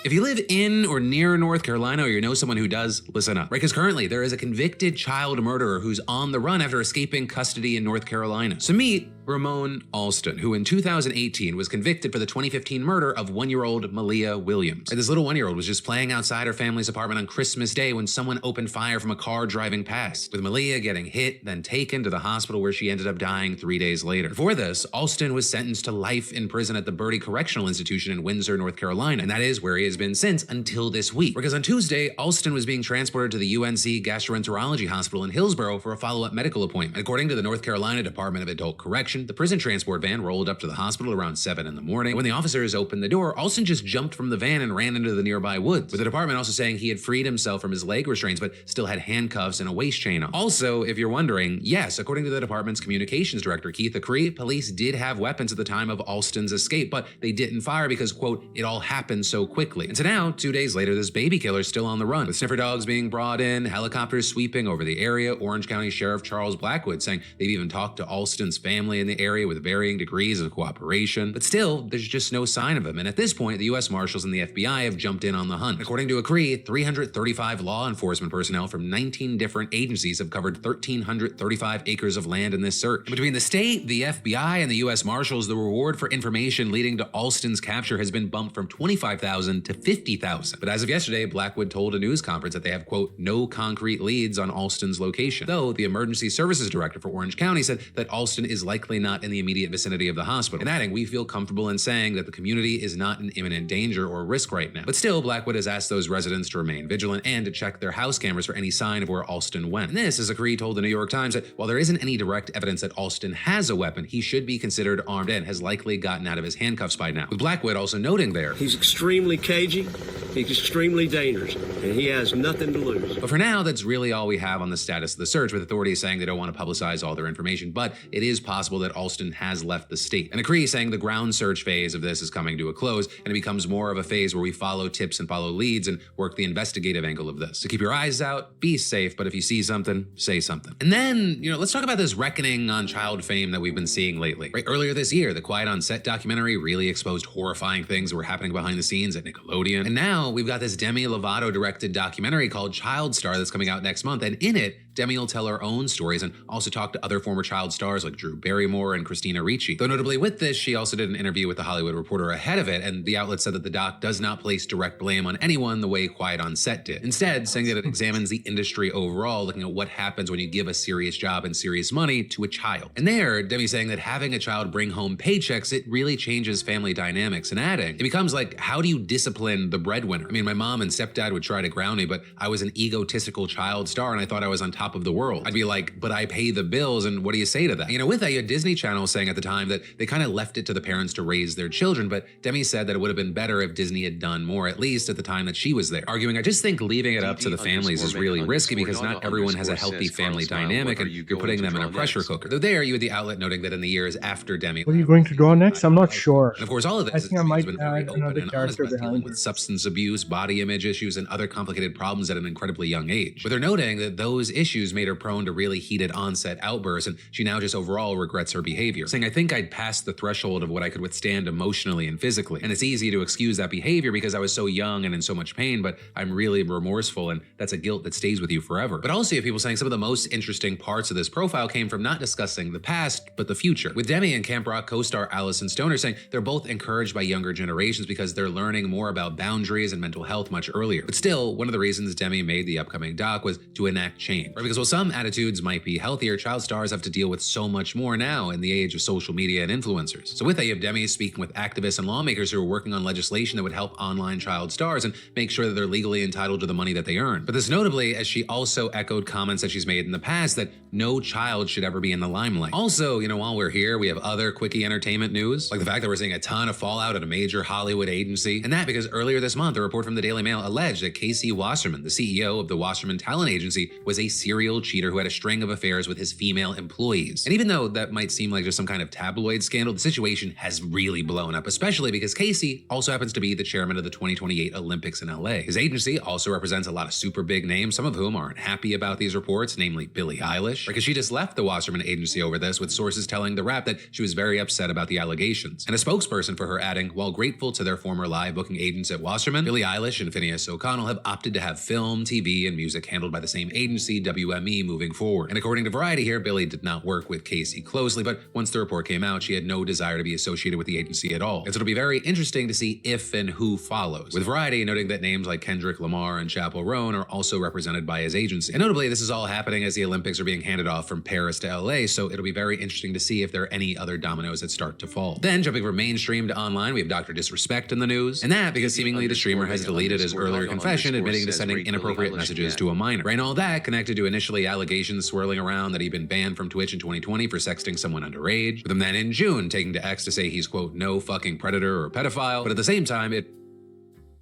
If you live in or near North Carolina, or you know someone who does, listen up. Right, because currently there is a convicted child murderer who's on the run after escaping custody in North Carolina. So meet Ramon Alston, who in 2018 was convicted for the 2015 murder of 1-year-old Malia Williams. This little 1-year-old was just playing outside her family's apartment on Christmas Day when someone opened fire from a car driving past, with Malia getting hit, then taken to the hospital where she ended up dying 3 days later. For this, Alston was sentenced to life in prison at the Birdie Correctional Institution in Windsor, North Carolina, and that is where he has been since until this week. Because on Tuesday, Alston was being transported to the UNC Gastroenterology Hospital in Hillsborough for a follow-up medical appointment. According to the North Carolina Department of Adult Corrections, action, the prison transport van rolled up to the hospital around 7 in the morning. When the officers opened the door, Alston just jumped from the van and ran into the nearby woods, with the department also saying he had freed himself from his leg restraints but still had handcuffs and a waist chain on. Also, if you're wondering, yes, according to the department's communications director, Keith Acree, police did have weapons at the time of Alston's escape, but they didn't fire because, quote, it all happened so quickly. And so now, 2 days later, this baby killer's still on the run, with sniffer dogs being brought in, helicopters sweeping over the area, Orange County Sheriff Charles Blackwood saying they've even talked to Alston's family in the area with varying degrees of cooperation. But still, there's just no sign of him. And at this point, the U.S. Marshals and the FBI have jumped in on the hunt. According to Acree, 335 law enforcement personnel from 19 different agencies have covered 1,335 acres of land in this search. And between the state, the FBI, and the U.S. Marshals, the reward for information leading to Alston's capture has been bumped from $25,000 to $50,000. But as of yesterday, Blackwood told a news conference that they have, quote, no concrete leads on Alston's location. Though the emergency services director for Orange County said that Alston is likely not in the immediate vicinity of the hospital. And adding, we feel comfortable in saying that the community is not in imminent danger or risk right now. But still, Blackwood has asked those residents to remain vigilant and to check their house cameras for any sign of where Alston went. And this, as Acree told the New York Times, that while there isn't any direct evidence that Alston has a weapon, he should be considered armed and has likely gotten out of his handcuffs by now. With Blackwood also noting there, he's extremely cagey, he's extremely dangerous, and he has nothing to lose. But for now, that's really all we have on the status of the search, with authorities saying they don't want to publicize all their information, but it is possible that Alston has left the state. And Acree saying the ground search phase of this is coming to a close, and it becomes more of a phase where we follow tips and follow leads and work the investigative angle of this. So keep your eyes out, be safe, but if you see something, say something. And then, let's talk about this reckoning on child fame that we've been seeing lately. Right, earlier this year, the Quiet on Set documentary really exposed horrifying things that were happening behind the scenes at Nickelodeon. And now we've got this Demi Lovato directed documentary called Child Star that's coming out next month, and in it, Demi will tell her own stories and also talk to other former child stars like Drew Barrymore and Christina Ricci. Though notably with this, she also did an interview with The Hollywood Reporter ahead of it, and the outlet said that the doc does not place direct blame on anyone the way Quiet on Set did. Instead, saying that it examines the industry overall, looking at what happens when you give a serious job and serious money to a child. And there, Demi saying that having a child bring home paychecks, it really changes family dynamics, and adding, it becomes like, how do you discipline the breadwinner? I mean, my mom and stepdad would try to ground me, but I was an egotistical child star and I thought I was on top of the world. I'd be like, but I pay the bills, and what do you say to that? With that, you had Disney Channel saying at the time that they kind of left it to the parents to raise their children, but Demi said that it would have been better if Disney had done more, at least at the time that she was there. Arguing, I just think leaving it up to the families is really risky because not everyone has a healthy family dynamic and you're putting them in a pressure cooker. Though there, you had the outlet noting that in the years after Demi... What are you going to draw next? I'm not sure. And of course, all of this I think I might been very add open another and honest character about dealing behind with substance abuse, body image issues, and other complicated problems at an incredibly young age. But they're noting that those issues made her prone to really heated onset outbursts, and she now just overall regrets her behavior, saying, I think I'd passed the threshold of what I could withstand emotionally and physically. And it's easy to excuse that behavior because I was so young and in so much pain, but I'm really remorseful, and that's a guilt that stays with you forever. But also, you have people saying some of the most interesting parts of this profile came from not discussing the past, but the future. With Demi and Camp Rock co-star Allison Stoner saying they're both encouraged by younger generations because they're learning more about boundaries and mental health much earlier. But still, one of the reasons Demi made the upcoming doc was to enact change. Right? Because while some attitudes might be healthier, child stars have to deal with so much more now in the age of social media and influencers. So with that, you have Demi speaking with activists and lawmakers who are working on legislation that would help online child stars and make sure that they're legally entitled to the money that they earn. But this notably, as she also echoed comments that she's made in the past that no child should ever be in the limelight. Also, while we're here, we have other quickie entertainment news, like the fact that we're seeing a ton of fallout at a major Hollywood agency. And that because earlier this month, a report from the Daily Mail alleged that Casey Wasserman, the CEO of the Wasserman Talent Agency, was a serial cheater who had a string of affairs with his female employees. And even though that might seem like just some kind of tabloid scandal, the situation has really blown up, especially because Casey also happens to be the chairman of the 2028 Olympics in LA. His agency also represents a lot of super big names, some of whom aren't happy about these reports, namely Billie Eilish, because she just left the Wasserman Agency over this, with sources telling The Wrap that she was very upset about the allegations. And a spokesperson for her adding, while grateful to their former live booking agents at Wasserman, Billie Eilish and Phineas O'Connell have opted to have film, TV, and music handled by the same agency, WME, moving forward. And according to Variety here, Billie did not work with Casey closely, but once the report came out, she had no desire to be associated with the agency at all. And so it'll be very interesting to see if and who follows, with Variety noting that names like Kendrick Lamar and Chappell Roan are also represented by his agency. And notably, this is all happening as the Olympics are being handed off from Paris to LA, so it'll be very interesting to see if there are any other dominoes that start to fall. Then, jumping from mainstream to online, we have Dr. Disrespect in the news, and that because seemingly the streamer has deleted his earlier confession admitting to sending inappropriate messages to a minor. Right, and all that connected to to initially allegations swirling around that he'd been banned from Twitch in 2020 for sexting someone underage, with him then in June taking to X to say he's, quote, no fucking predator or pedophile, but at the same time, Did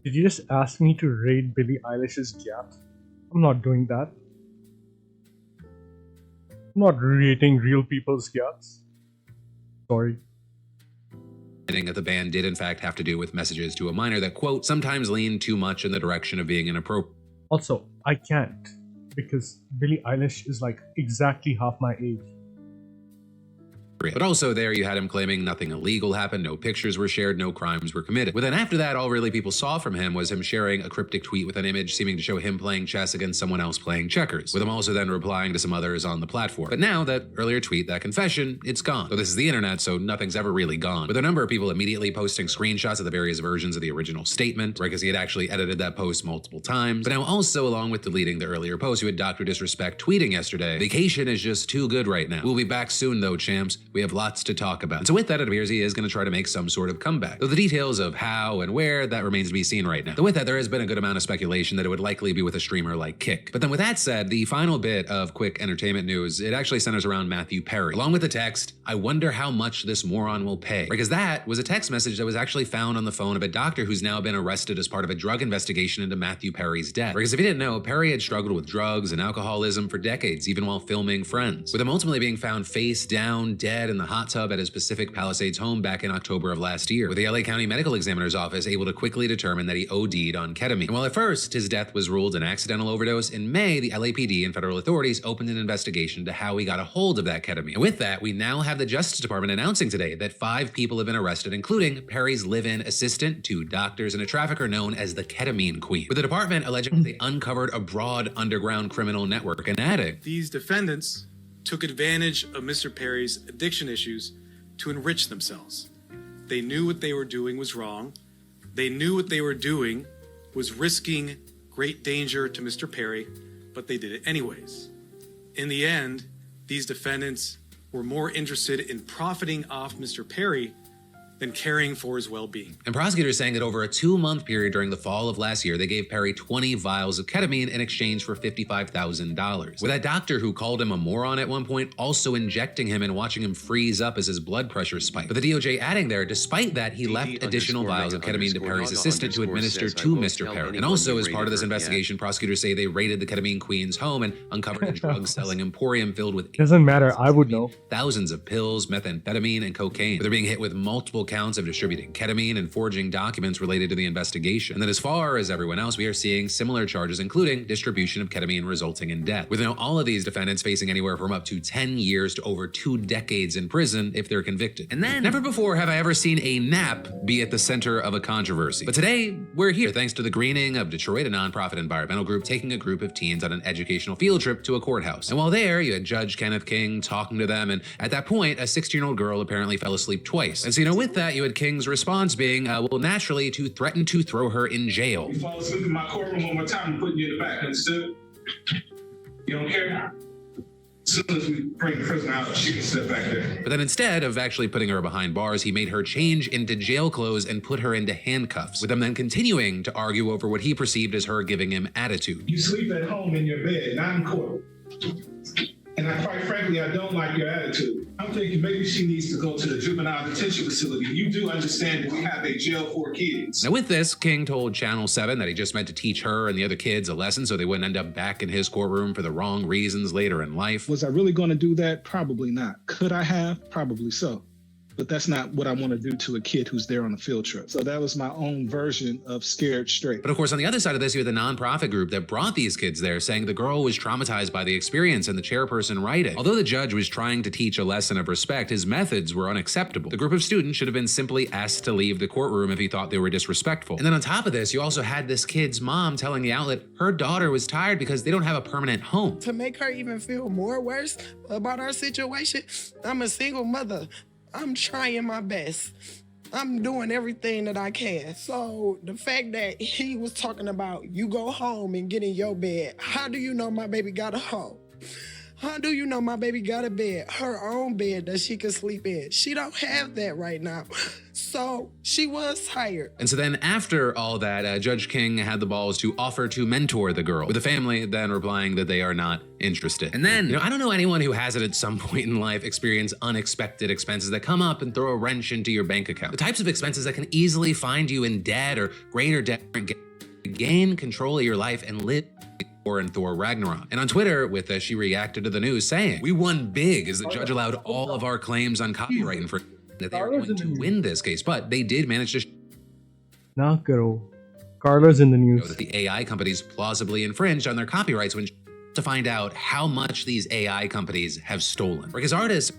you just ask me to rate Billie Eilish's gaps? I'm not doing that. I'm not rating real people's gaps. Sorry. That the ban did in fact have to do with messages to a minor that, quote, sometimes lean too much in the direction of being inappropriate. Also, I can't, because Billie Eilish is like exactly half my age. But also there you had him claiming nothing illegal happened, no pictures were shared, no crimes were committed. But then after that, all really people saw from him was him sharing a cryptic tweet with an image seeming to show him playing chess against someone else playing checkers, with him also then replying to some others on the platform. But now that earlier tweet, that confession, it's gone. So this is the internet, so nothing's ever really gone. With a number of people immediately posting screenshots of the various versions of the original statement, right, because he had actually edited that post multiple times. But now also, along with deleting the earlier post, you had Dr. Disrespect tweeting yesterday, vacation is just too good right now. We'll be back soon though, champs. We have lots to talk about. And so with that, it appears he is going to try to make some sort of comeback. Though the details of how and where, that remains to be seen right now. Though with that, there has been a good amount of speculation that it would likely be with a streamer like Kick. But then with that said, the final bit of quick entertainment news, it actually centers around Matthew Perry. Along with the text, I wonder how much this moron will pay. Because that was a text message that was actually found on the phone of a doctor who's now been arrested as part of a drug investigation into Matthew Perry's death. Because if you didn't know, Perry had struggled with drugs and alcoholism for decades, even while filming Friends, with him ultimately being found face down, dead in the hot tub at his Pacific Palisades home back in October of last year, with the LA County Medical Examiner's Office able to quickly determine that he OD'd on ketamine. And while at first his death was ruled an accidental overdose, in May, the LAPD and federal authorities opened an investigation into how he got a hold of that ketamine. And with that, we now have the Justice Department announcing today that 5 people have been arrested, including Perry's live-in assistant, 2 doctors, and a trafficker known as the Ketamine Queen, with the department alleging they uncovered a broad underground criminal network, and adding, these defendants took advantage of Mr. Perry's addiction issues to enrich themselves. They knew what they were doing was wrong. They knew what they were doing was risking great danger to Mr. Perry, but they did it anyways. In the end, these defendants were more interested in profiting off Mr. Perry than caring for his well-being. And prosecutors saying that over a 2-month period during the fall of last year, they gave Perry 20 vials of ketamine in exchange for $55,000. With that doctor who called him a moron at one point also injecting him and watching him freeze up as his blood pressure spiked. But the DOJ adding there, despite that, he left additional vials of ketamine to Perry's assistant to administer to Mr. Perry. And also, as part of this investigation, prosecutors say they raided the Ketamine Queen's home and uncovered a drug-selling emporium filled with doesn't matter, I would know. Thousands of pills, methamphetamine, and cocaine. They're being hit with multiple counts of distributing ketamine and forging documents related to the investigation. And then as far as everyone else, we are seeing similar charges, including distribution of ketamine resulting in death. With now all of these defendants facing anywhere from up to 10 years to over 2 decades in prison if they're convicted. And then, never before have I ever seen a nap be at the center of a controversy. But today, we're here thanks to the Greening of Detroit, a nonprofit environmental group taking a group of teens on an educational field trip to a courthouse. And while there, you had Judge Kenneth King talking to them, and at that point, a 16-year-old girl apparently fell asleep twice. And so, with that, you had King's response being, well, naturally, to threaten to throw her in jail. You fall asleep in my courtroom one more time, I'm putting you in the back, understood? You don't care? As soon as we bring the prisoner out, she can sit back there. But then instead of actually putting her behind bars, he made her change into jail clothes and put her into handcuffs, with him then continuing to argue over what he perceived as her giving him attitude. You sleep at home in your bed, not in court. And quite frankly, I don't like your attitude. I'm thinking maybe she needs to go to the juvenile detention facility. You do understand that we have a jail for kids. Now with this, King told Channel 7 that he just meant to teach her and the other kids a lesson so they wouldn't end up back in his courtroom for the wrong reasons later in life. Was I really going to do that? Probably not. Could I have? Probably so. But that's not what I want to do to a kid who's there on a field trip. So that was my own version of Scared Straight. But of course, on the other side of this, you had the nonprofit group that brought these kids there saying the girl was traumatized by the experience and the chairperson writing. Although the judge was trying to teach a lesson of respect, his methods were unacceptable. The group of students should have been simply asked to leave the courtroom if he thought they were disrespectful. And then on top of this, you also had this kid's mom telling the outlet her daughter was tired because they don't have a permanent home. To make her even feel more worse about our situation, I'm a single mother. I'm trying my best. I'm doing everything that I can. So the fact that he was talking about you go home and get in your bed, how do you know my baby got a home? How do you know my baby got a bed, her own bed that she could sleep in? She don't have that right now. So she was tired. And so then after all that, Judge King had the balls to offer to mentor the girl, with the family then replying that they are not interested. And then, I don't know anyone who hasn't at some point in life experienced unexpected expenses that come up and throw a wrench into your bank account. The types of expenses that can easily find you in debt or greater debt, gain control of your life and live in Thor Ragnarok. And on Twitter, with this, she reacted to the news saying, "We won big as the judge allowed all of our claims on copyright infringement, that they are going to win this case, but they did manage to Na karo. Carla's in the news. that the AI companies plausibly infringed on their copyrights when to find out how much these AI companies have stolen. Because artists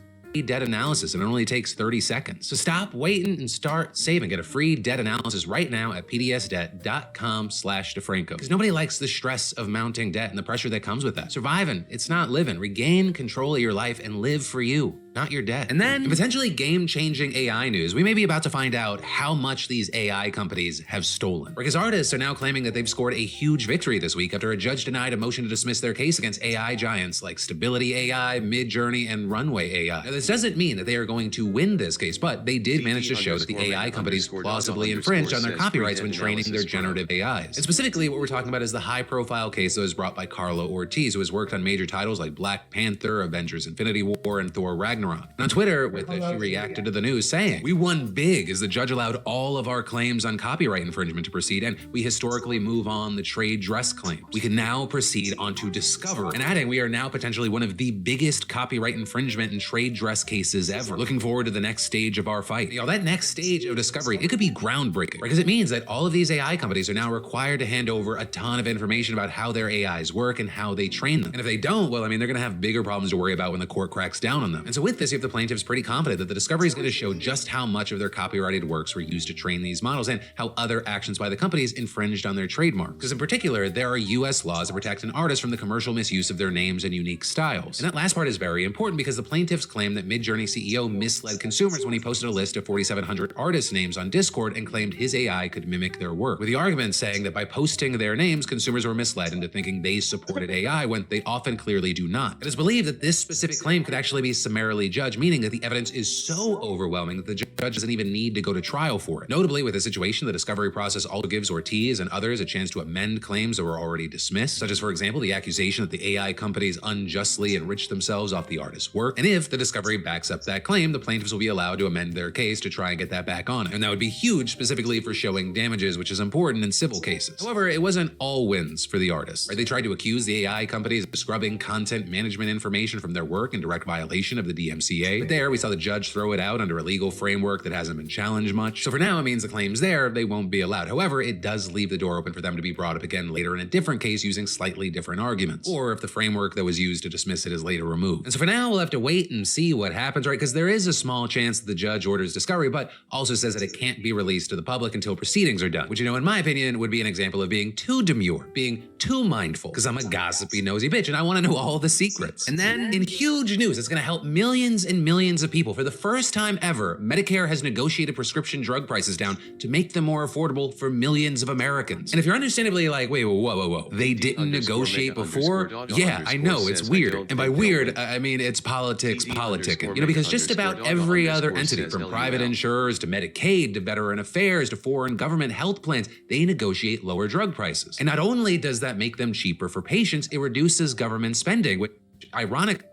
debt analysis and it only takes 30 seconds. So stop waiting and start saving. Get a free debt analysis right now at pdsdebt.com/DeFranco. Because nobody likes the stress of mounting debt and the pressure that comes with that. Surviving, it's not living. Regain control of your life and live for you, not your debt. And then, in potentially game-changing AI news, we may be about to find out how much these AI companies have stolen. Because artists are now claiming that they've scored a huge victory this week after a judge denied a motion to dismiss their case against AI giants like Stability AI, Midjourney, and Runway AI. Now, this doesn't mean that they are going to win this case, but they did manage to show that the AI companies plausibly infringed on their copyrights when training their generative AIs. And specifically, what we're talking about is the high-profile case that was brought by Carla Ortiz, who has worked on major titles like Black Panther, Avengers Infinity War, and Thor Ragnarok. And on Twitter, with this, she reacted to the news saying, "We won big as the judge allowed all of our claims on copyright infringement to proceed, and we historically move on the trade dress claims. We can now proceed on to discover." And adding, "We are now potentially one of the biggest copyright infringement and trade dress cases ever. Looking forward to the next stage of our fight." You know, that next stage of discovery, it could be groundbreaking, because it means that all of these AI companies are now required to hand over a ton of information about how their AIs work and how they train them. And if they don't, well, I mean, they're going to have bigger problems to worry about when the court cracks down on them. And so with this, you have the plaintiffs pretty confident that the discovery is going to show just how much of their copyrighted works were used to train these models and how other actions by the companies infringed on their trademarks. Because in particular, there are US laws that protect an artist from the commercial misuse of their names and unique styles. And that last part is very important because the plaintiffs claim that Midjourney CEO misled consumers when he posted a list of 4,700 artist names on Discord and claimed his AI could mimic their work, with the argument saying that by posting their names, consumers were misled into thinking they supported AI when they often clearly do not. It is believed that this specific claim could actually be summarily judged, meaning that the evidence is so overwhelming that the judge doesn't even need to go to trial for it. Notably, with this situation, the discovery process also gives Ortiz and others a chance to amend claims that were already dismissed, such as, for example, the accusation that the AI companies unjustly enriched themselves off the artist's work. And if the discovery backs up that claim, the plaintiffs will be allowed to amend their case to try and get that back on. And that would be huge, specifically for showing damages, which is important in civil cases. However, it wasn't all wins for the artists. Right? They tried to accuse the AI companies of scrubbing content management information from their work in direct violation of the DMCA. But there, we saw the judge throw it out under a legal framework that hasn't been challenged much. So for now, it means the claims there, they won't be allowed. However, it does leave the door open for them to be brought up again later in a different case using slightly different arguments, or if the framework that was used to dismiss it is later removed. And so for now, we'll have to wait and see what happens, right? Because there is a small chance that the judge orders discovery, but also says that it can't be released to the public until proceedings are done, which, you know, in my opinion, would be an example of being too demure, being too mindful, because I'm a gossipy, nosy bitch, and I want to know all the secrets. And then, in huge news, it's going to help millions and millions of people. For the first time ever, Medicare has negotiated prescription drug prices down to make them more affordable for millions of Americans. And if you're understandably like, wait, whoa, they didn't negotiate before? Yeah, I know, it's weird. And by weird, I mean it's politics politicking. You know, because just about every other entity, from private insurers to Medicaid to Veteran Affairs to foreign government health plans, they negotiate lower drug prices. And not only does that make them cheaper for patients, it reduces government spending, which, ironic.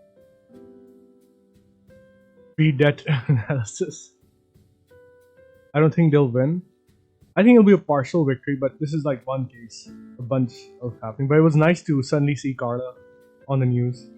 Free debt analysis. I don't think they'll win. I think it'll be a partial victory, but this is like one case, a bunch of happening. But it was nice to suddenly see Carla on the news.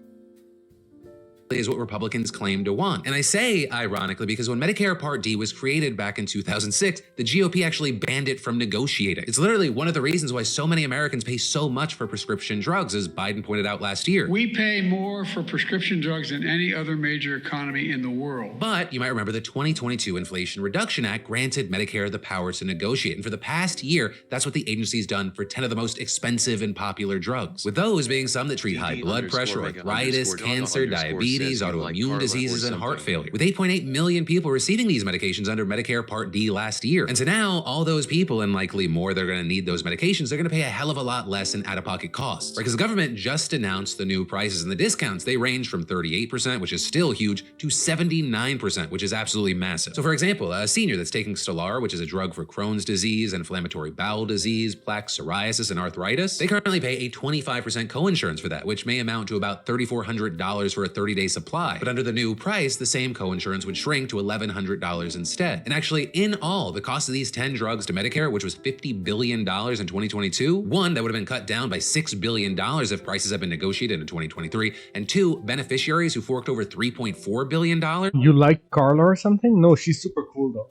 Is what Republicans claim to want. And I say ironically because when Medicare Part D was created back in 2006, the GOP actually banned it from negotiating. It's literally one of the reasons why so many Americans pay so much for prescription drugs, as Biden pointed out last year. We pay more for prescription drugs than any other major economy in the world. But you might remember the 2022 Inflation Reduction Act granted Medicare the power to negotiate. And for the past year, that's what the agency's done for 10 of the most expensive and popular drugs, with those being some that treat high blood pressure, arthritis, cancer, diabetes, diabetes, says you like autoimmune Carla diseases, or and heart something. failure, with 8.8 million people receiving these medications under Medicare Part D last year. And so now all those people, and likely more, that are going to need those medications, they're going to pay a hell of a lot less in out-of-pocket costs. Right? Because the government just announced the new prices, and the discounts, they range from 38%, which is still huge, to 79%, which is absolutely massive. So for example, a senior that's taking Stelara, which is a drug for Crohn's disease, inflammatory bowel disease, plaque psoriasis, and arthritis, they currently pay a 25% coinsurance for that, which may amount to about $3,400 for a 30-day supply. But under the new price, the same coinsurance would shrink to $1,100 instead. And actually, in all, the cost of these 10 drugs to Medicare, which was $50 billion in 2022, one, that would have been cut down by $6 billion if prices had been negotiated in 2023, and two, beneficiaries who forked over $3.4 billion. You like Carla or something? No, she's super cool though.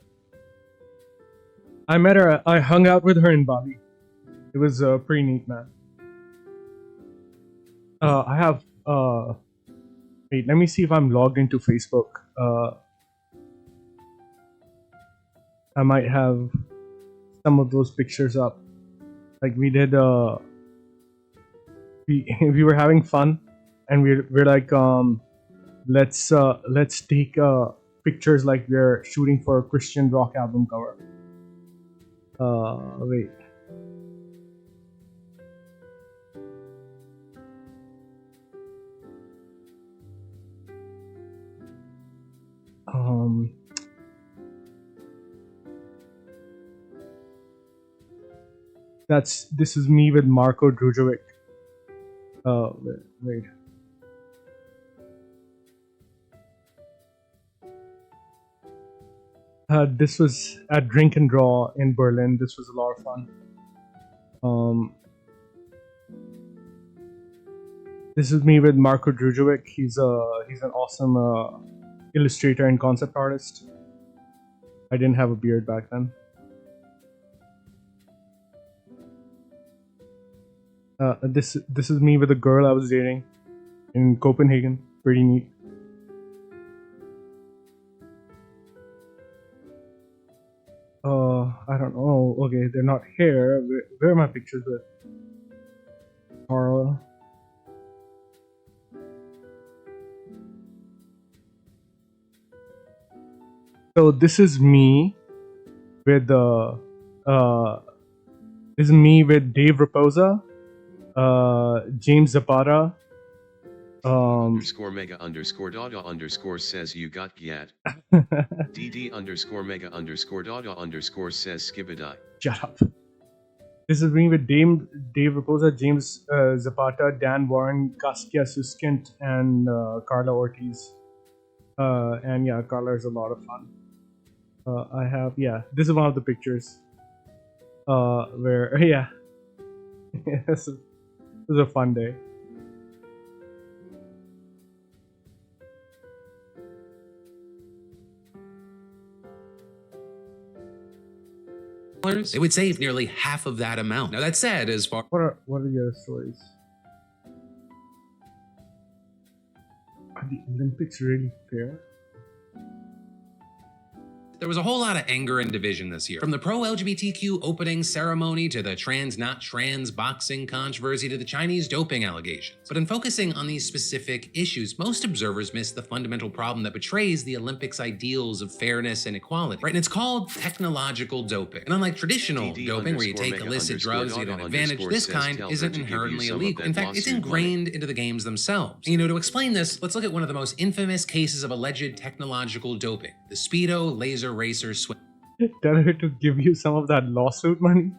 I met her, I hung out with her in Bali. It was pretty neat, man. I have, wait, let me see if I'm logged into Facebook. I might have some of those pictures up. Like we did, we were having fun, and we're like, let's take pictures like we're shooting for a Christian rock album cover. Wait. This is me with Marko Drujovic. Wait. This was at Drink and Draw in Berlin. This was a lot of fun. This is me with Marko Drujovic. He's an awesome illustrator and concept artist. I didn't have a beard back then. This is me with a girl I was dating in Copenhagen. Pretty neat. I don't know. Okay, they're not here. Where are my pictures with Carla? So this is me with Dave Raposa, James Zapata, Underscore mega underscore dada underscore says you got gyat. DD underscore mega underscore dada underscore says skibadai. Shut up. This is me with Dave Raposa, James Zapata, Dan Warren, Kaskia Suskind, and Carla Ortiz. And yeah, Carla is a lot of fun. I have, yeah, this is one of the pictures. Where, yeah. This was a fun day. It would save nearly half of that amount. Now that said, as far What are the other stories? Are the Olympics really fair? there was a whole lot of anger and division this year. From the pro-LGBTQ opening ceremony to the trans not trans boxing controversy to the Chinese doping allegations. But in focusing on these specific issues, most observers miss the fundamental problem that betrays the Olympics' ideals of fairness and equality, right? And it's called technological doping. And unlike traditional doping where you take illicit drugs to get an advantage, this kind isn't inherently illegal. In fact, it's ingrained into the games themselves. And, to explain this, let's look at one of the most infamous cases of alleged technological doping, the Speedo Laser Racer swim. Tell her to give you some of that lawsuit money.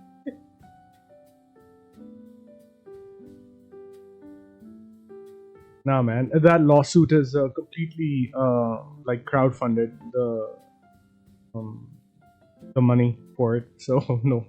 Nah, man, that lawsuit is completely like crowdfunded the money for it. So no.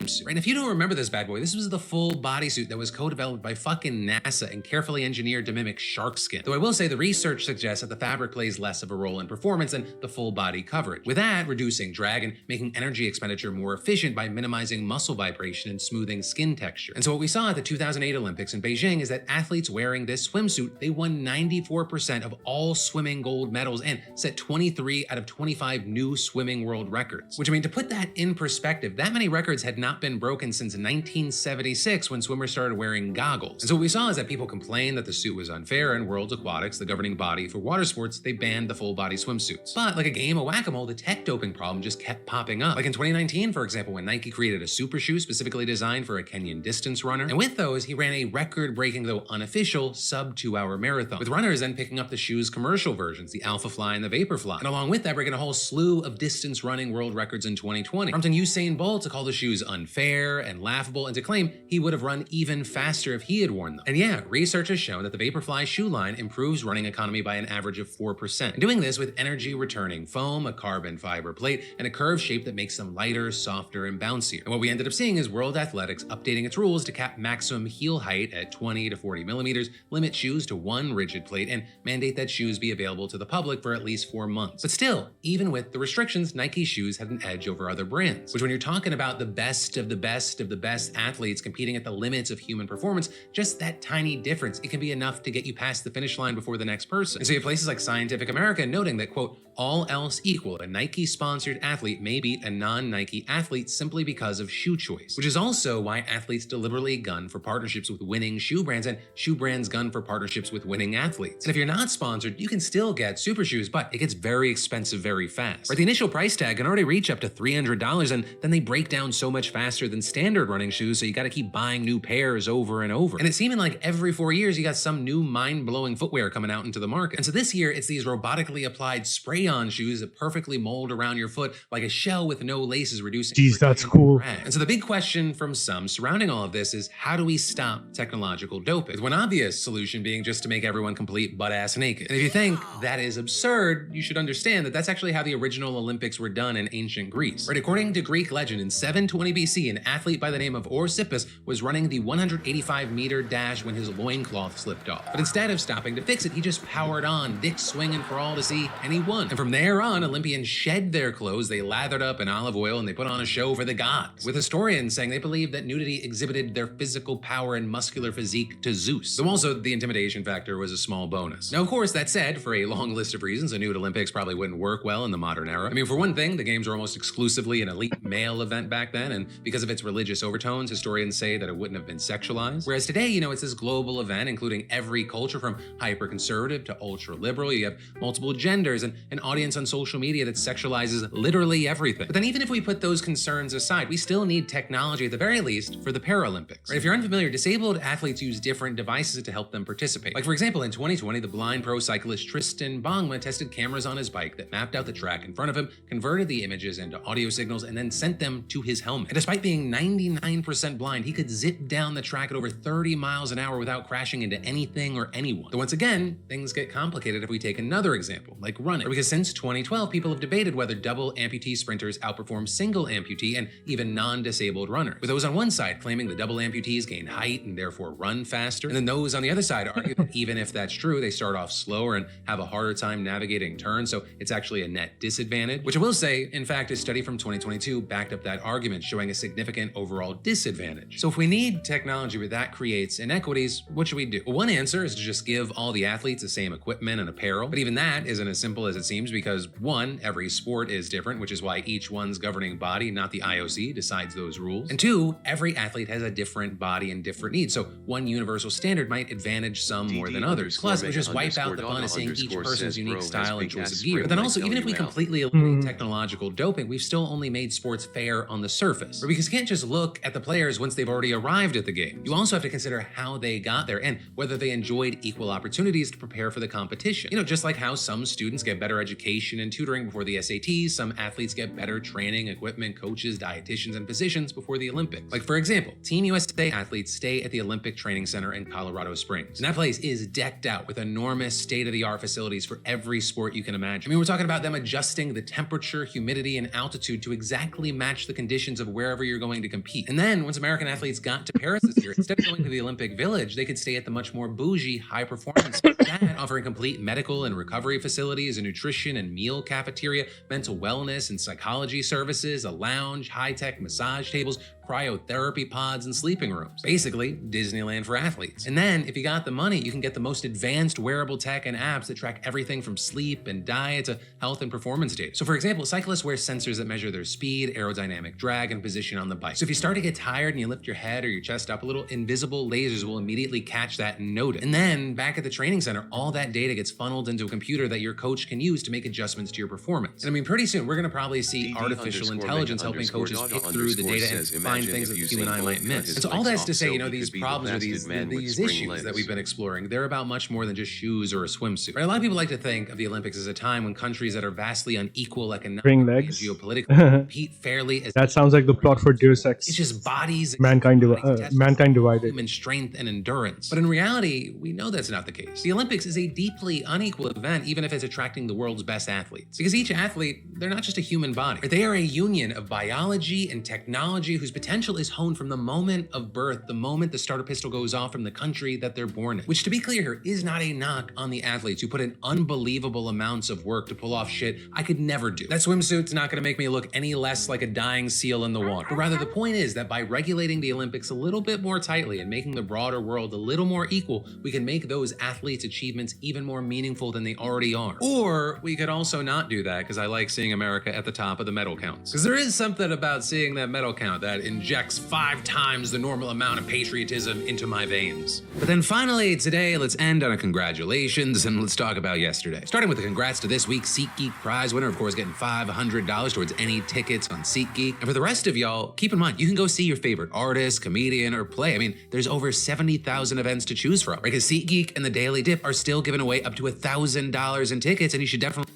Right, and if you don't remember this bad boy, this was the full bodysuit that was co-developed by fucking NASA and carefully engineered to mimic shark skin. Though I will say the research suggests that the fabric plays less of a role in performance than the full body coverage. With that, reducing drag and making energy expenditure more efficient by minimizing muscle vibration and smoothing skin texture. And so what we saw at the 2008 Olympics in Beijing is that athletes wearing this swimsuit, they won 94% of all swimming gold medals and set 23 out of 25 new swimming world records. Which, I mean, to put that in perspective, that many records had not not been broken since 1976 when swimmers started wearing goggles. And so what we saw is that people complained that the suit was unfair, and World Aquatics, the governing body for water sports, they banned the full body swimsuits. But like a game of whack-a-mole, the tech doping problem just kept popping up. Like in 2019, for example, when Nike created a super shoe specifically designed for a Kenyan distance runner. And with those, he ran a record-breaking, though unofficial, sub-2-hour marathon, with runners then picking up the shoe's commercial versions, the Alpha Fly and the Vaporfly. And along with that, breaking a whole slew of distance running world records in 2020, prompting Usain Bolt to call the shoes unfair and laughable and to claim he would have run even faster if he had worn them. And yeah, research has shown that the Vaporfly shoe line improves running economy by an average of 4%. And doing this with energy-returning foam, a carbon fiber plate, and a curved shape that makes them lighter, softer, and bouncier. And what we ended up seeing is World Athletics updating its rules to cap maximum heel height at 20 to 40 millimeters, limit shoes to one rigid plate, and mandate that shoes be available to the public for at least 4 months. But still, even with the restrictions, Nike shoes had an edge over other brands, which when you're talking about the best of the best of the best athletes competing at the limits of human performance, just that tiny difference, it can be enough to get you past the finish line before the next person. And so you have places like Scientific American noting that, quote, all else equal, a Nike-sponsored athlete may beat a non-Nike athlete simply because of shoe choice, which is also why athletes deliberately gun for partnerships with winning shoe brands and shoe brands gun for partnerships with winning athletes. And if you're not sponsored, you can still get super shoes, but it gets very expensive very fast. Right, the initial price tag can already reach up to $300, and then they break down so much faster than standard running shoes, so you gotta keep buying new pairs over and over. And it's seeming like every 4 years, you got some new mind-blowing footwear coming out into the market. And so this year, it's these robotically applied spray-on shoes that perfectly mold around your foot like a shell with no laces, reducing Jeez, that's cool. And so the big question from some surrounding all of this is, how do we stop technological doping? With one obvious solution being just to make everyone complete butt-ass naked. And if you think that is absurd, you should understand that that's actually how the original Olympics were done in ancient Greece. Right, according to Greek legend, in 720 BC, an athlete by the name of Orsippus was running the 185-meter dash when his loincloth slipped off. But instead of stopping to fix it, he just powered on, dick swinging for all to see, and he won. And from there on, Olympians shed their clothes, they lathered up in olive oil, and they put on a show for the gods, with historians saying they believed that nudity exhibited their physical power and muscular physique to Zeus. Though also the intimidation factor was a small bonus. Now, of course, that said, for a long list of reasons, a nude Olympics probably wouldn't work well in the modern era. I mean, for one thing, the games were almost exclusively an elite male event back then, and because of its religious overtones, historians say that it wouldn't have been sexualized. Whereas today, you know, it's this global event, including every culture from hyper-conservative to ultra-liberal. You have multiple genders and an audience on social media that sexualizes literally everything. But then even if we put those concerns aside, we still need technology at the very least for the Paralympics. Right? If you're unfamiliar, disabled athletes use different devices to help them participate. Like for example, in 2020, the blind pro cyclist Tristan Bongma tested cameras on his bike that mapped out the track in front of him, converted the images into audio signals, and then sent them to his helmet. And despite being 99% blind, he could zip down the track at over 30 miles an hour without crashing into anything or anyone. Though once again, things get complicated if we take another example, like running. Because since 2012, people have debated whether double amputee sprinters outperform single amputee and even non-disabled runners, with those on one side claiming the double amputees gain height and therefore run faster, and then those on the other side argue that even if that's true, they start off slower and have a harder time navigating turns, so it's actually a net disadvantage, which I will say, in fact, a study from 2022 backed up that argument, showing a significant overall disadvantage. So if we need technology where that creates inequities, what should we do? Well, one answer is to just give all the athletes the same equipment and apparel, but even that isn't as simple as it seems because one, every sport is different, which is why each one's governing body, not the IOC, decides those rules. And two, every athlete has a different body and different needs, so one universal standard might advantage some more than others. Plus, we just wipe out the fun of seeing each person's unique style and choice of gear. But then also, even if we completely eliminate technological doping, we've still only made sports fair on the surface. Because you can't just look at the players once they've already arrived at the game. You also have to consider how they got there and whether they enjoyed equal opportunities to prepare for the competition. You know, just like how some students get better education and tutoring before the SATs, some athletes get better training, equipment, coaches, dietitians, and physicians before the Olympics. Like for example, Team USA athletes stay at the Olympic Training Center in Colorado Springs. And that place is decked out with enormous state-of-the-art facilities for every sport you can imagine. I mean, we're talking about them adjusting the temperature, humidity, and altitude to exactly match the conditions of wherever you're going to compete. And then once American athletes got to Paris this year, instead of going to the Olympic Village, they could stay at the much more bougie, high-performance that, offering complete medical and recovery facilities, a nutrition and meal cafeteria, mental wellness and psychology services, a lounge, high-tech massage tables, cryotherapy pods and sleeping rooms. Basically, Disneyland for athletes. And then, if you got the money, you can get the most advanced wearable tech and apps that track everything from sleep and diet to health and performance data. So for example, cyclists wear sensors that measure their speed, aerodynamic drag, and position on the bike. So if you start to get tired and you lift your head or your chest up a little, invisible lasers will immediately catch that and note it. And then, back at the training center, all that data gets funneled into a computer that your coach can use to make adjustments to your performance. And I mean, pretty soon, we're gonna probably see artificial intelligence helping coaches pick through the data and find things that the human eye might miss. And so all that's to say, you know, these problems or these issues that we've been exploring, they're about much more than just shoes or a swimsuit. Right? A lot of people like to think of the Olympics as a time when countries that are vastly unequal economically and geopolitically compete fairly. As that sounds like the plot for Deus Ex. It's just bodies, mankind divided. Human strength and endurance. But in reality, we know that's not the case. The Olympics is a deeply unequal event, even if it's attracting the world's best athletes. Because each athlete, they're not just a human body. They are a union of biology and technology whose potential is honed from the moment of birth, the moment the starter pistol goes off from the country that they're born in. Which, to be clear here, is not a knock on the athletes who put in unbelievable amounts of work to pull off shit I could never do. That swimsuit's not gonna make me look any less like a dying seal in the water. But rather, the point is that by regulating the Olympics a little bit more tightly and making the broader world a little more equal, we can make those athletes' achievements even more meaningful than they already are. Or we could also not do that, because I like seeing America at the top of the medal counts. Because there is something about seeing that medal count that injects 5 times the normal amount of patriotism into my veins. But then finally, today, let's end on a congratulations and let's talk about yesterday. Starting with the congrats to this week's SeatGeek prize winner, of course, getting $500 towards any tickets on SeatGeek. And for the rest of y'all, keep in mind, you can go see your favorite artist, comedian, or play. I mean, there's over 70,000 events to choose from. Right? Because SeatGeek and the Daily Dip are still giving away up to $1,000 in tickets, and you should definitely...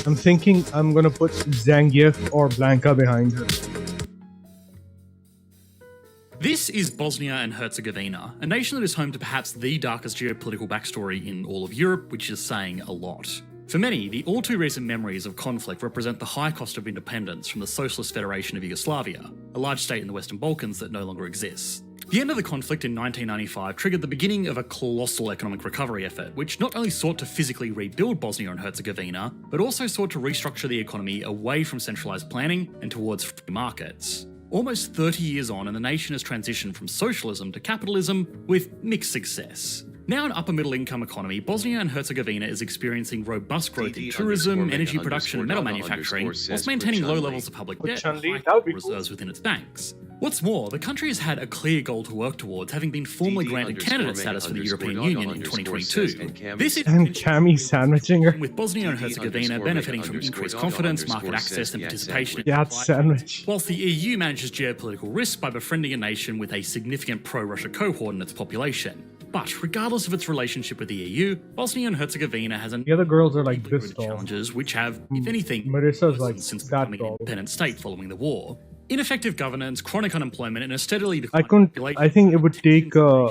I'm thinking I'm gonna put Zangief or Blanka behind her. This is Bosnia and Herzegovina, a nation that is home to perhaps the darkest geopolitical backstory in all of Europe, which is saying a lot. For many, the all too recent memories of conflict represent the high cost of independence from the Socialist Federation of Yugoslavia, a large state in the Western Balkans that no longer exists. The end of the conflict in 1995 triggered the beginning of a colossal economic recovery effort, which not only sought to physically rebuild Bosnia and Herzegovina, but also sought to restructure the economy away from centralised planning and towards free markets. Almost 30 years on, and the nation has transitioned from socialism to capitalism with mixed success. Now an upper middle income economy, Bosnia and Herzegovina is experiencing robust growth in tourism, energy production and metal manufacturing, whilst maintaining low levels of public debt and high reserves within its banks. What's more, the country has had a clear goal to work towards, having been formally granted candidate status for the European Union in 2022. This is Cammy sandwiching her. with Bosnia and Herzegovina benefiting from increased confidence, market access and participation in sandwich. whilst the EU manages geopolitical risk by befriending a nation with a significant pro-Russia cohort in its population. But regardless of its relationship with the EU, Bosnia and Herzegovina has The other girls are like this tall. challenges which have, if anything, Marissa's like since that becoming an tall. independent state following the war. Ineffective governance, chronic unemployment, and a steadily I think it would take too